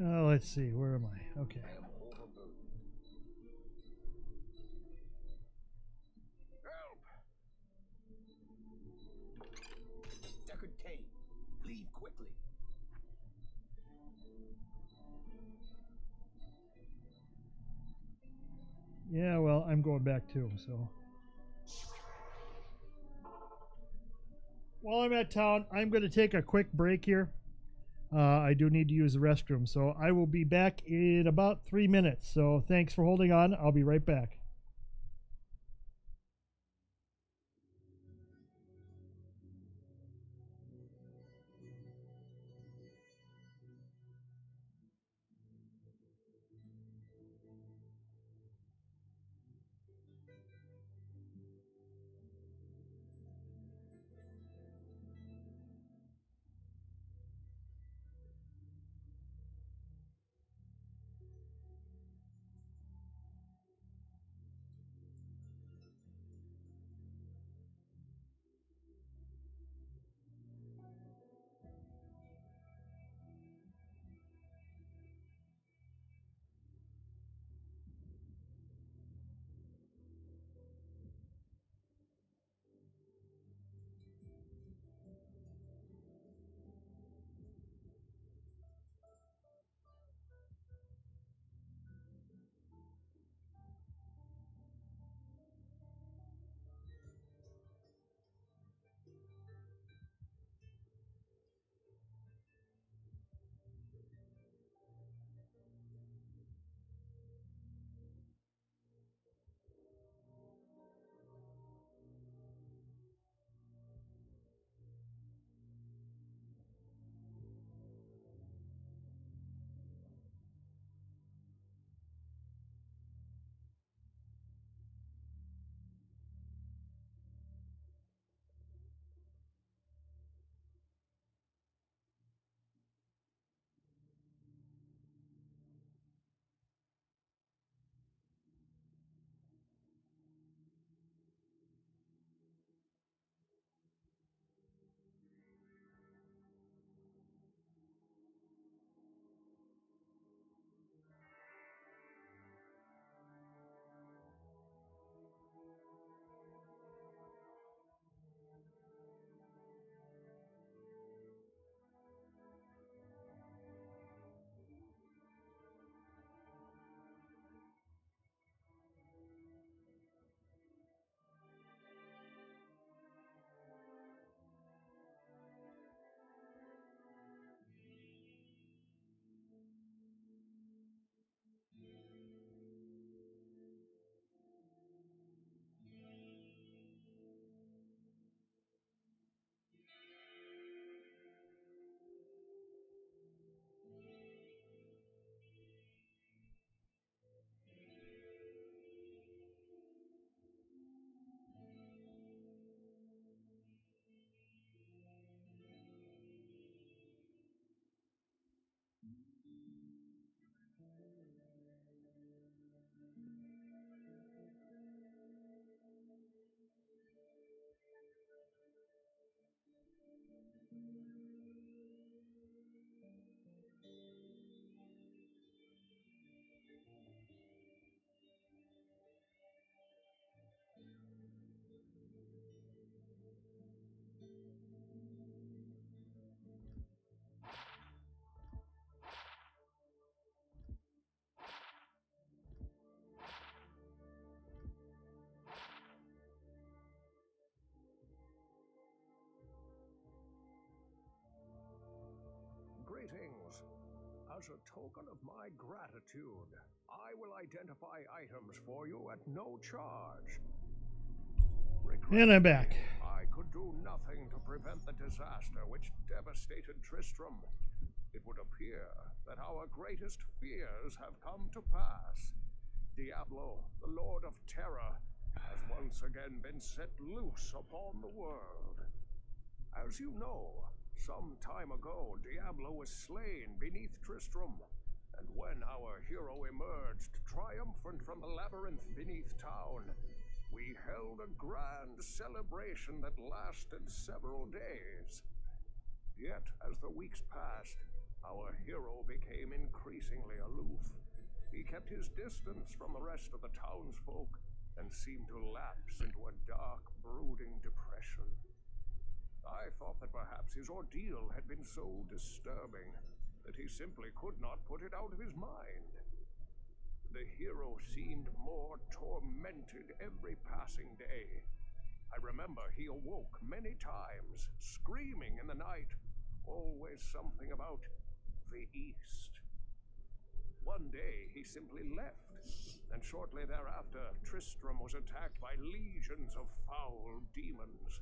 Oh, let's see. Where am I? Okay. I am overburdened. Help! Deckard Cain, leave quickly. Yeah, well, I'm going back too, so. While I'm at town, I'm going to take a quick break here. I do need to use the restroom, so I will be back in about 3 minutes. So thanks for holding on. I'll be right back. Greetings. As a token of my gratitude, I will identify items for you at no charge. And I'm back. I could do nothing to prevent the disaster which devastated Tristram. It would appear that our greatest fears have come to pass. Diablo, the Lord of Terror, has once again been set loose upon the world. As you know, some time ago, Diablo was slain beneath Tristram, and when our hero emerged triumphant from the labyrinth beneath town, we held a grand celebration that lasted several days. Yet, as the weeks passed, our hero became increasingly aloof. He kept his distance from the rest of the townsfolk and seemed to lapse into a dark, brooding depression. I thought that perhaps his ordeal had been so disturbing that he simply could not put it out of his mind. The hero seemed more tormented every passing day. I remember he awoke many times, screaming in the night, always something about the East. One day he simply left, and shortly thereafter Tristram was attacked by legions of foul demons.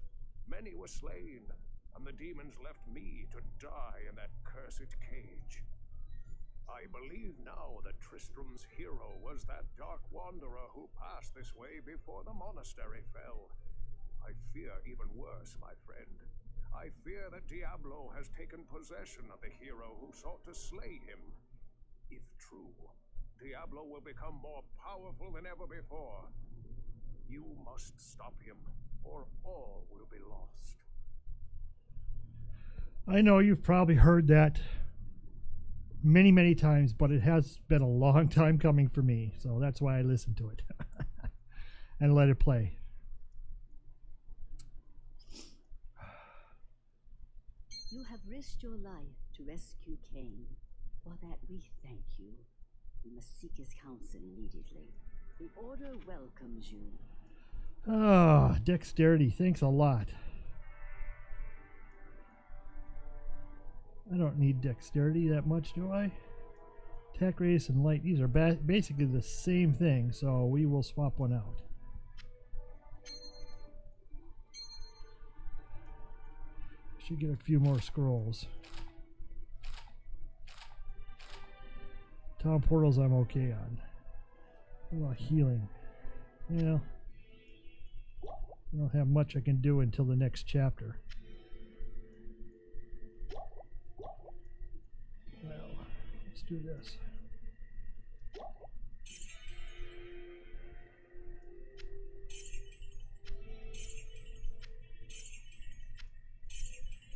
Many were slain, and the demons left me to die in that cursed cage. I believe now that Tristram's hero was that dark wanderer who passed this way before the monastery fell. I fear even worse, my friend. I fear that Diablo has taken possession of the hero who sought to slay him. If true, Diablo will become more powerful than ever before. You must stop him, or all will be lost. I know you've probably heard that many, many times, but it has been a long time coming for me, so that's why I listened to it and let it play. You have risked your life to rescue Cain. For that we thank you. We must seek his counsel immediately. The Order welcomes you. Ah, dexterity, thanks a lot. I don't need dexterity that much, do I? Attack radius and light, these are basically the same thing, so we will swap one out. Should get a few more scrolls. Town portals I'm okay on. What about healing? Yeah. I don't have much I can do until the next chapter. Well, let's do this.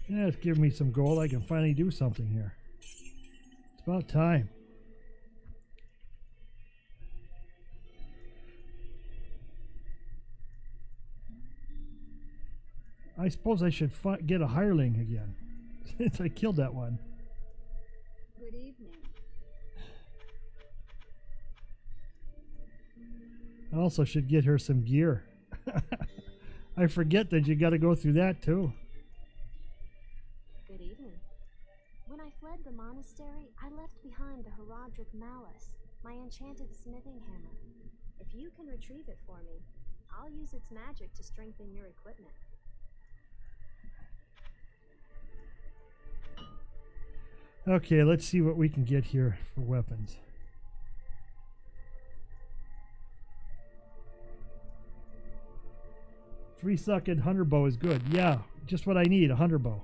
Yeah, it's giving me some gold. I can finally do something here. It's about time. I suppose I should get a hireling again, since I killed that one. Good evening. I also should get her some gear. I forget that you got to go through that too. Good evening. When I fled the monastery, I left behind the Herodric Malice, my enchanted smithing hammer. If you can retrieve it for me, I'll use its magic to strengthen your equipment. Okay, let's see what we can get here for weapons. Three-socket hunter bow is good. Yeah, just what I need, a hunter bow.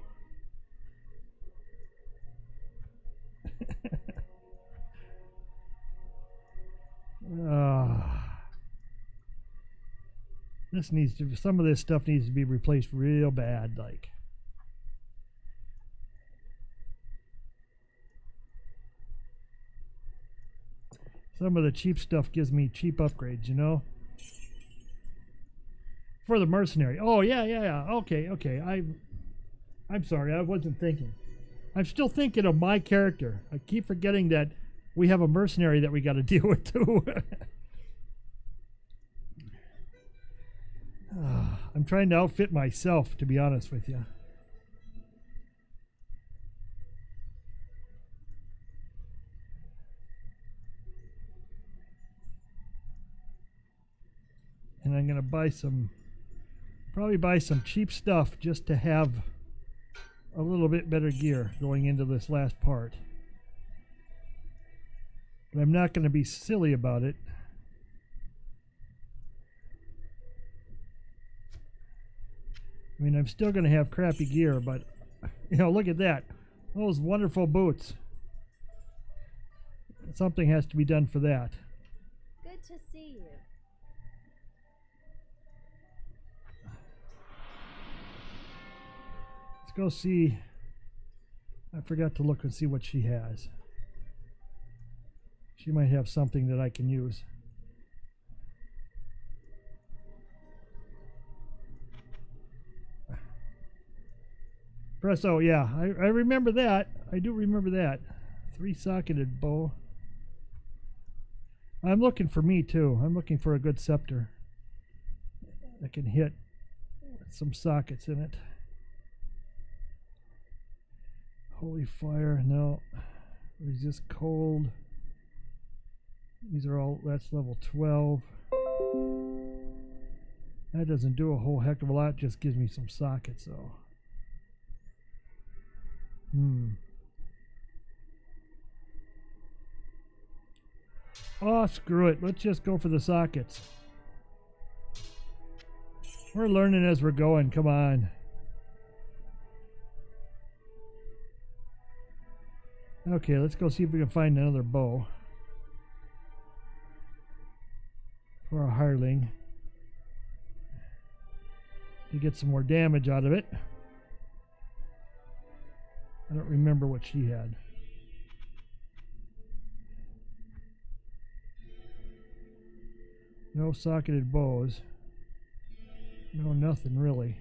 This needs to, some of this stuff needs to be replaced real bad, like. Some of the cheap stuff gives me cheap upgrades, you know? For the mercenary. Oh, yeah. Okay. I'm sorry, I wasn't thinking. I'm still thinking of my character. I keep forgetting that we have a mercenary that we got to deal with, too. I'm trying to outfit myself, to be honest with you. And I'm gonna probably buy some cheap stuff just to have a little bit better gear going into this last part. But I'm not gonna be silly about it. I mean, I'm still gonna have crappy gear, but you know, look at that. Those wonderful boots. Something has to be done for that. Good to see you. Let's go see. I forgot to look and see what she has. She might have something that I can use. Presso, yeah, I remember that. I do remember that. 3-socketed bow. I'm looking for me too. I'm looking for a good scepter that can hit with some sockets in it. Holy fire, no. Resist cold. These are all, that's level 12. That doesn't do a whole heck of a lot, just gives me some sockets though. Oh, screw it. Let's just go for the sockets. We're learning as we're going. Come on. Okay, let's go see if we can find another bow for a hireling to get some more damage out of it. I don't remember what she had. No socketed bows. No, nothing really.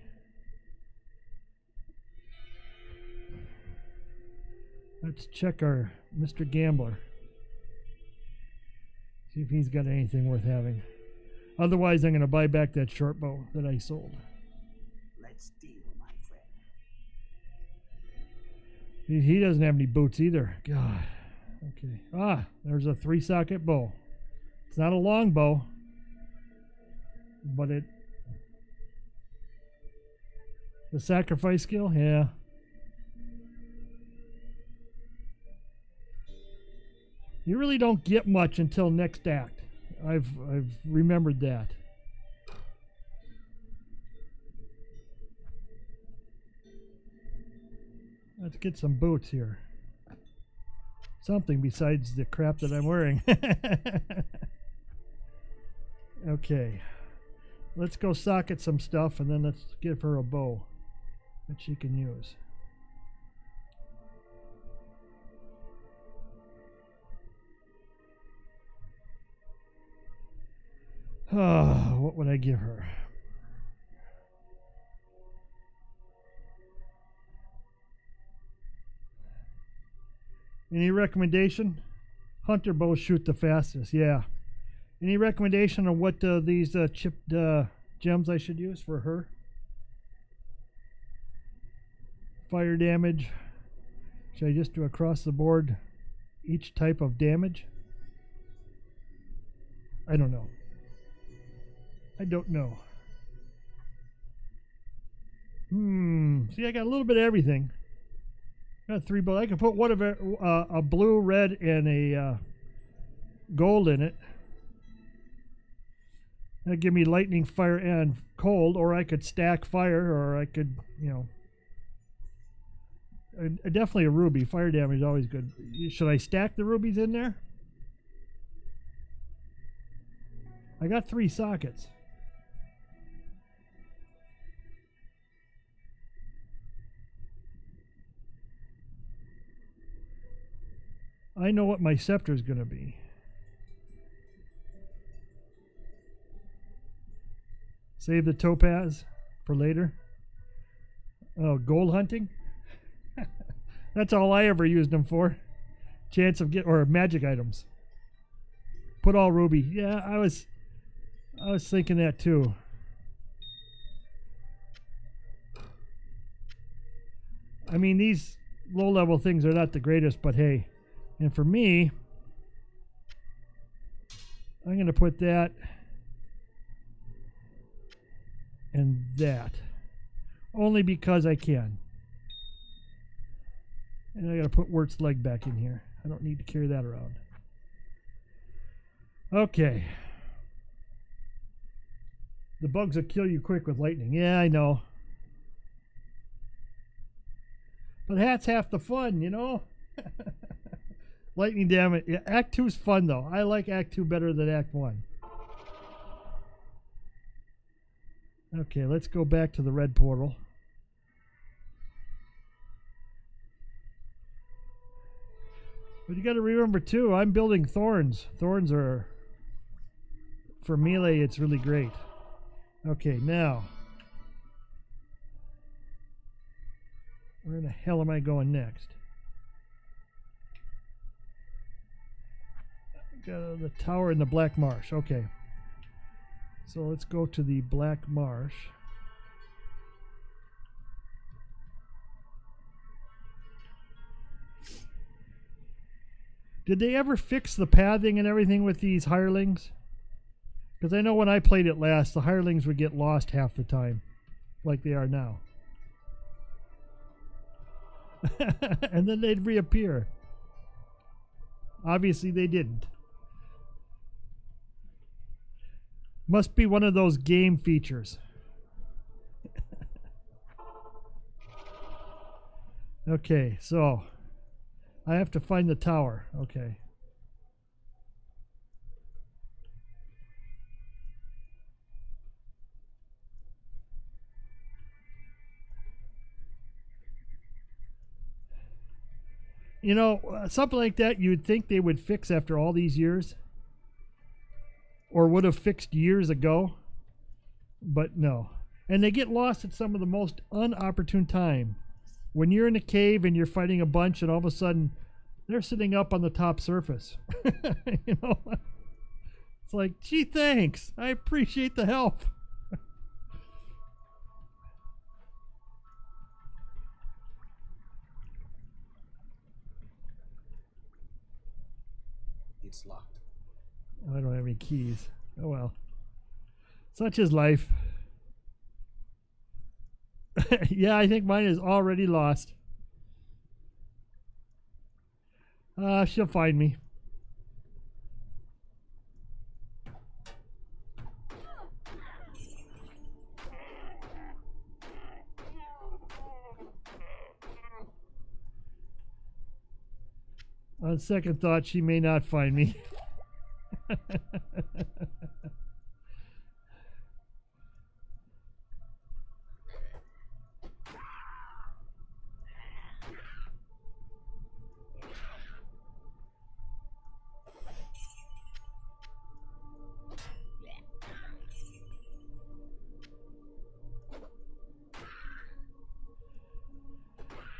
Let's check our Mr. Gambler. See if he's got anything worth having. Otherwise, I'm going to buy back that short bow that I sold. Let's deal, my friend. He doesn't have any boots either. God. Okay. Ah, there's a 3-socket bow. It's not a long bow, but the sacrifice skill, yeah. You really don't get much until next act. I've remembered that. Let's get some boots here. Something besides the crap that I'm wearing. Okay. Let's go socket some stuff and then let's give her a bow that she can use. What would I give her? Any recommendation? Hunter bows shoot the fastest, yeah. Any recommendation on what these chipped gems I should use for her? Fire damage. Should I just do across the board each type of damage? I don't know. I don't know. See, I got a little bit of everything. Got 3 bows. I can put one of a blue, red, and a gold in it. That'd give me lightning, fire, and cold, or I could stack fire, or I could, you know. Definitely a ruby. Fire damage is always good. Should I stack the rubies in there? I got 3 sockets. I know what my scepter is going to be. Save the topaz for later. Oh, gold hunting? That's all I ever used them for. Chance of or magic items. Put all ruby. Yeah, I was thinking that too. I mean, these low-level things are not the greatest, but hey. And for me, I'm going to put that and that. Only because I can. And I gotta put Wirt's leg back in here. I don't need to carry that around. Okay. The bugs will kill you quick with lightning. Yeah, I know. But that's half the fun, you know? Lightning damage. Yeah, Act 2 is fun, though. I like Act 2 better than Act 1. Okay, let's go back to the red portal. But you got to remember, too, I'm building thorns. Thorns are... For melee, it's really great. Okay, now... Where the hell am I going next? Got the tower in the Black Marsh. Okay. So let's go to the Black Marsh. Did they ever fix the pathing and everything with these hirelings? Because I know when I played it last, the hirelings would get lost half the time, like they are now. And then they'd reappear. Obviously they didn't. Must be one of those game features. Okay, so I have to find the tower. Okay. You know, something like that you'd think they would fix after all these years. Or would have fixed years ago. But no. And they get lost at some of the most unopportune time. When you're in a cave and you're fighting a bunch and all of a sudden they're sitting up on the top surface. You know? It's like, gee, thanks. I appreciate the help. It's locked. I don't have any keys. Oh well. Such is life. Yeah, I think mine is already lost. She'll find me. On second thought, she may not find me.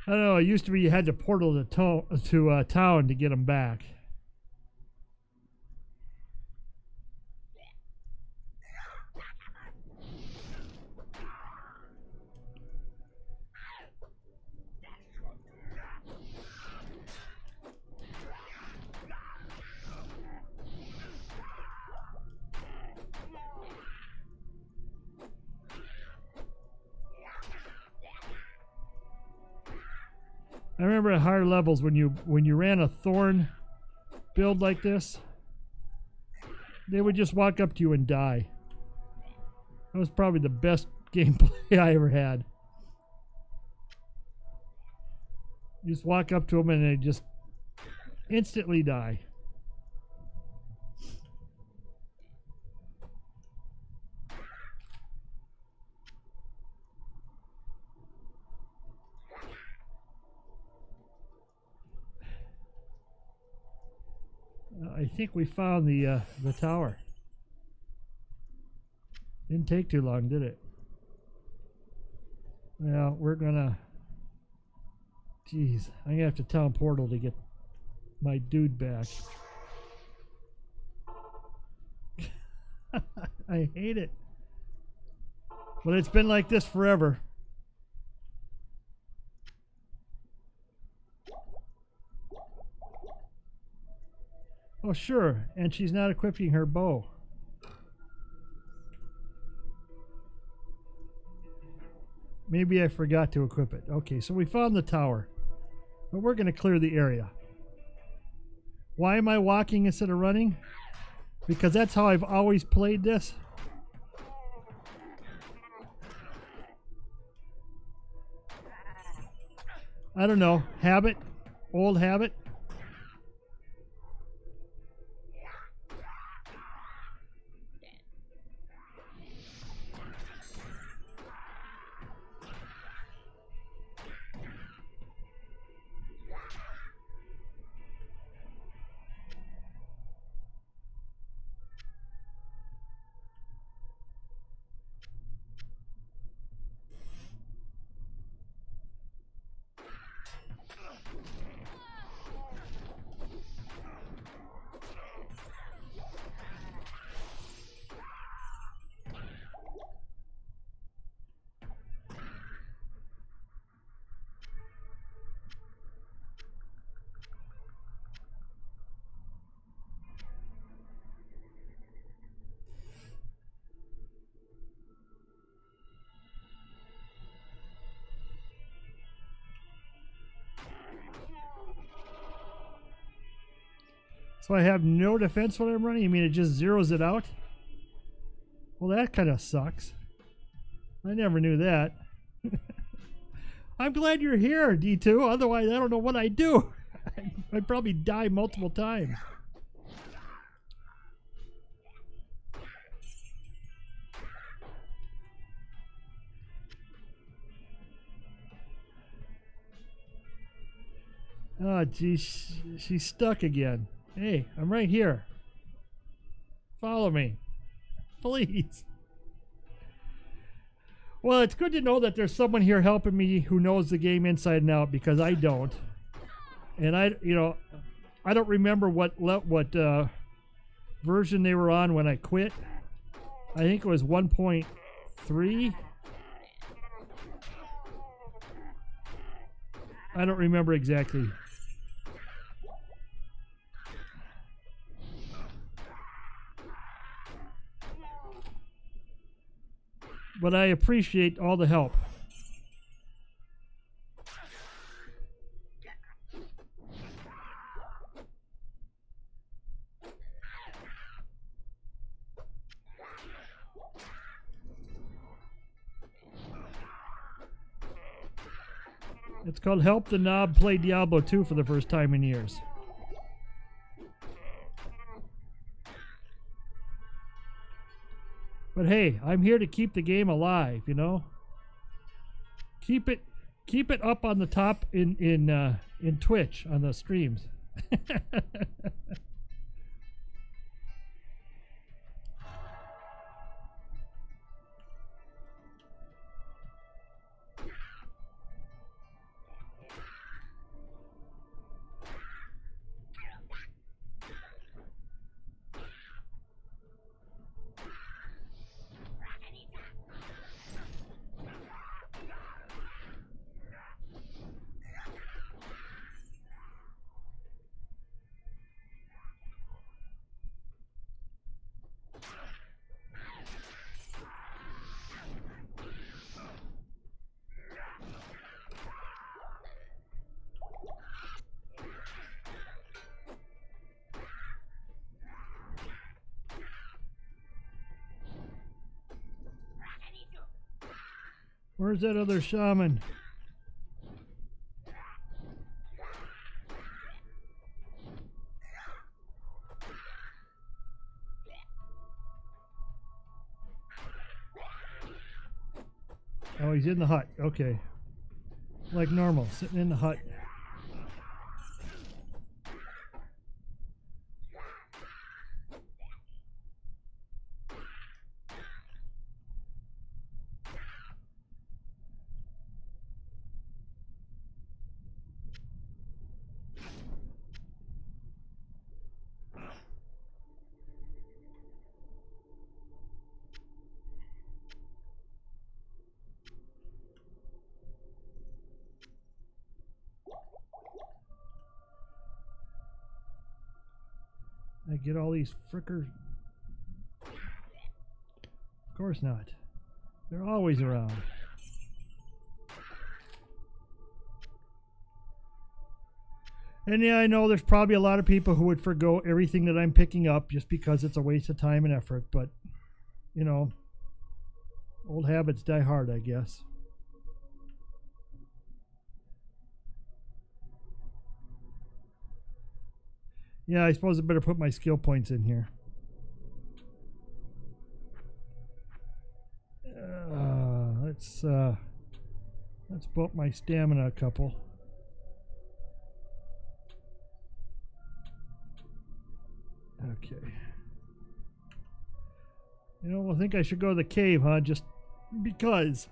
I don't know. It used to be you had to portal to town to get them back. I remember at higher levels when you ran a thorn build like this, they would just walk up to you and die. That was probably the best gameplay I ever had. You just walk up to them and they just instantly die. I think we found the tower. Didn't take too long, did it? Well, we're gonna... Jeez, I'm gonna have to town portal to get my dude back. I hate it. But it's been like this forever. Oh, sure. And she's not equipping her bow. Maybe I forgot to equip it. Okay, so we found the tower. But we're going to clear the area. Why am I walking instead of running? Because that's how I've always played this. I don't know. Habit? Old habit? So I have no defense when I'm running? You mean it just zeroes it out? Well, that kind of sucks. I never knew that. I'm glad you're here, D2. Otherwise, I don't know what I'd do. I'd probably die multiple times. Oh, geez. She's stuck again. Hey, I'm right here. Follow me. Please. Well, it's good to know that there's someone here helping me who knows the game inside and out, because I don't. And I don't remember what version they were on when I quit. I think it was 1.3. I don't remember exactly. But I appreciate all the help. It's called Help the Knob Play Diablo 2 for the first time in years. But hey, I'm here to keep the game alive, you know? Keep it up on the top in Twitch on the streams. Where's that other shaman? Oh, he's in the hut. Okay. Like normal, sitting in the hut. I get all these frickers. Of course not. They're always around. And yeah, I know there's probably a lot of people who would forgo everything that I'm picking up just because it's a waste of time and effort, but, you know, old habits die hard, I guess. Yeah, I suppose I better put my skill points in here. Let's bump my stamina a couple. Okay. You know, I think I should go to the cave, huh? Just because.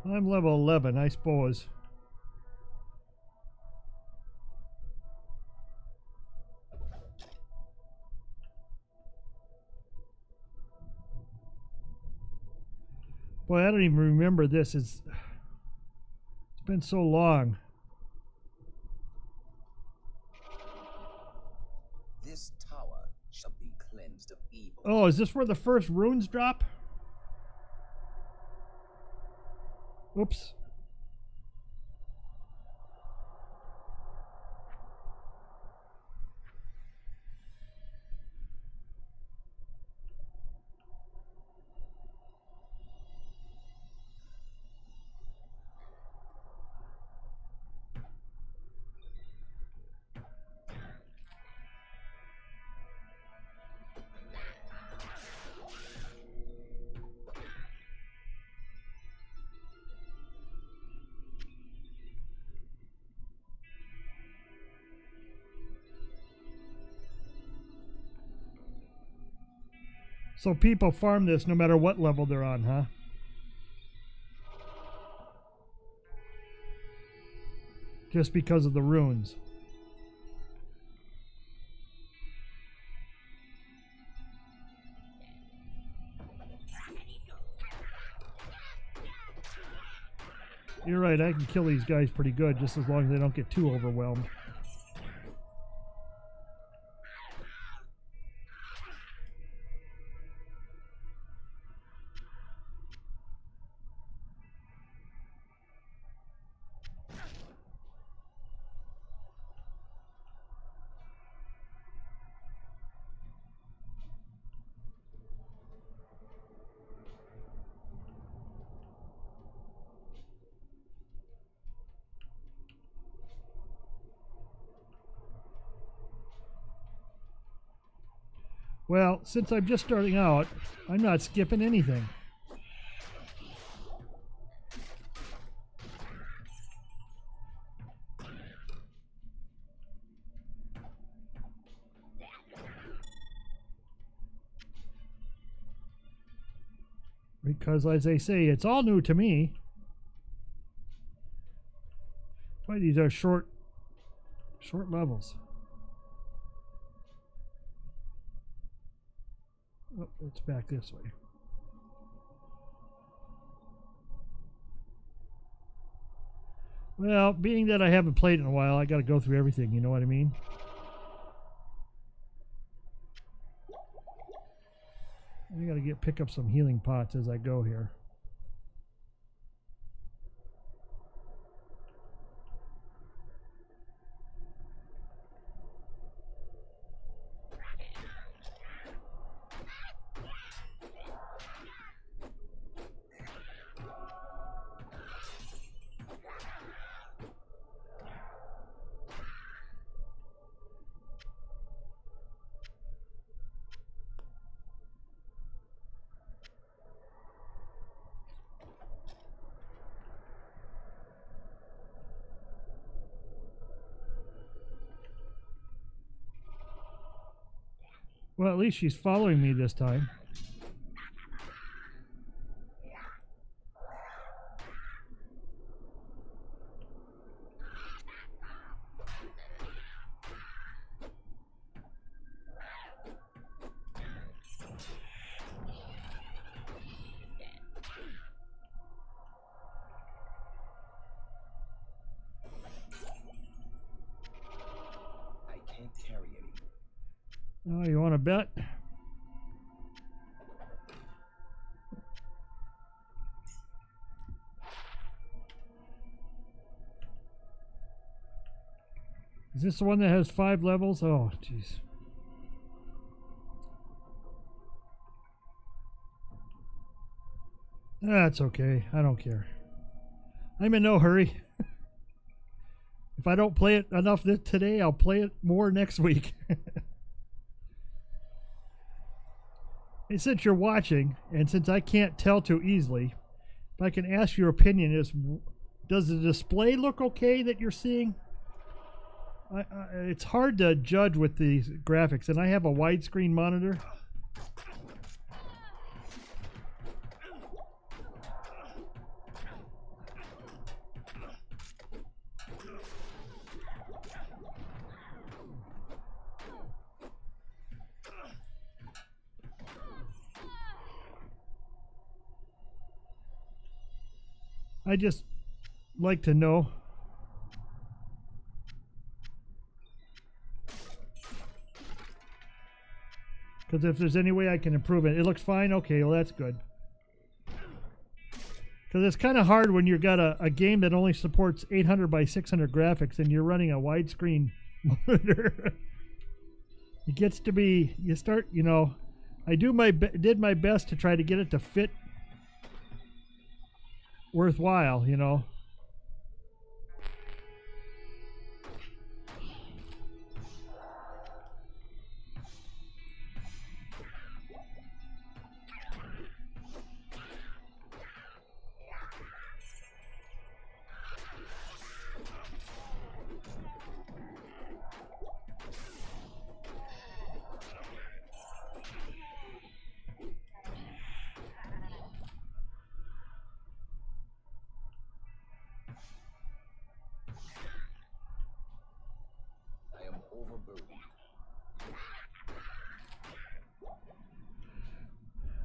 I'm level 11, I suppose. Boy, I don't even remember this. It's been so long. This tower shall be cleansed of evil. Oh, is this where the first runes drop? Oops. So people farm this no matter what level they're on, huh? Just because of the runes. You're right, I can kill these guys pretty good just as long as they don't get too overwhelmed. Well, since I'm just starting out, I'm not skipping anything. Because, as they say, it's all new to me. Why, these are short levels. Oh, it's back this way. Well, being that I haven't played in a while, I got to go through everything, you know what I mean? I got to pick up some healing pots as I go here. Well, at least she's following me this time. I can't carry any. Oh, you want to bet? Is this the one that has 5 levels? Oh, jeez. That's okay. I don't care. I'm in no hurry. If I don't play it enough today, I'll play it more next week. And since you're watching, and since I can't tell too easily, if I can ask your opinion, does the display look okay that you're seeing? It's hard to judge with these graphics, and I have a widescreen monitor. I just like to know. Because if there's any way I can improve it. It looks fine? Okay, well that's good. Because it's kind of hard when you've got a game that only supports 800 by 600 graphics and you're running a widescreen monitor. It gets to be, you start, you know, I did my best to try to get it to fit worthwhile, you know.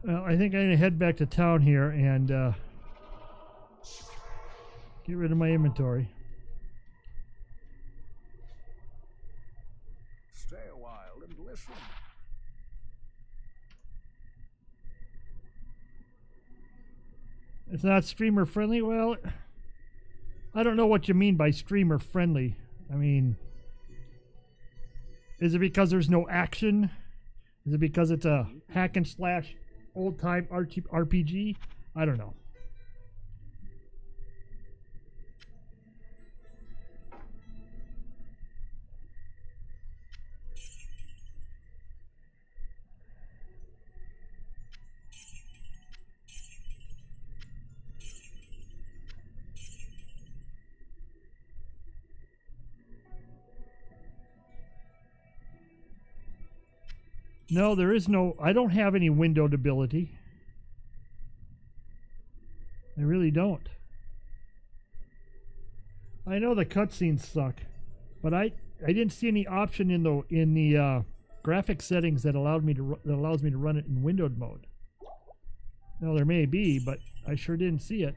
Well, I think I'm going to head back to town here and get rid of my inventory. Stay a while and listen. It's not streamer friendly? Well, I don't know what you mean by streamer friendly. I mean, is it because there's no action? Is it because it's a hack and slash old-time RPG? I don't know. No, there is no, I don't have any windowed ability. I really don't. I know the cutscenes suck, but I didn't see any option in the graphic settings that allows me to run it in windowed mode. Now there may be, but I sure didn't see it.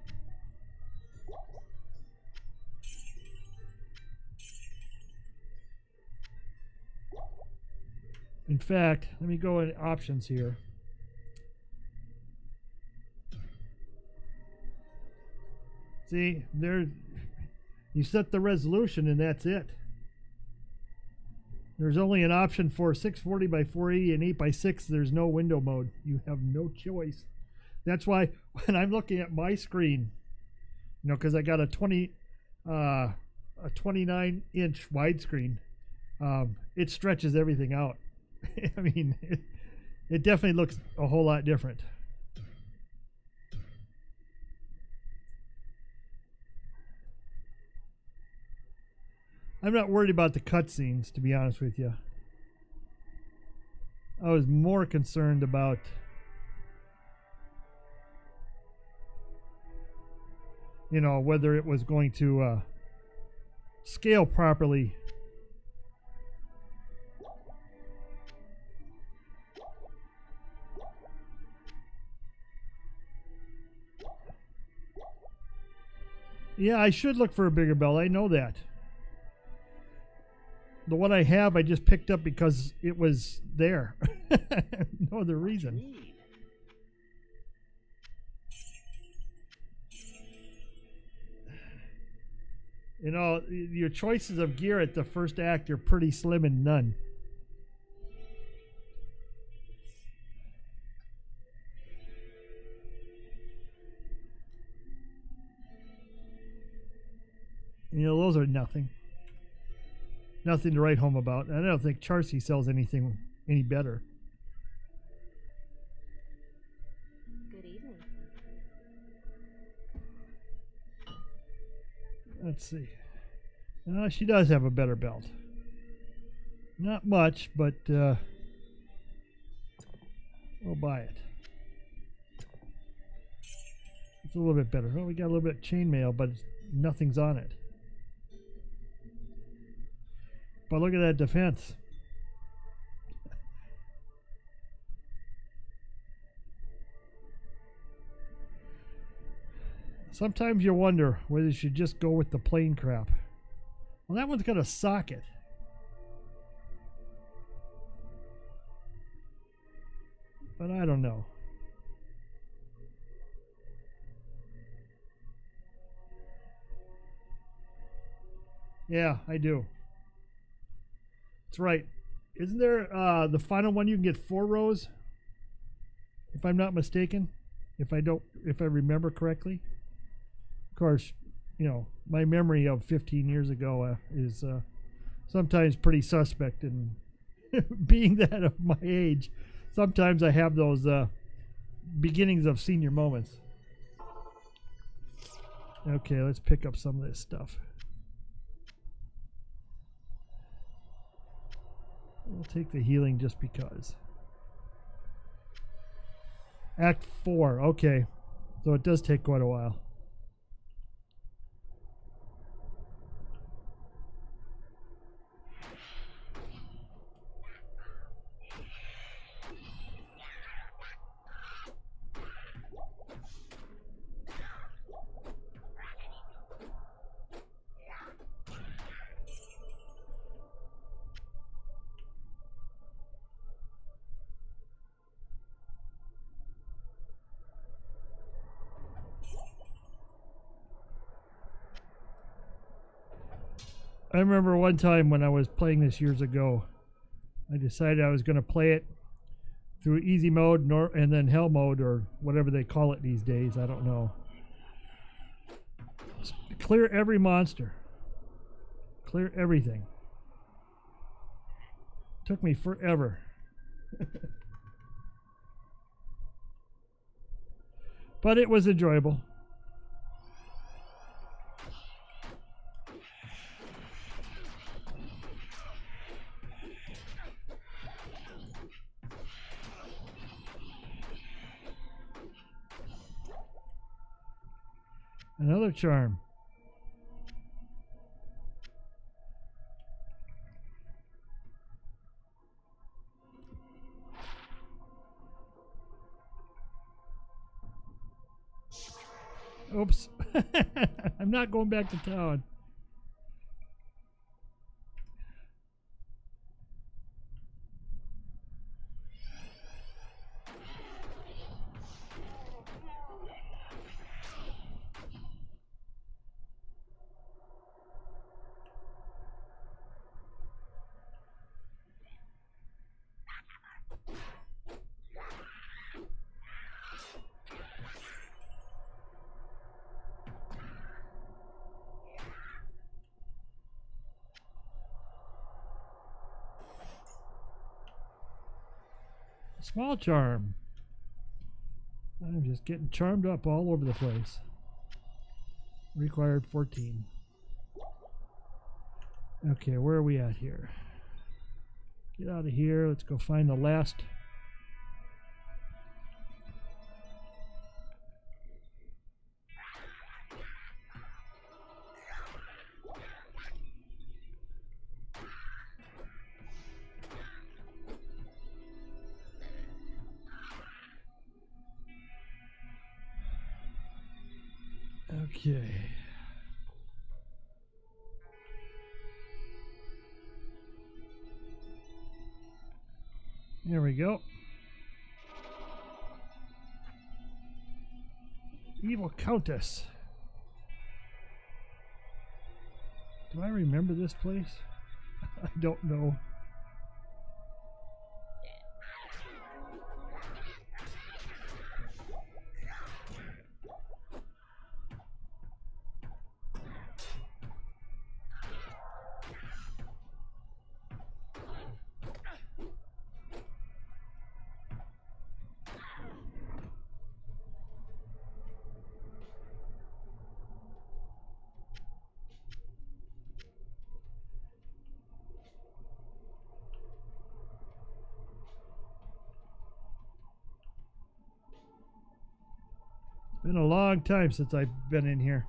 In fact, let me go in options here. See, there, you set the resolution and that's it. There's only an option for 640 by 480 and 8 by 6. There's no window mode. You have no choice. That's why when I'm looking at my screen, you know, because I got a 29-inch widescreen, it stretches everything out. I mean, it definitely looks a whole lot different. I'm not worried about the cutscenes, to be honest with you. I was more concerned about whether it was going to scale properly. Yeah, I should look for a bigger belt. I know that. The one I have, I just picked up because it was there. No other reason. You know, your choices of gear at the first act are pretty slim and none. You know, those are nothing. Nothing to write home about. I don't think Charcy sells anything any better. Good evening. Let's see. She does have a better belt. Not much, but we'll buy it. It's a little bit better. Oh, we got a little bit of chainmail, but nothing's on it. But look at that defense. Sometimes you wonder whether you should just go with the plain crap. Well, that one's got a socket. But I don't know. Yeah, I do. That's right. Isn't there the final one you can get 4 rows? If I'm not mistaken. If I remember correctly. Of course, you know, my memory of 15 years ago is sometimes pretty suspect, and being that of my age, sometimes I have those beginnings of senior moments. Okay, let's pick up some of this stuff. We'll take the healing just because. Act 4, okay. So it does take quite a while. I remember one time when I was playing this years ago, I decided I was going to play it through easy mode and then hell mode, or whatever they call it these days. I don't know. Just clear every monster. Clear everything. Took me forever. But it was enjoyable. Another charm. Oops. I'm not going back to town. Small charm. I'm just getting charmed up all over the place. Required 14. Okay, where are we at here? Get out of here. Let's go find the last. Okay. There we go. Evil Countess. Do I remember this place? I don't know. Been a long time since I've been in here.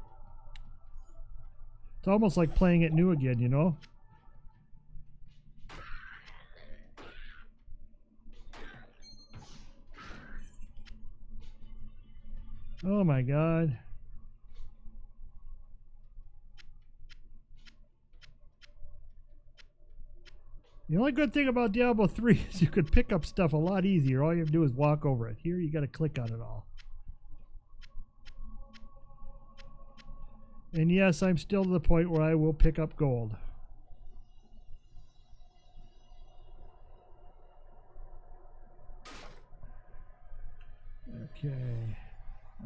It's almost like playing it new again, you know? Oh my god. The only good thing about Diablo 3 is you could pick up stuff a lot easier. All you have to do is walk over it. Here you gotta click on it all. And yes, I'm still to the point where I will pick up gold. Okay.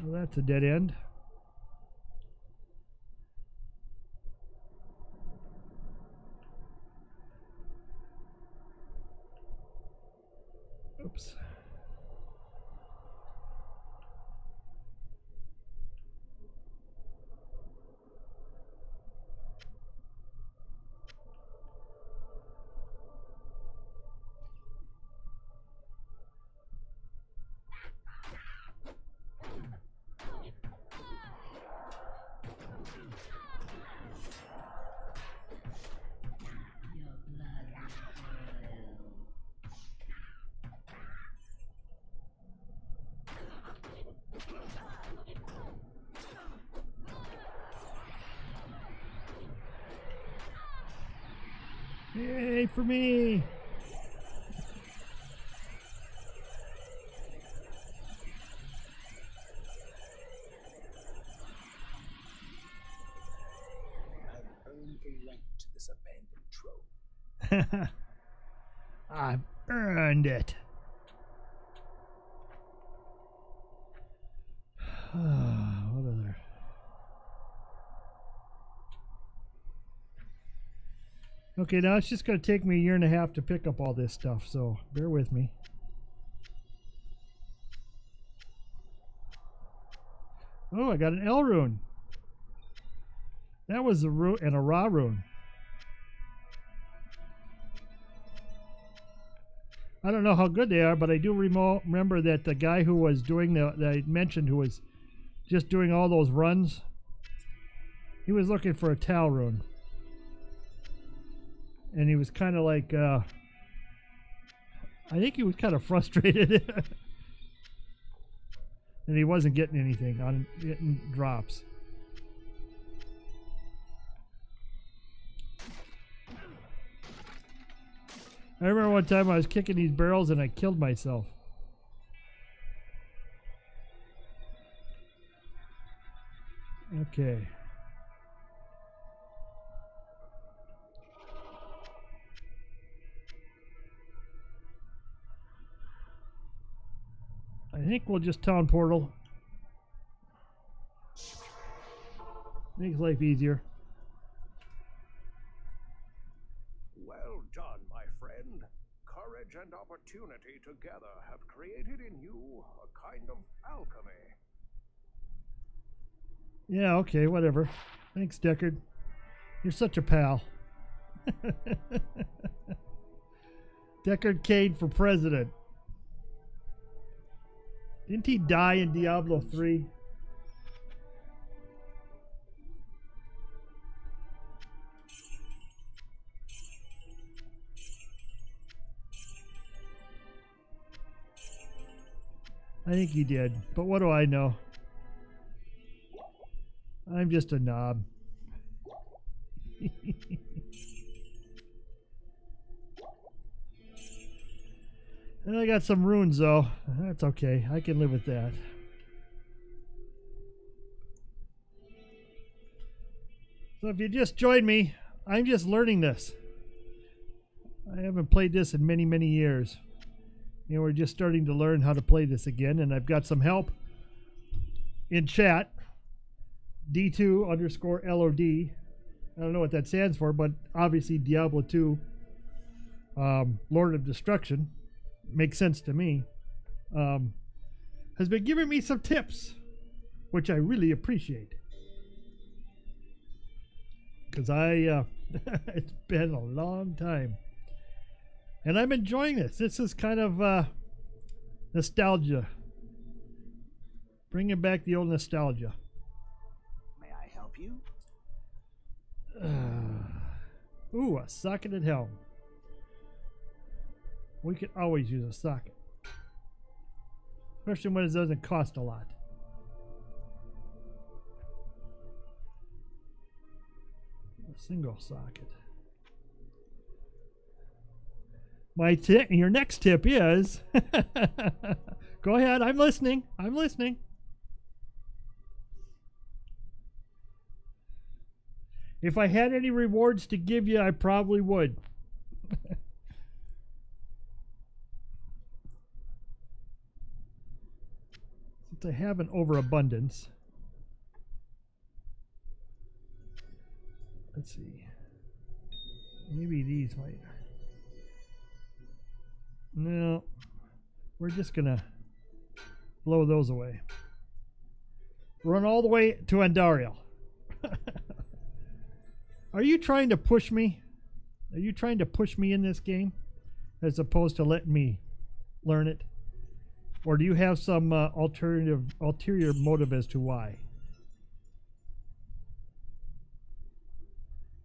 Well, that's a dead end. Oops. Yay for me! I've earned the right to this abandoned trove. I've earned it. What other? Okay, now it's just going to take me a year and a half to pick up all this stuff, so bear with me. Oh, I got an L rune. That was a rune and a Ra rune. I don't know how good they are, but I do remember that the guy who was doing that I mentioned, who was just doing all those runs, he was looking for a Tal rune. And he was kind of like, I think he was kind of frustrated. And he wasn't getting anything, on getting drops. I remember one time I was kicking these barrels and I killed myself. Okay. I think we'll just town portal. Makes life easier. Well done, my friend. Courage and opportunity together have created in you a kind of alchemy. Yeah, okay, whatever. Thanks, Deckard. You're such a pal. Deckard Cain for president. Didn't he die in Diablo 3? I think he did, but what do I know? I'm just a knob. And I got some runes though. That's okay. I can live with that. So if you just joined me, I'm just learning this. I haven't played this in many, many years. You know, we're just starting to learn how to play this again, and I've got some help in chat. D2_LoD. I don't know what that stands for, but obviously Diablo 2, Lord of Destruction, makes sense to me, has been giving me some tips, which I really appreciate. Because it's been a long time. And I'm enjoying this. This is kind of nostalgia. Bringing back the old nostalgia. May I help you? Ooh, a socketed helm. We could always use a socket. Especially when it doesn't cost a lot. A single socket. Your next tip is go ahead, I'm listening. I'm listening. If I had any rewards to give you, I probably would. Since I have an overabundance. Let's see. Maybe these might. No, we're just gonna blow those away. Run all the way to Andariel. Are you trying to push me? Are you trying to push me in this game as opposed to letting me learn it? Or do you have some ulterior motive as to why?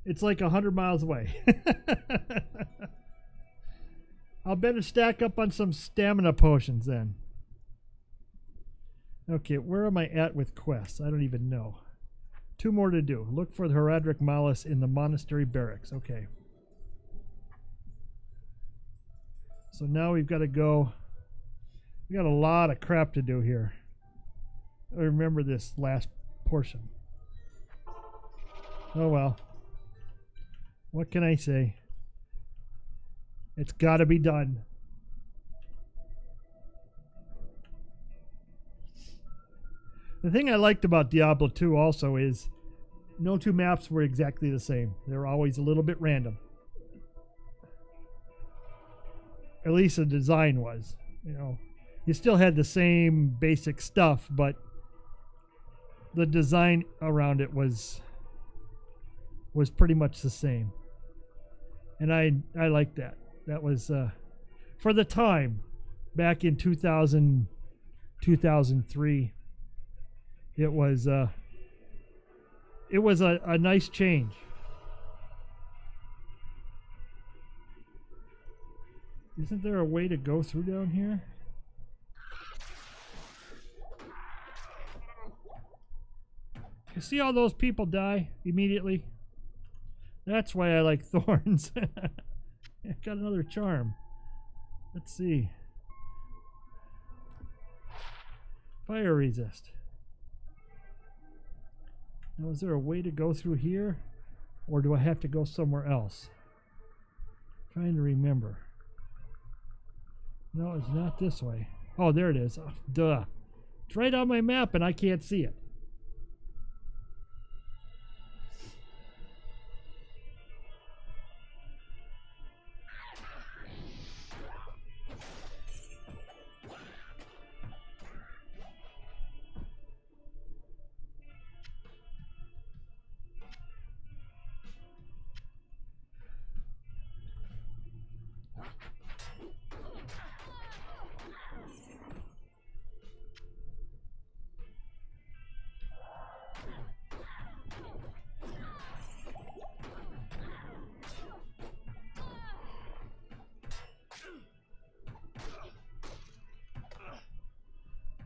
It's like 100 miles away. I'll better stack up on some stamina potions then. Okay, where am I at with quests? I don't even know. 2 more to do. Look for the Herodric Malus in the monastery barracks. Okay. So now we've got to go. We got a lot of crap to do here. I remember this last portion. Oh well. What can I say? It's got to be done. The thing I liked about Diablo 2 also is no 2 maps were exactly the same. They were always a little bit random. At least the design was. You know, you still had the same basic stuff, but the design around it was pretty much the same. And I liked that. That was, for the time, back in 2000, 2003, it was a nice change. Isn't there a way to go through down here? You see all those people die immediately? That's why I like thorns. Got another charm. Let's see. Fire resist. Now, is there a way to go through here? Or do I have to go somewhere else? Trying to remember. No, it's not this way. Oh, there it is. Oh, duh. It's right on my map and I can't see it.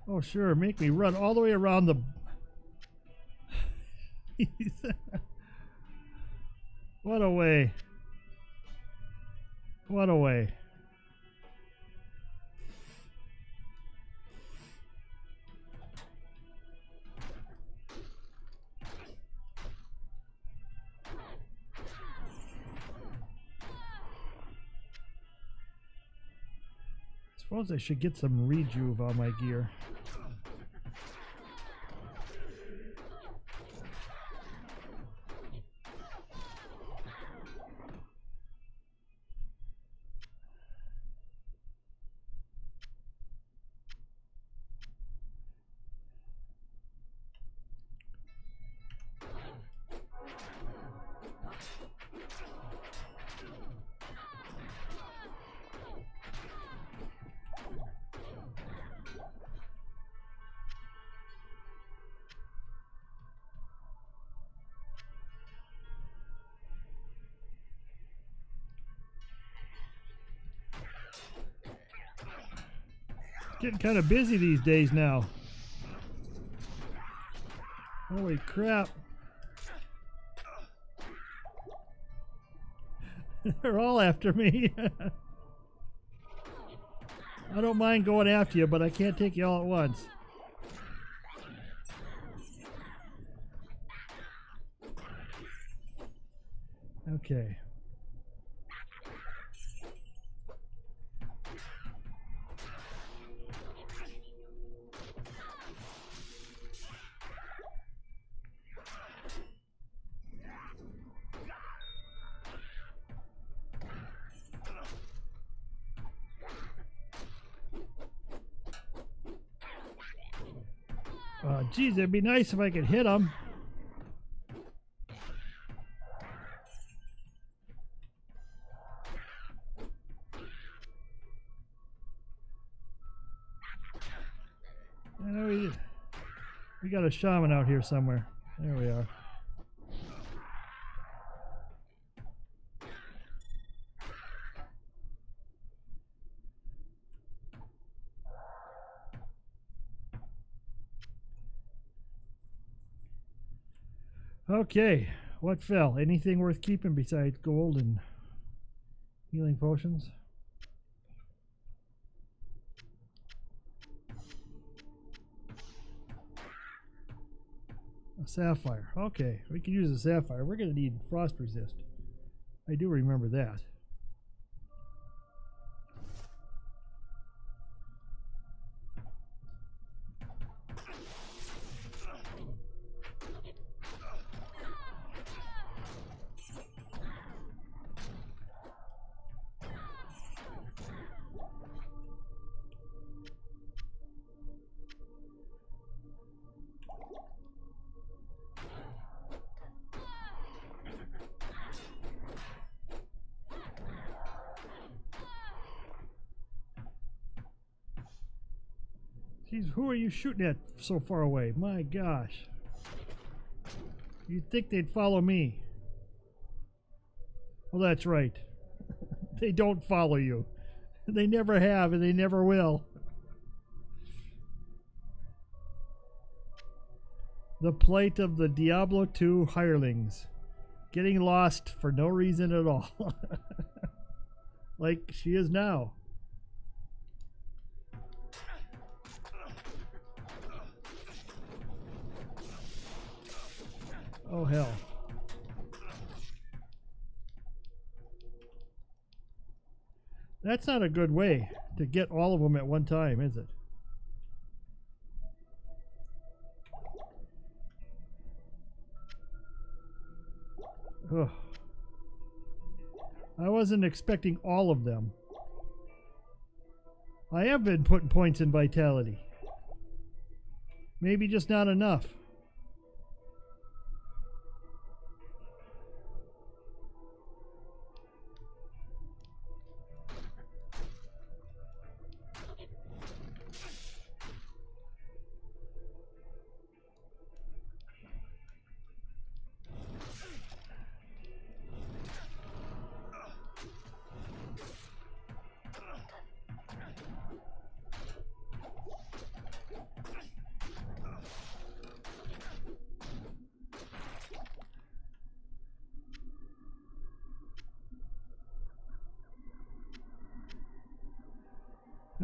Oh, sure. Make me run all the way around the... What a way. What a way. Suppose I should get some rejuve on my gear. Getting kind of busy these days now. Holy crap. They're all after me. I don't mind going after you, but I can't take you all at once. Okay. Geez, it'd be nice if I could hit him. I know we got a shaman out here somewhere. There we are. Okay, what fell? Anything worth keeping besides gold and healing potions? A sapphire. Okay, we can use a sapphire. We're going to need frost resist. I do remember that. Jeez, who are you shooting at so far away? My gosh. You'd think they'd follow me. Well, that's right. They don't follow you. They never have, and they never will. The plight of the Diablo II hirelings. Getting lost for no reason at all. Like she is now. Oh, hell. That's not a good way to get all of them at one time, is it? Ugh. I wasn't expecting all of them. I have been putting points in vitality. Maybe just not enough.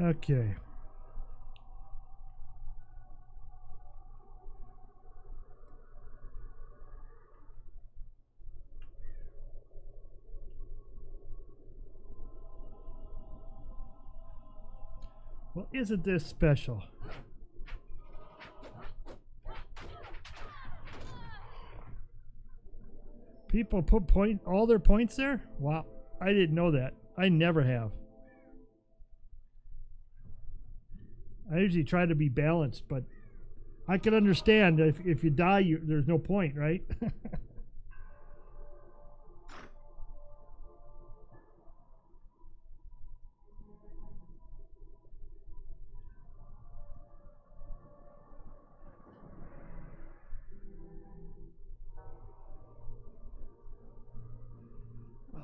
Okay. Well, isn't this special? People put all their points there? Wow, I didn't know that. I never have. I usually try to be balanced, but I can understand if you die, there's no point, right?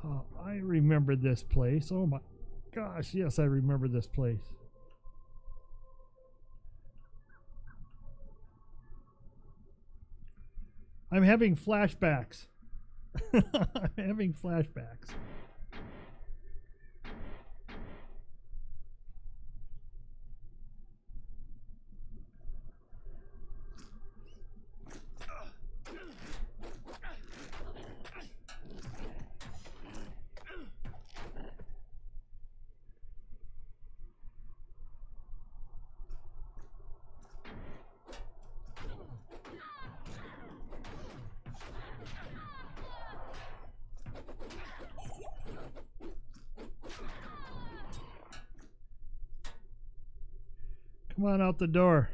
Oh, I remember this place. Oh my gosh, yes, I remember this place. I'm having flashbacks. I'm having flashbacks. Come on out the door.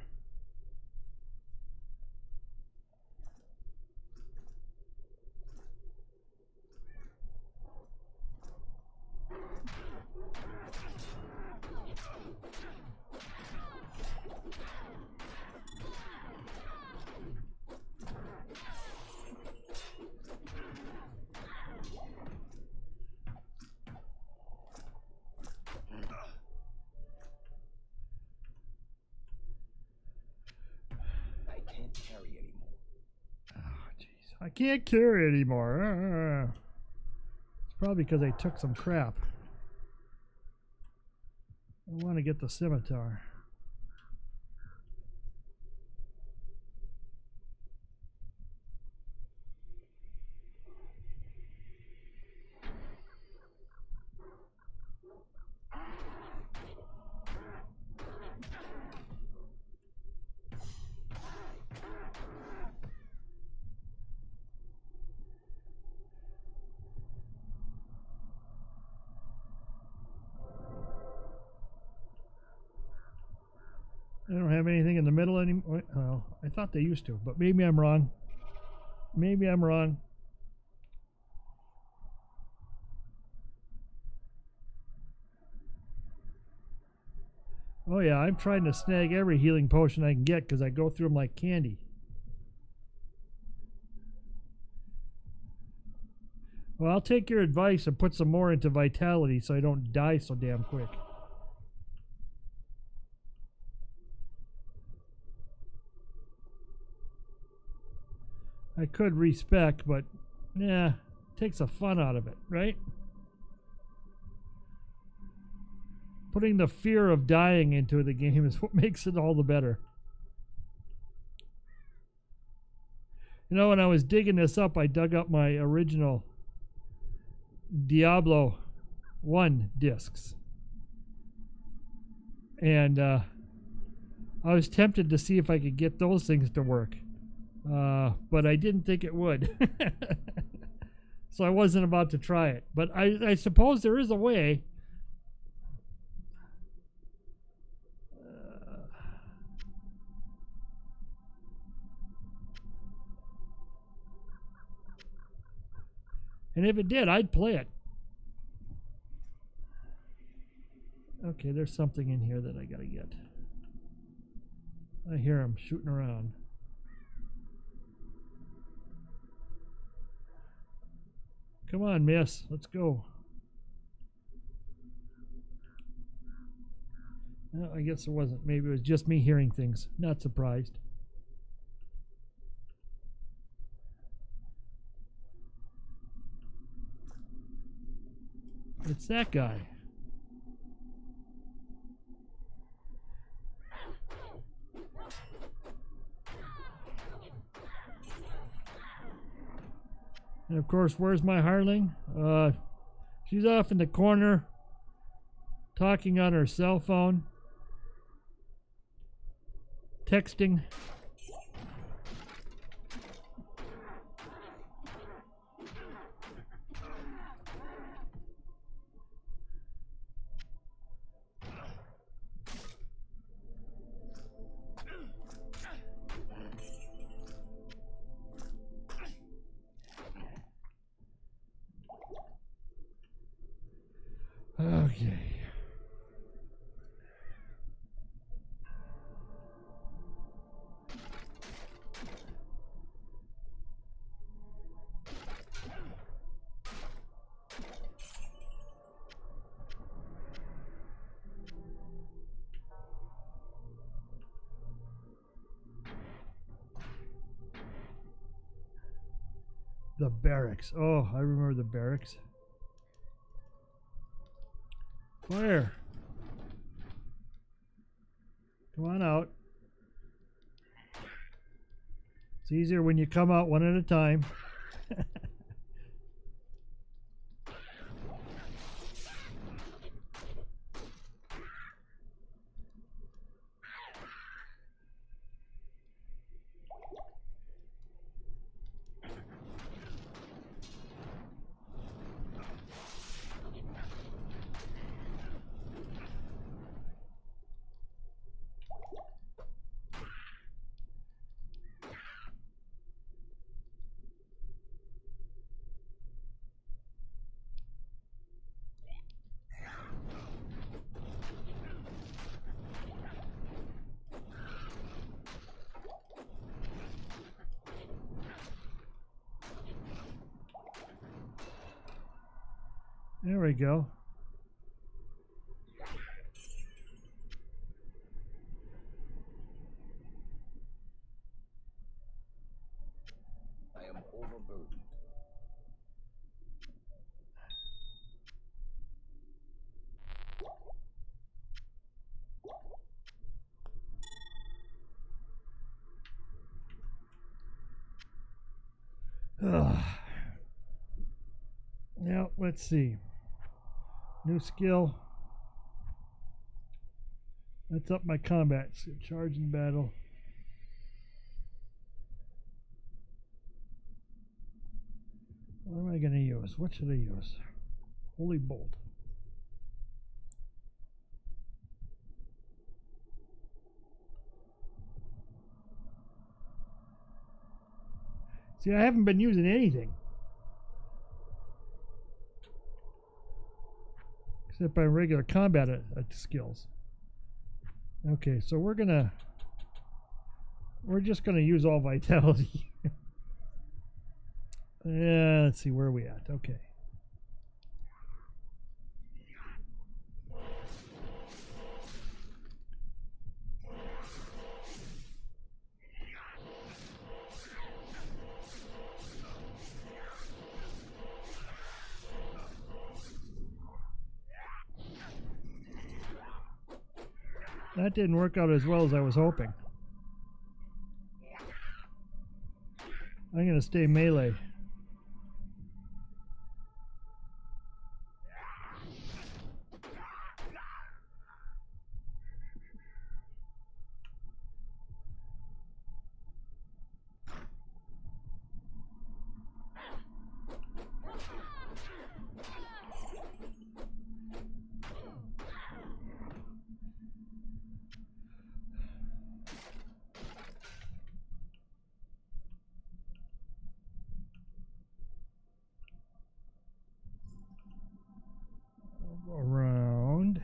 I can't carry anymore. It's probably because I took some crap. I want to get the scimitar. I don't have anything in the middle anymore. Well, I thought they used to, but maybe I'm wrong. Maybe I'm wrong. Oh yeah, I'm trying to snag every healing potion I can get because I go through them like candy. Well, I'll take your advice and put some more into vitality so I don't die so damn quick. I could respec, but yeah, takes the fun out of it, right? Putting the fear of dying into the game is what makes it all the better. You know, when I was digging this up, I dug up my original Diablo 1 discs. And I was tempted to see if I could get those things to work. But I didn't think it would. So I wasn't about to try it. But I suppose there is a way. And if it did, I'd play it. Okay, there's something in here that I gotta get. I hear him shooting around. Come on, miss. Let's go. Well, I guess it wasn't. Maybe it was just me hearing things. Not surprised. It's that guy. And of course, where's my hireling? She's off in the corner talking on her cell phone. texting. Okay. The barracks. Oh, I remember the barracks. Fire. Come on out. It's easier when you come out one at a time. There we go. I am overburdened. Now, let's see. New skill. That's up my combat. Charge in battle. What am I going to use? What should I use? Holy Bolt. See, I haven't been using anything. Except by regular combat skills. Okay, so we're just gonna use all vitality. Let's see, where are we at? Okay. That didn't work out as well as I was hoping. I'm going to stay melee. Around.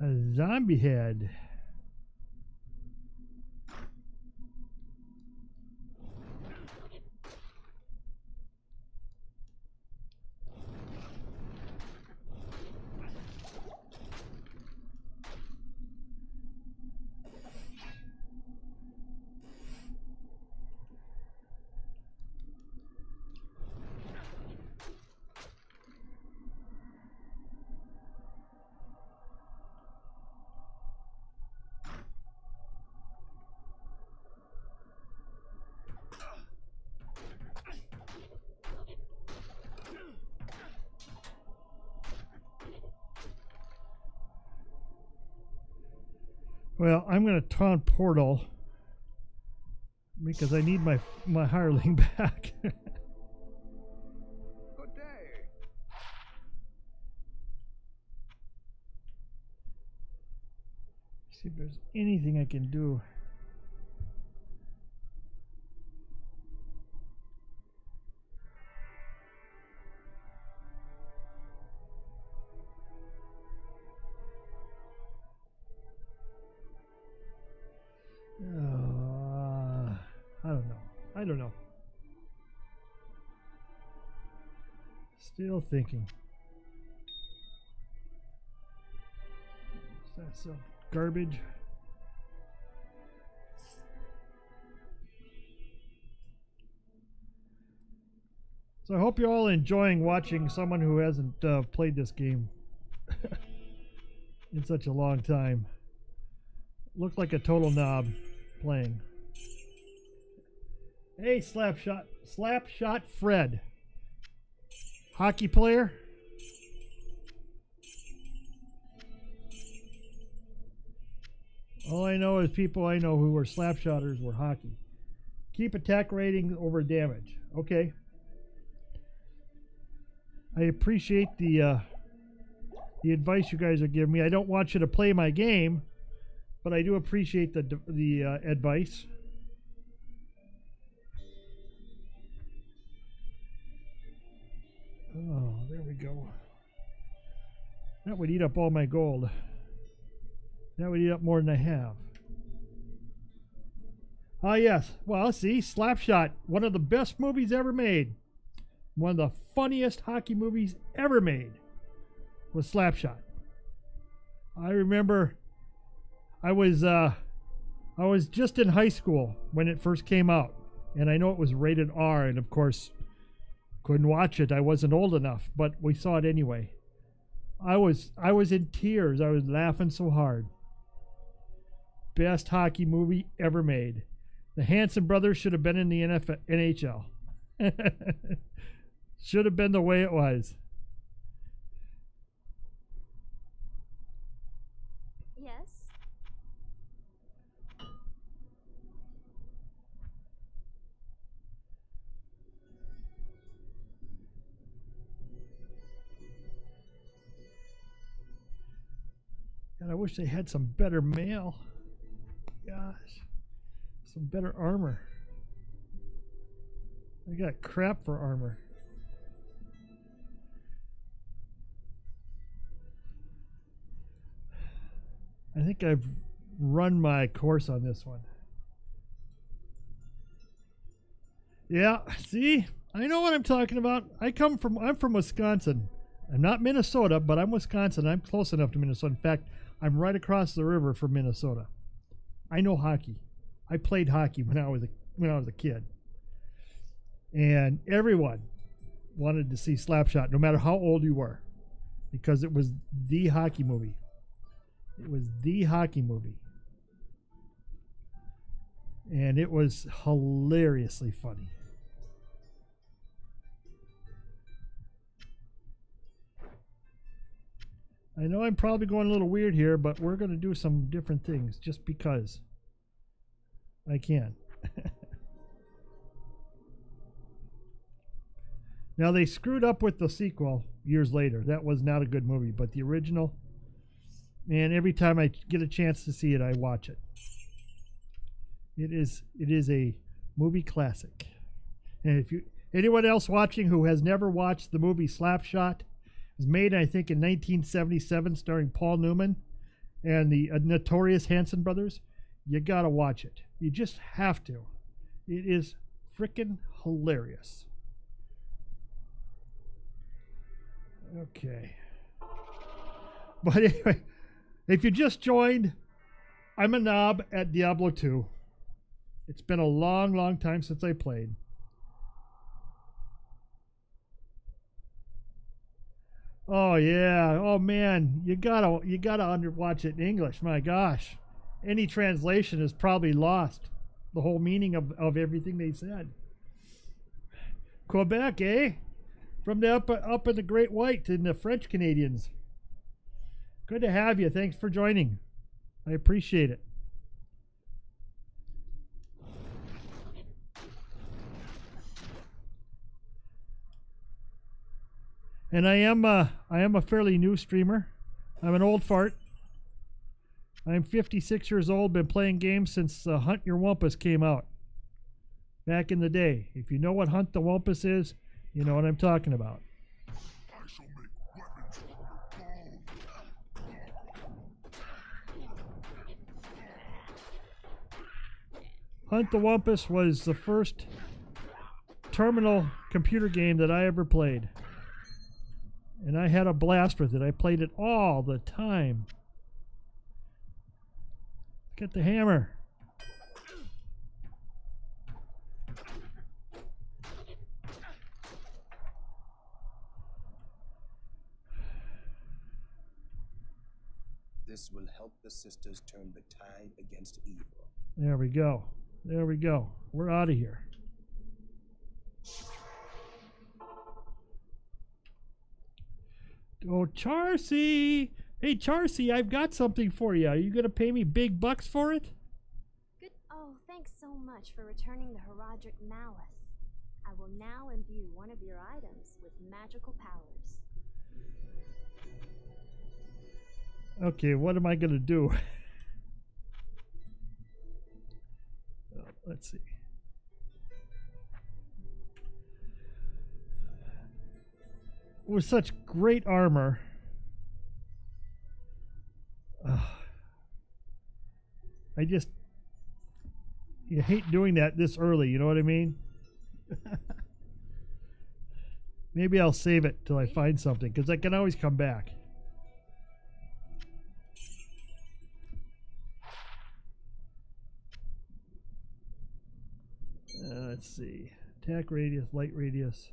A zombie head. Well, I'm going to taunt Portal because I need my hireling back. Good day. See if there's anything I can do. I don't know. Still thinking. That's some garbage. So I hope you're all enjoying watching someone who hasn't played this game in such a long time. Looked like a total knob playing. Hey, Slapshot Fred. Hockey player? All I know is people I know who were slapshotters were hockey. Keep attack rating over damage. Okay. I appreciate the advice you guys are giving me. I don't want you to play my game, but I do appreciate the advice. Oh, there we go. That would eat up all my gold. That would eat up more than I have. Ah, yes. Well, see, Slapshot, one of the best movies ever made. One of the funniest hockey movies ever made was Slapshot. I remember I was just in high school when it first came out, and I know it was rated R, and of course couldn't watch it. I wasn't old enough, but we saw it anyway. I was in tears. I was laughing so hard. Best hockey movie ever made. The Hanson brothers should have been in the NHL. Should have been the way it was. Yes? And I wish they had some better mail. Gosh. Some better armor. I got crap for armor. I think I've run my course on this one. Yeah, see? I know what I'm talking about. I'm from Wisconsin. I'm not Minnesota, but I'm Wisconsin. I'm close enough to Minnesota. In fact, I'm right across the river from Minnesota. I know hockey. I played hockey when I was a kid. And everyone wanted to see Slapshot, no matter how old you were, because it was the hockey movie. It was the hockey movie. And it was hilariously funny. I know I'm probably going a little weird here, but we're going to do some different things just because I can. Now, they screwed up with the sequel years later. That was not a good movie, but the original, man, every time I get a chance to see it, I watch it. It is a movie classic. And if anyone else watching who has never watched the movie Slapshot, it was made, I think, in 1977, starring Paul Newman and the notorious Hanson brothers. You gotta watch it. You just have to. It is freaking hilarious. Okay. But anyway, if you just joined, I'm a knob at Diablo 2. It's been a long, long time since I played. Oh yeah. Oh man, you gotta watch it in English. My gosh, any translation is probably lost the whole meaning of everything they said. Quebec, eh? From the up in the Great White and the French Canadians. Good to have you. Thanks for joining. I appreciate it. And I am a fairly new streamer. I'm an old fart. I'm 56 years old, been playing games since Hunt Your Wumpus came out. Back in the day. If you know what Hunt the Wumpus is, you know what I'm talking about. Hunt the Wumpus was the first terminal computer game that I ever played. And I had a blast with it. I played it all the time. Get the hammer. This will help the sisters turn the tide against evil. There we go. There we go. We're out of here. Oh, Charcy! Hey, Charcy, I've got something for you. Are you going to pay me big bucks for it? Good. Oh, thanks so much for returning the Herodric Malice. I will now imbue one of your items with magical powers. Okay, what am I going to do? Let's see. With such great armor. You hate doing that this early, you know what I mean? Maybe I'll save it till I find something, because I can always come back. Let's see. Attack radius, light radius.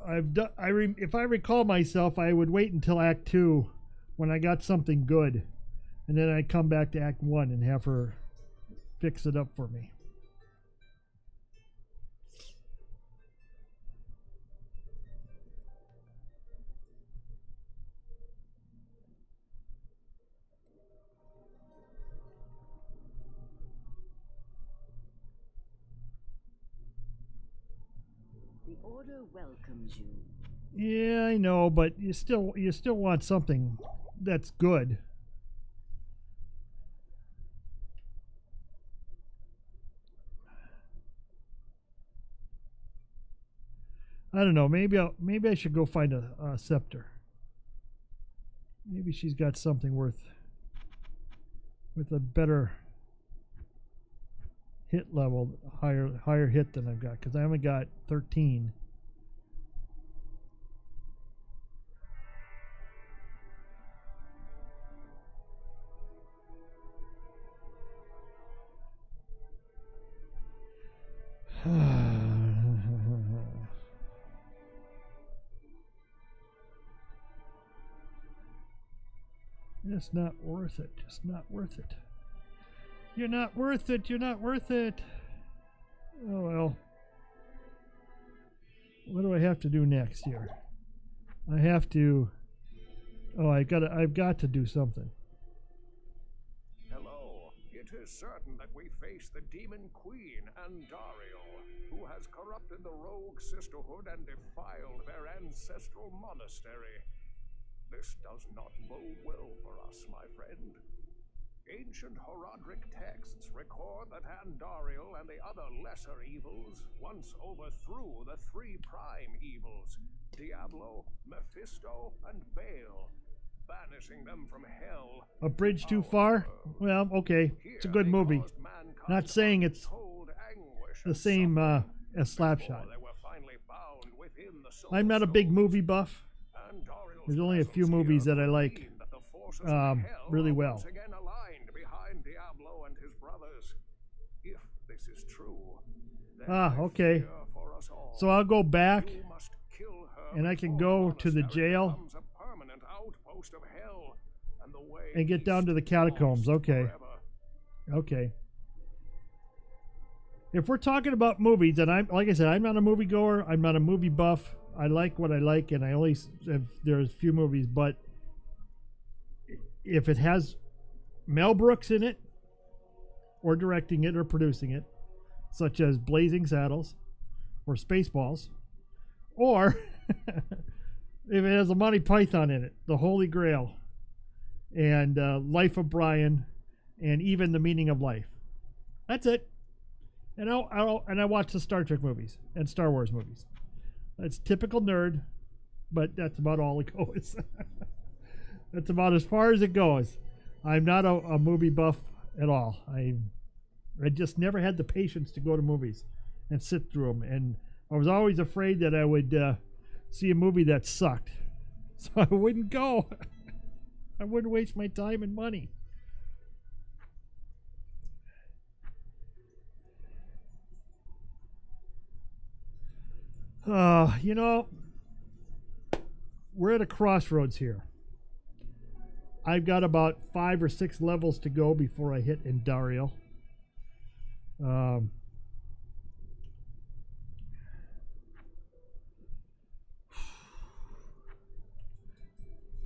If I recall myself, I would wait until Act 2 when I got something good, and then I'd come back to Act 1 and have her fix it up for me. The Order welcomes you. Yeah, I know, but you still want something that's good. I don't know. Maybe I should go find a scepter. Maybe she's got something with a better hit level, higher hit than I've got, because I haven't got 13. It's not worth it. Just not worth it. You're not worth it. You're not worth it. Oh well. What do I have to do next here? I have to. Oh, I've got to do something. Hello. It is certain that we face the Demon Queen, Andariel, who has corrupted the rogue sisterhood and defiled their ancestral monastery. This does not bode well for us, my friend. Ancient Herodric texts record that Andariel and the other lesser evils once overthrew the three prime evils, Diablo, Mephisto, and Baal, banishing them from hell. A bridge too far? Well, okay. It's a good movie. Not saying it's the same as Slapshot. I'm not a big movie buff. There's only a few movies that I like really well. Ah, okay. So I'll go back and I can go to the jail and get down to the catacombs. Okay. Okay. If we're talking about movies, and like I said, I'm not a moviegoer, I'm not a movie buff. I like what I like, and I only there's few movies, but if it has Mel Brooks in it, or directing it, or producing it, such as Blazing Saddles or Spaceballs, or if it has a Monty Python in it, The Holy Grail, and Life of Brian, and even The Meaning of Life. That's it. And I watch the Star Trek movies and Star Wars movies. That's typical nerd, but that's about all it goes. That's about as far as it goes. I'm not a movie buff at all. I just never had the patience to go to movies and sit through them. And I was always afraid that I would see a movie that sucked. So I wouldn't go. I wouldn't waste my time and money. You know, we're at a crossroads here. I've got about 5 or 6 levels to go before I hit Endariel.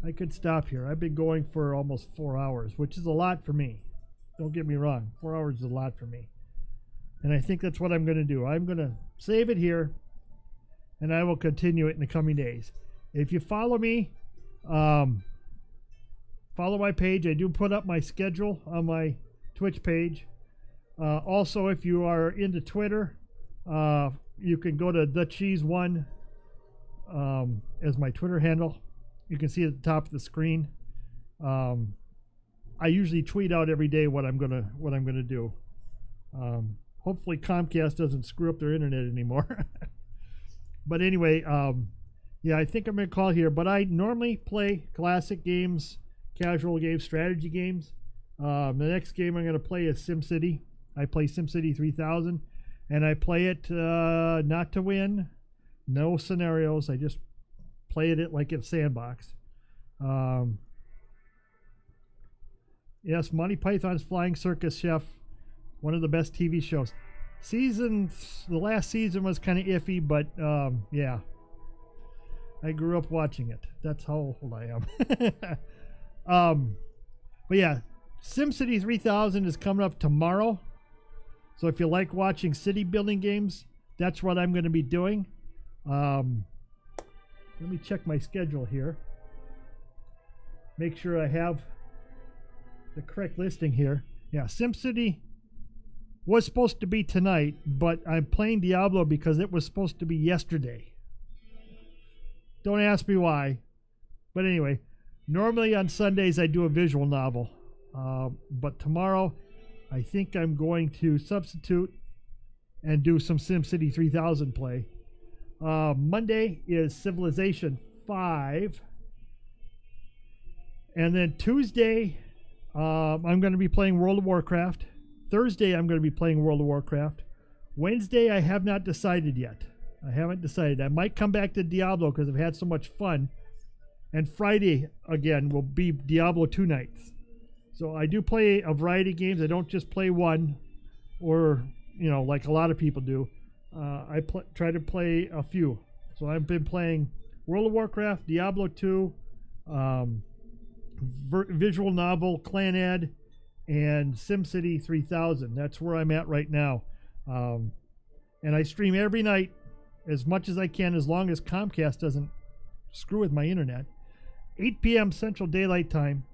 I could stop here. I've been going for almost 4 hours, which is a lot for me. Don't get me wrong. 4 hours is a lot for me. And I think that's what I'm going to do. I'm going to save it here, and I will continue it in the coming days. If you follow me, follow my page. I do put up my schedule on my Twitch page. Also, if you are into Twitter, you can go to TheCheese1 as my Twitter handle. You can see at the top of the screen. I usually tweet out every day what I'm gonna do. Hopefully Comcast doesn't screw up their internet anymore. But anyway, yeah, I think I'm gonna call here. But I normally play classic games, casual games, strategy games. The next game I'm gonna play is SimCity. I play SimCity 3000, and I play it not to win, no scenarios. I just play it like it's sandbox. Yes, Monty Python's Flying Circus Chef, one of the best TV shows. The last season was kind of iffy, but yeah, I grew up watching it. That's how old I am. But yeah, SimCity 3000 is coming up tomorrow. So if you like watching city building games, that's what I'm going to be doing. Let me check my schedule here. Make sure I have the correct listing here. Yeah, SimCity was supposed to be tonight, but I'm playing Diablo because it was supposed to be yesterday. Don't ask me why. But anyway, normally on Sundays I do a visual novel. But tomorrow I think I'm going to substitute and do some SimCity 3000 play. Monday is Civilization 5. And then Tuesday, I'm going to be playing World of Warcraft. Thursday, I'm going to be playing World of Warcraft. Wednesday, I have not decided yet. I haven't decided. I might come back to Diablo because I've had so much fun. And Friday, again, will be Diablo 2 nights. So I do play a variety of games. I don't just play one or, you know, like a lot of people do. I try to play a few. So I've been playing World of Warcraft, Diablo 2, visual novel, Clan Ed, and SimCity 3000. That's where I'm at right now. And I stream every night as much as I can, as long as Comcast doesn't screw with my internet. 8 p.m. Central Daylight Time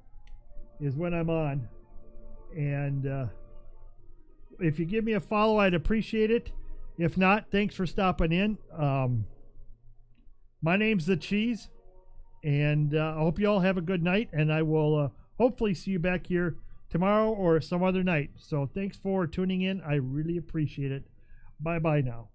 is when I'm on. And if you give me a follow, I'd appreciate it. If not, thanks for stopping in. My name's The Cheese, and I hope you all have a good night, and I will hopefully see you back here tomorrow or some other night. So thanks for tuning in. I really appreciate it. Bye-bye now.